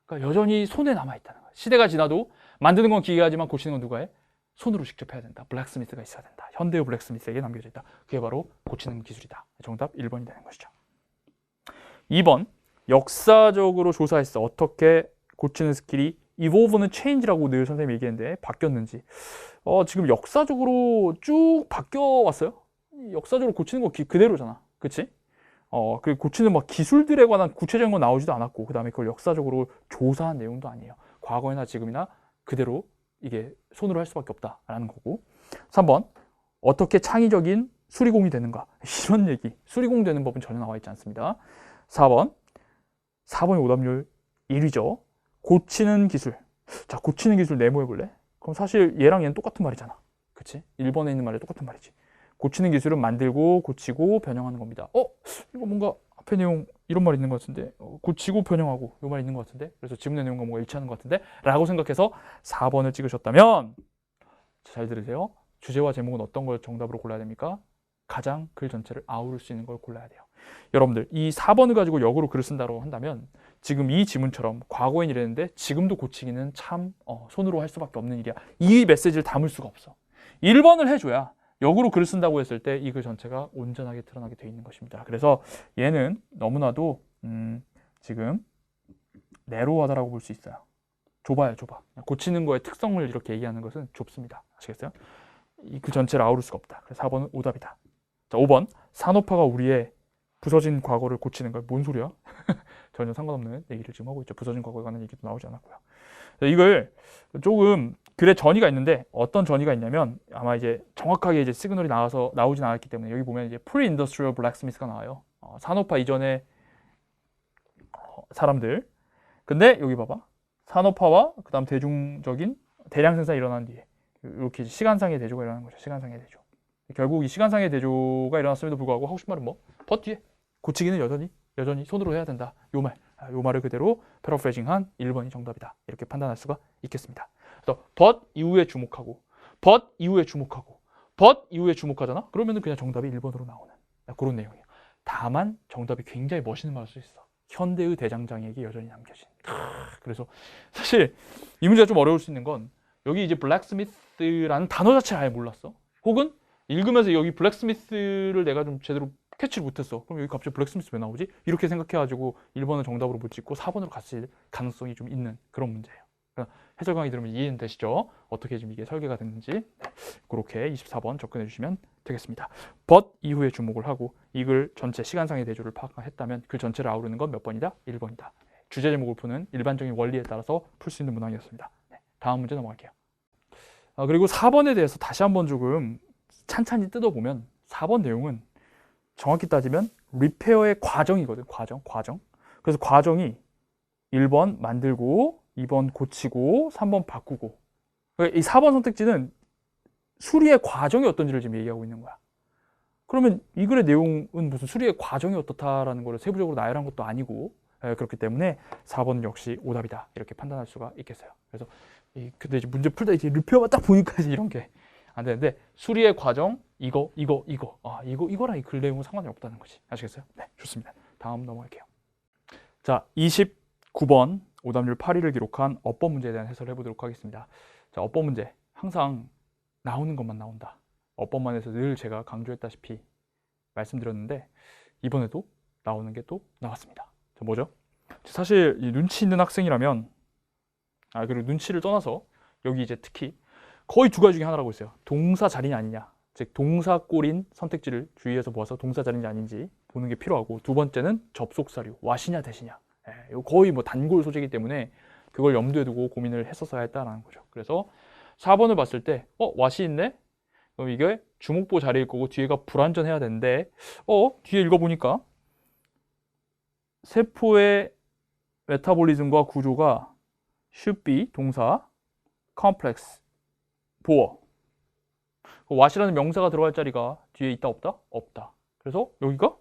그러니까 여전히 손에 남아있다는 거야. 시대가 지나도 만드는 건 기계가 하지만 고치는 건 누가 해? 손으로 직접 해야 된다. 블랙스미스가 있어야 된다. 현대의 블랙스미스에게 남겨져 있다. 그게 바로 고치는 기술이다. 정답 1번이 되는 것이죠. 2번. 역사적으로 조사했어. 어떻게 고치는 스킬이 evolve는 change라고 늘 선생님이 얘기했는데 바뀌었는지. 지금 역사적으로 쭉 바뀌어왔어요. 역사적으로 고치는 거 그대로잖아. 그치? 그 고치는 막 기술들에 관한 구체적인 건 나오지도 않았고 그 다음에 그걸 역사적으로 조사한 내용도 아니에요. 과거나 지금이나 그대로 이게 손으로 할 수밖에 없다라는 거고. 3번. 어떻게 창의적인 수리공이 되는가. 이런 얘기. 수리공 되는 법은 전혀 나와 있지 않습니다. 4번. 4번의 오답률 1위죠. 고치는 기술. 자, 고치는 기술 네모해 볼래? 그럼 사실 얘랑 얘는 똑같은 말이잖아. 그치? 1번에 있는 말이 똑같은 말이지. 고치는 기술은 만들고 고치고 변형하는 겁니다. 이거 뭔가 앞에 내용 이런 말 있는 것 같은데 고치고 변형하고 이 말 있는 것 같은데 그래서 지문의 내용과 뭔가 일치하는 것 같은데 라고 생각해서 4번을 찍으셨다면 잘 들으세요. 주제와 제목은 어떤 걸 정답으로 골라야 됩니까? 가장 글 전체를 아우를 수 있는 걸 골라야 돼요. 여러분들 이 4번을 가지고 역으로 글을 쓴다고 한다면 지금 이 지문처럼 과거엔 이랬는데 지금도 고치기는 참 손으로 할 수밖에 없는 일이야. 이 메시지를 담을 수가 없어. 1번을 해줘야 역으로 글을 쓴다고 했을 때 이 글 전체가 온전하게 드러나게 되어 있는 것입니다. 그래서 얘는 너무나도 지금 내로하다라고 볼 수 있어요. 좁아요, 좁아. 고치는 거의 특성을 이렇게 얘기하는 것은 좁습니다. 아시겠어요? 이 글 전체를 아우를 수가 없다. 그래서 4번은 오답이다. 자, 5번. 산업화가 우리의 부서진 과거를 고치는 걸 뭔 소리야? 전혀 상관없는 얘기를 지금 하고 있죠. 부서진 과거에 관한 얘기도 나오지 않았고요. 이걸 조금 글에 전이가 있는데 어떤 전이가 있냐면 아마 이제 정확하게 이제 시그널이 나오진 않았기 때문에 여기 보면 이제 pre-industrial blacksmith가 나와요. 산업화 이전의 사람들. 근데 여기 봐봐. 산업화와 그다음 대중적인 대량 생산이 일어난 뒤에 이렇게 시간상의 대조가 일어나는 거죠. 시간상의 대조. 결국 이 시간상의 대조가 일어났음에도 불구하고 하고 싶은 말은 뭐? but 뒤에 고치기는 여전히 손으로 해야 된다. 요 말을 그대로 패러프레이징한 1번이 정답이다. 이렇게 판단할 수가 있겠습니다. 그래서 but 이후에 주목하고 but 이후에 주목하고 but 이후에 주목하잖아? 그러면은 그냥 정답이 1번으로 나오는 그런 내용이에요. 다만 정답이 굉장히 멋있는 말일 수 있어. 현대의 대장장이에게 여전히 남겨진. 그래서 사실 이 문제가 좀 어려울 수 있는 건 여기 이제 블랙스미스라는 단어 자체를 아예 몰랐어. 혹은 읽으면서 여기 블랙스미스를 내가 좀 제대로 캐치를 못했어. 그럼 여기 갑자기 블랙스미스 왜 나오지? 이렇게 생각해가지고 1번을 정답으로 못 찍고 4번으로 갔을 가능성이 좀 있는 그런 문제예요. 해설 강의 들으면 이해는 되시죠? 어떻게 지금 이게 설계가 됐는지. 그렇게 24번 접근해 주시면 되겠습니다. but 이후에 주목을 하고 이 글 전체 시간상의 대조를 파악했다면 글 전체를 아우르는 건 몇 번이다? 1번이다. 주제 제목을 푸는 일반적인 원리에 따라서 풀 수 있는 문항이었습니다. 다음 문제 넘어갈게요. 그리고 4번에 대해서 다시 한번 조금 찬찬히 뜯어보면 4번 내용은 정확히 따지면 리페어의 과정이거든. 과정. 그래서 과정이 1번 만들고 2번 고치고 3번 바꾸고, 그러니까 이 4번 선택지는 수리의 과정이 어떤지를 지금 얘기하고 있는 거야. 그러면 이 글의 내용은 무슨 수리의 과정이 어떻다라는 걸 세부적으로 나열한 것도 아니고, 그렇기 때문에 4번은 역시 오답이다 이렇게 판단할 수가 있겠어요. 그래서 근데 이제 문제 풀다 이제 리페어만 딱 보니까 이제 이런 게 안 되는데, 수리의 과정 이거랑 이 글 내용은 상관이 없다는 거지. 아시겠어요? 네, 좋습니다. 다음 넘어갈게요. 자, 29번 오답률 8위를 기록한 어법 문제에 대한 해설을 해보도록 하겠습니다. 자, 어법 문제 항상 나오는 것만 나온다. 어법만에서 늘 제가 강조했다시피 말씀드렸는데 이번에도 나오는 게 또 나왔습니다. 자, 뭐죠? 사실 이 눈치 있는 학생이라면, 그리고 눈치를 떠나서 여기 이제 특히 거의 두 가지 중에 하나라고 있어요. 동사 자리냐 아니냐, 즉 동사 꼴인 선택지를 주의해서 모아서 동사 자리인지 아닌지 보는 게 필요하고, 두 번째는 접속 사료, what이냐 대시냐. 이거 거의 뭐 단골 소재이기 때문에 그걸 염두에 두고 고민을 했었어야 했다라는 거죠. 그래서 4번을 봤을 때 what이 있네? 그럼 이게 주목보 자리일 거고 뒤에가 불완전해야 되는데, 뒤에 읽어보니까 세포의 메타볼리즘과 구조가 should be 동사, complex 보어. what이라는 명사가 들어갈 자리가 뒤에 있다 없다? 없다. 그래서 여기가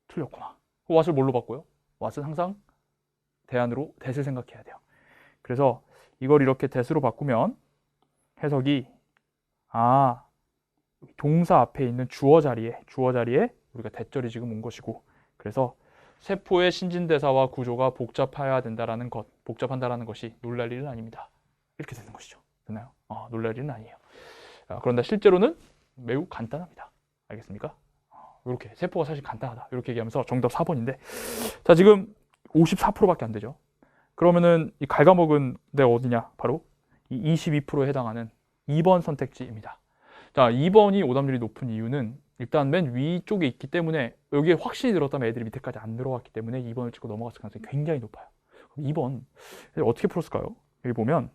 틀렸구나. what을 뭘로 바꿔요? what은 항상 대안으로 that을 생각해야 돼요. 그래서 이걸 이렇게 that으로 바꾸면 해석이 동사 앞에 있는 주어 자리에 우리가 that절이 지금 온 것이고, 그래서 세포의 신진대사와 구조가 복잡한다라는 것이 놀랄 일은 아닙니다. 이렇게 되는 것이죠. 됐나요? 놀랄 일은 아니에요. 그런데 실제로는 매우 간단합니다. 알겠습니까? 이렇게 세포가 사실 간단하다 이렇게 얘기하면서 정답 4번인데, 자, 지금 54%밖에 안 되죠. 그러면은 이 갉아먹은 데가 어디냐? 바로 이 22%에 해당하는 2번 선택지입니다. 자, 2번이 오답률이 높은 이유는 일단 맨 위쪽에 있기 때문에, 여기에 확신이 들었다면 애들이 밑에까지 안 들어왔기 때문에 2번을 찍고 넘어갔을 가능성이 굉장히 높아요. 그럼 2번 어떻게 풀었을까요? 여기 보면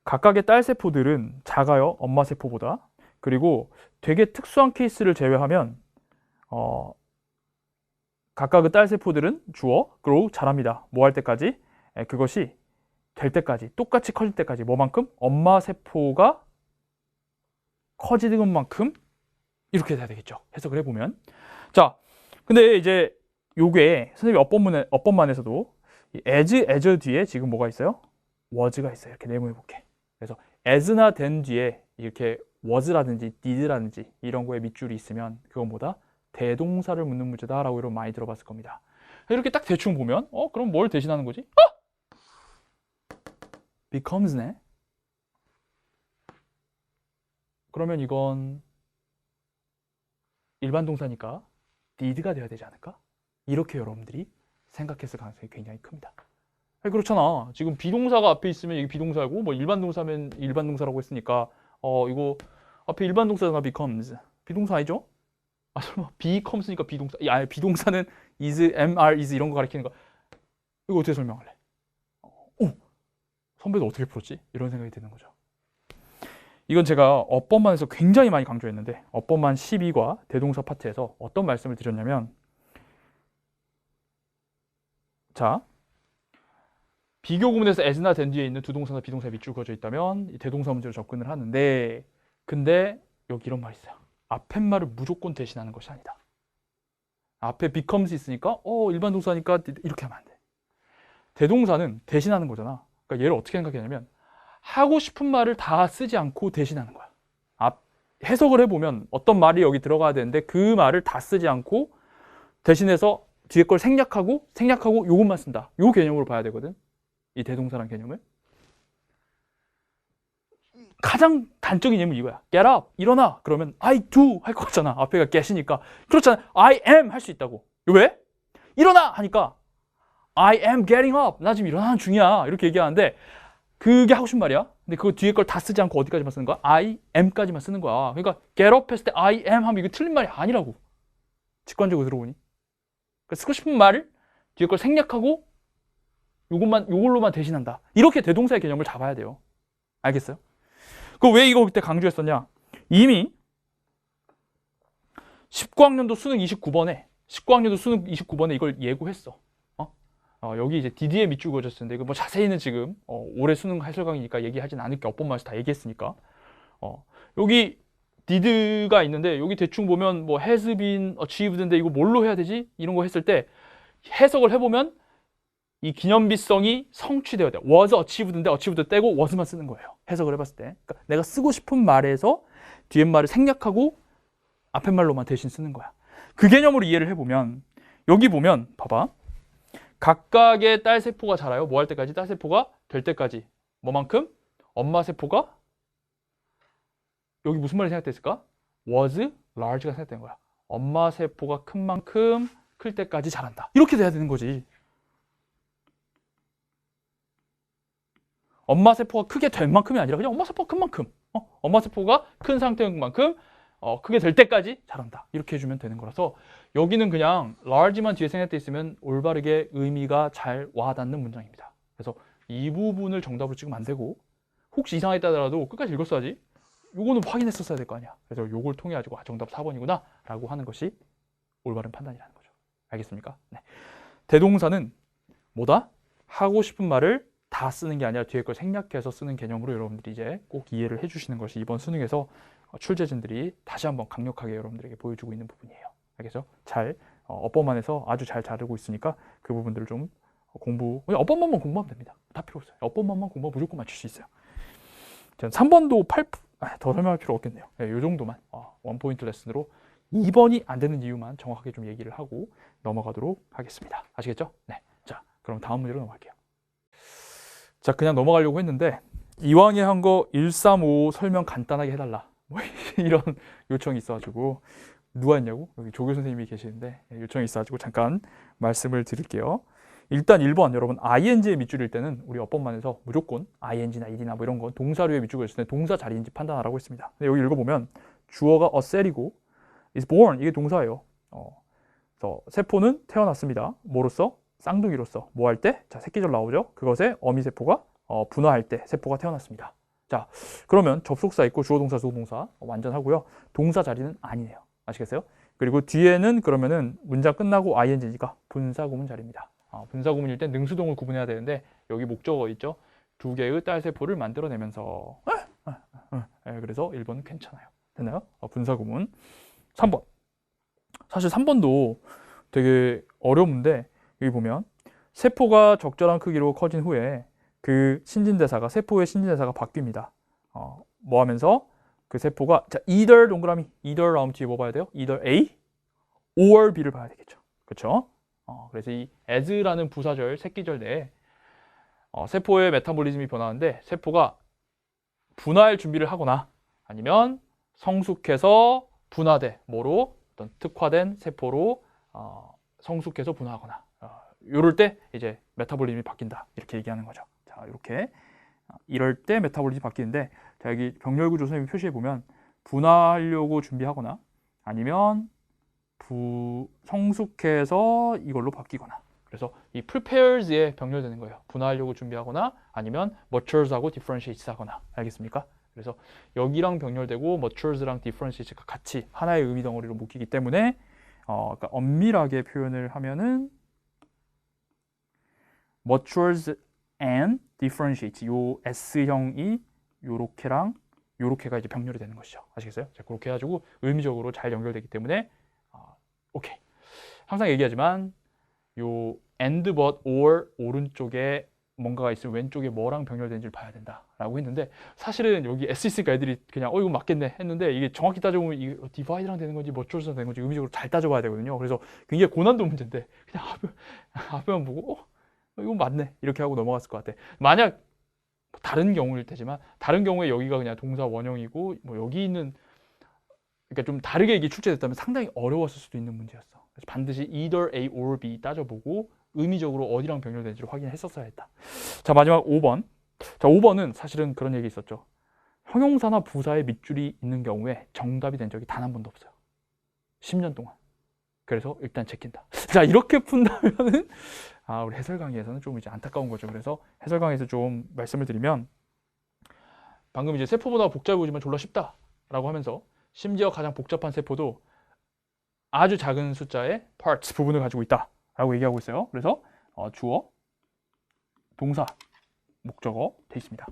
각각의 딸 세포들은 작아요, 엄마 세포보다. 그리고 되게 특수한 케이스를 제외하면 각각의 딸 세포들은 주어, grow, 자랍니다. 뭐 할 때까지? 그것이 될 때까지, 똑같이 커질 때까지. 뭐만큼? 엄마 세포가 커지는 만큼 이렇게 돼야 되겠죠. 해석을 해보면. 자, 근데 이제 요게 선생님이 어법만에서도 as 뒤에 지금 뭐가 있어요? was가 있어요. 이렇게 네모해 볼게. 그래서 as나 then 뒤에 이렇게 was라든지 did라든지 이런 거에 밑줄이 있으면 그건 뭐다? 대동사를 묻는 문제다라고 여러분 많이 들어봤을 겁니다. 이렇게 딱 대충 보면 그럼 뭘 대신하는 거지? becomes네. 그러면 이건 일반 동사니까 did가 돼야 되지 않을까? 이렇게 여러분들이 생각했을 가능성이 굉장히 큽니다. 그렇잖아. 지금 비동사가 앞에 있으면 이게 비동사고, 뭐 일반 동사면 일반 동사라고 했으니까 이거 앞에 일반 동사잖아. becomes. 비동사 아니죠? 설마 becomes니까 비동사. 비동사는 is, am, are, is 이런 거 가리키는 거. 이거 어떻게 설명할래? 선배도 어떻게 풀었지? 이런 생각이 드는 거죠. 이건 제가 어법만에서 굉장히 많이 강조했는데, 어법만 12과 대동사 파트에서 어떤 말씀을 드렸냐면, 자, 비교 구문에서 as나 then 뒤에 있는 두 동사나 비동사에 밑줄 그어져 있다면 이 대동사 문제로 접근을 하는데, 근데 여기 이런 말이 있어요. 앞에 말을 무조건 대신하는 것이 아니다. 앞에 becomes 있으니까 일반 동사니까 이렇게 하면 안 돼. 대동사는 대신하는 거잖아. 그러니까 얘를 어떻게 생각하냐면 하고 싶은 말을 다 쓰지 않고 대신하는 거야. 해석을 해보면 어떤 말이 여기 들어가야 되는데 그 말을 다 쓰지 않고 대신해서 뒤에 걸 생략하고 요것만 쓴다. 요 개념으로 봐야 되거든. 이 대동사란 개념을. 가장 단적인 예문이 이거야. Get up, 일어나. 그러면 I do 할 것 같잖아. 앞에가 get이니까. 그렇잖아. I am 할 수 있다고. 왜? 일어나 하니까 I am getting up. 나 지금 일어나는 중이야. 이렇게 얘기하는데 그게 하고 싶은 말이야. 근데 그거 뒤에 걸 다 쓰지 않고 어디까지만 쓰는 거야? I am까지만 쓰는 거야. 그러니까 get up 했을 때 I am 하면 이거 틀린 말이 아니라고. 직관적으로 들어보니. 그러니까 쓰고 싶은 말을 뒤에 걸 생략하고 요걸로만 대신한다. 이렇게 대동사의 개념을 잡아야 돼요. 알겠어요? 그 왜 이거 그때 강조했었냐? 이미 19학년도 수능 29번에 이걸 예고했어. 여기 이제 DD에 밑줄 그어졌는데 이거 뭐 자세히는 지금 올해 수능 해설 강의니까 얘기하진 않을게. 업본만에서 다 얘기했으니까. 여기 did가 있는데 여기 대충 보면 뭐 has been achieved인데 이거 뭘로 해야 되지? 이런 거 했을 때 해석을 해보면 이 기념비성이 성취되어야 돼. was achieved인데 achieved 떼고 was만 쓰는 거예요. 해석을 해봤을 때. 그러니까 내가 쓰고 싶은 말에서 뒤에 말을 생략하고 앞에 말로만 대신 쓰는 거야. 그 개념으로 이해를 해보면 여기 보면 봐봐. 각각의 딸 세포가 자라요. 뭐 할 때까지? 딸 세포가 될 때까지. 뭐만큼? 엄마 세포가 여기 무슨 말이 생각됐을까? was large가 생각된 거야. 엄마 세포가 큰 만큼 클 때까지 자란다. 이렇게 돼야 되는 거지. 엄마 세포가 크게 된 만큼이 아니라 그냥 엄마 세포가 큰 만큼. 엄마 세포가 큰 상태인 만큼 크게 될 때까지 자란다. 이렇게 해주면 되는 거라서 여기는 그냥 large만 뒤에 생략돼 있으면 올바르게 의미가 잘 와닿는 문장입니다. 그래서 이 부분을 정답으로 찍으면 안 되고 혹시 이상했다 하더라도 끝까지 읽었어야지. 요거는 확인했었어야 될 거 아니야. 그래서 요걸 통해 가지고 정답 4번이구나 라고 하는 것이 올바른 판단이라는 거죠. 알겠습니까? 네. 대동사는 뭐다? 하고 싶은 말을 다 쓰는 게 아니라 뒤에 걸 생략해서 쓰는 개념으로 여러분들이 이제 꼭 이해를 해주시는 것이 이번 수능에서 출제진들이 다시 한번 강력하게 여러분들에게 보여주고 있는 부분이에요. 알겠죠? 잘 업법만에서 아주 잘 다루고 있으니까 그 부분들을 좀 그냥 업법만만 공부하면 됩니다. 다 필요 없어요. 업법만만 공부하면 무조건 맞출 수 있어요. 3번도 더 설명할 필요 없겠네요. 네, 이 정도만 원포인트 레슨으로 2번이 안 되는 이유만 정확하게 좀 얘기를 하고 넘어가도록 하겠습니다. 아시겠죠? 네. 자, 그럼 다음 문제로 넘어갈게요. 자, 그냥 넘어가려고 했는데 이왕에 한 거 135 설명 간단하게 해달라. 뭐 이런 요청이 있어가지고 누가 했냐고? 여기 조교 선생님이 계시는데 요청이 있어가지고 잠깐 말씀을 드릴게요. 일단 1번 여러분 ing의 밑줄일 때는 우리 업법만에서 무조건 ing나 ed나 뭐 이런 건 동사류의 밑줄을 있을 때 동사 자리인지 판단하라고 했습니다. 근데 여기 읽어보면 주어가 a cell이고 is born 이게 동사예요. 그래서 세포는 태어났습니다. 뭐로써? 쌍둥이로서. 뭐 할 때? 자, 새끼절 나오죠? 그것에 어미세포가 분화할 때 세포가 태어났습니다. 자, 그러면 접속사 있고 주어 동사 수동사 완전하고요. 동사 자리는 아니네요. 아시겠어요? 그리고 뒤에는 그러면은 문장 끝나고 ing니까 분사구문 자리입니다. 분사구문일 땐 능수동을 구분해야 되는데 여기 목적어 있죠? 두 개의 딸 세포를 만들어내면서 그래서 1번은 괜찮아요. 됐나요? 분사구문. 3번. 사실 3번도 되게 어려운데 여기 보면 세포가 적절한 크기로 커진 후에 그 신진대사가 세포의 신진대사가 바뀝니다. 뭐 하면서 그 세포가 자 either 동그라미 either 나오면 뒤에 뭐 봐야 돼요? either A or B를 봐야 되겠죠. 그렇죠? 그래서 이 as라는 부사절 새끼절 내에 세포의 메타볼리즘이 변하는데 세포가 분화할 준비를 하거나 아니면 성숙해서 분화돼 뭐로 어떤 특화된 세포로 성숙해서 분화하거나 이럴 때 이제 메타볼리즘이 바뀐다 이렇게 얘기하는 거죠. 자 이렇게 이럴 때 메타볼리즘이 바뀌는데 자, 여기 병렬구조 선생님이 표시해 보면 분화하려고 준비하거나 아니면 성숙해서 이걸로 바뀌거나 그래서 이 prepares에 병렬되는 거예요. 분화하려고 준비하거나 아니면 matures하고 differentiates 하거나 알겠습니까? 그래서 여기랑 병렬되고 matures랑 differentiates가 같이 하나의 의미 덩어리로 묶이기 때문에 그러니까 엄밀하게 표현을 하면은 matures and differentiates 요 S형이 요렇게랑 요렇게가 이제 병렬이 되는 것이죠. 아시겠어요? 자, 그렇게 해가지고 의미적으로 잘 연결되기 때문에 오케이. 항상 얘기하지만 요 and but or 오른쪽에 뭔가가 있으면 왼쪽에 뭐랑 병렬되는지를 봐야 된다라고 했는데 사실은 여기 S 있으니까 애들이 그냥 이거 맞겠네 했는데 이게 정확히 따져보면 이게 divide랑 되는 건지 matures랑 되는 건지 의미적으로 잘 따져봐야 되거든요. 그래서 굉장히 고난도 문제인데 그냥 앞에만 보고 이거 맞네 이렇게 하고 넘어갔을 것 같아. 만약 다른 경우일 테지만 다른 경우에 여기가 그냥 동사 원형이고 뭐 여기 있는 그러니까 좀 다르게 이게 출제됐다면 상당히 어려웠을 수도 있는 문제였어. 그래서 반드시 either A or B 따져보고 의미적으로 어디랑 병렬되는지를 확인했었어야 했다. 자 마지막 5번. 자 5번은 사실은 그런 얘기 있었죠. 형용사나 부사의 밑줄이 있는 경우에 정답이 된 적이 단 한 번도 없어요. 10년 동안. 그래서 일단 제낀다. 자 이렇게 푼다면은 우리 해설 강의에서는 좀 이제 안타까운 거죠. 그래서 해설 강의에서 좀 말씀을 드리면 방금 이제 세포보다 복잡해 보이지만 졸라 쉽다라고 하면서 심지어 가장 복잡한 세포도 아주 작은 숫자의 parts 부분을 가지고 있다라고 얘기하고 있어요. 그래서 주어, 동사, 목적어 돼 있습니다.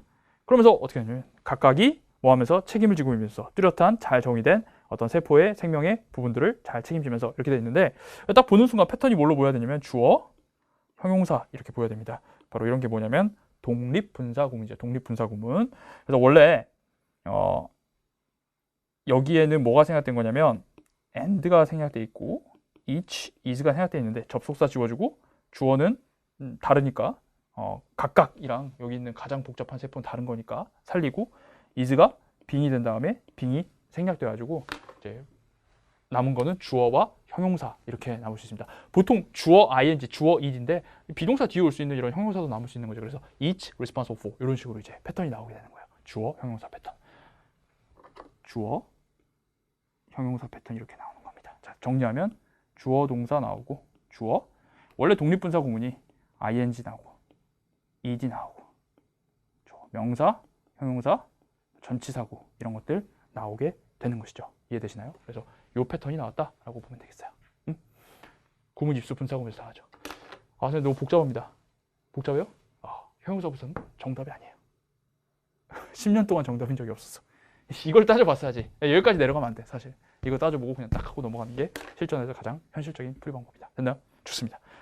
그러면서 어떻게 하냐면 각각이 뭐 하면서 책임을 지고 있면서 뚜렷한 잘 정의된 어떤 세포의 생명의 부분들을 잘 책임지면서 이렇게 돼 있는데 딱 보는 순간 패턴이 뭘로 보여야 되냐면 주어, 형용사 이렇게 보여야 됩니다. 바로 이런 게 뭐냐면 독립분사구문이죠. 독립분사구문. 그래서 원래 여기에는 뭐가 생략된 거냐면 and가 생략돼 있고 each, is가 생략돼 있는데 접속사 지워주고 주어는 다르니까 각각이랑 여기 있는 가장 복잡한 세포는 다른 거니까 살리고 is가 빙이 된 다음에 빙이 생략돼 가지고 이제 남은 거는 주어와 형용사 이렇게 나올 수 있습니다. 보통 주어 ing, 주어 it인데 비동사 뒤에 올 수 있는 이런 형용사도 남을 수 있는 거죠. 그래서 each, responsible for 이런 식으로 이제 패턴이 나오게 되는 거예요. 주어, 형용사 패턴. 주어, 형용사 패턴 이렇게 나오는 겁니다. 자, 정리하면 주어, 동사 나오고 주어, 원래 독립분사 구문이 ing 나오고 ed 나오고 명사, 형용사, 전치사구 이런 것들 나오게 되는 것이죠. 이해되시나요? 그래서 이 패턴이 나왔다라고 보면 되겠어요. 구문, 입수, 분사, 구문에서 다 하죠. 근데 너무 복잡합니다. 복잡해요? 형용사 분사는 정답이 아니에요. 10년 동안 정답인 적이 없었어. 이걸 따져봤어야지. 여기까지 내려가면 안 돼, 사실. 이거 따져보고 그냥 딱 하고 넘어가는 게 실전에서 가장 현실적인 풀이 방법이다. 됐나요? 좋습니다.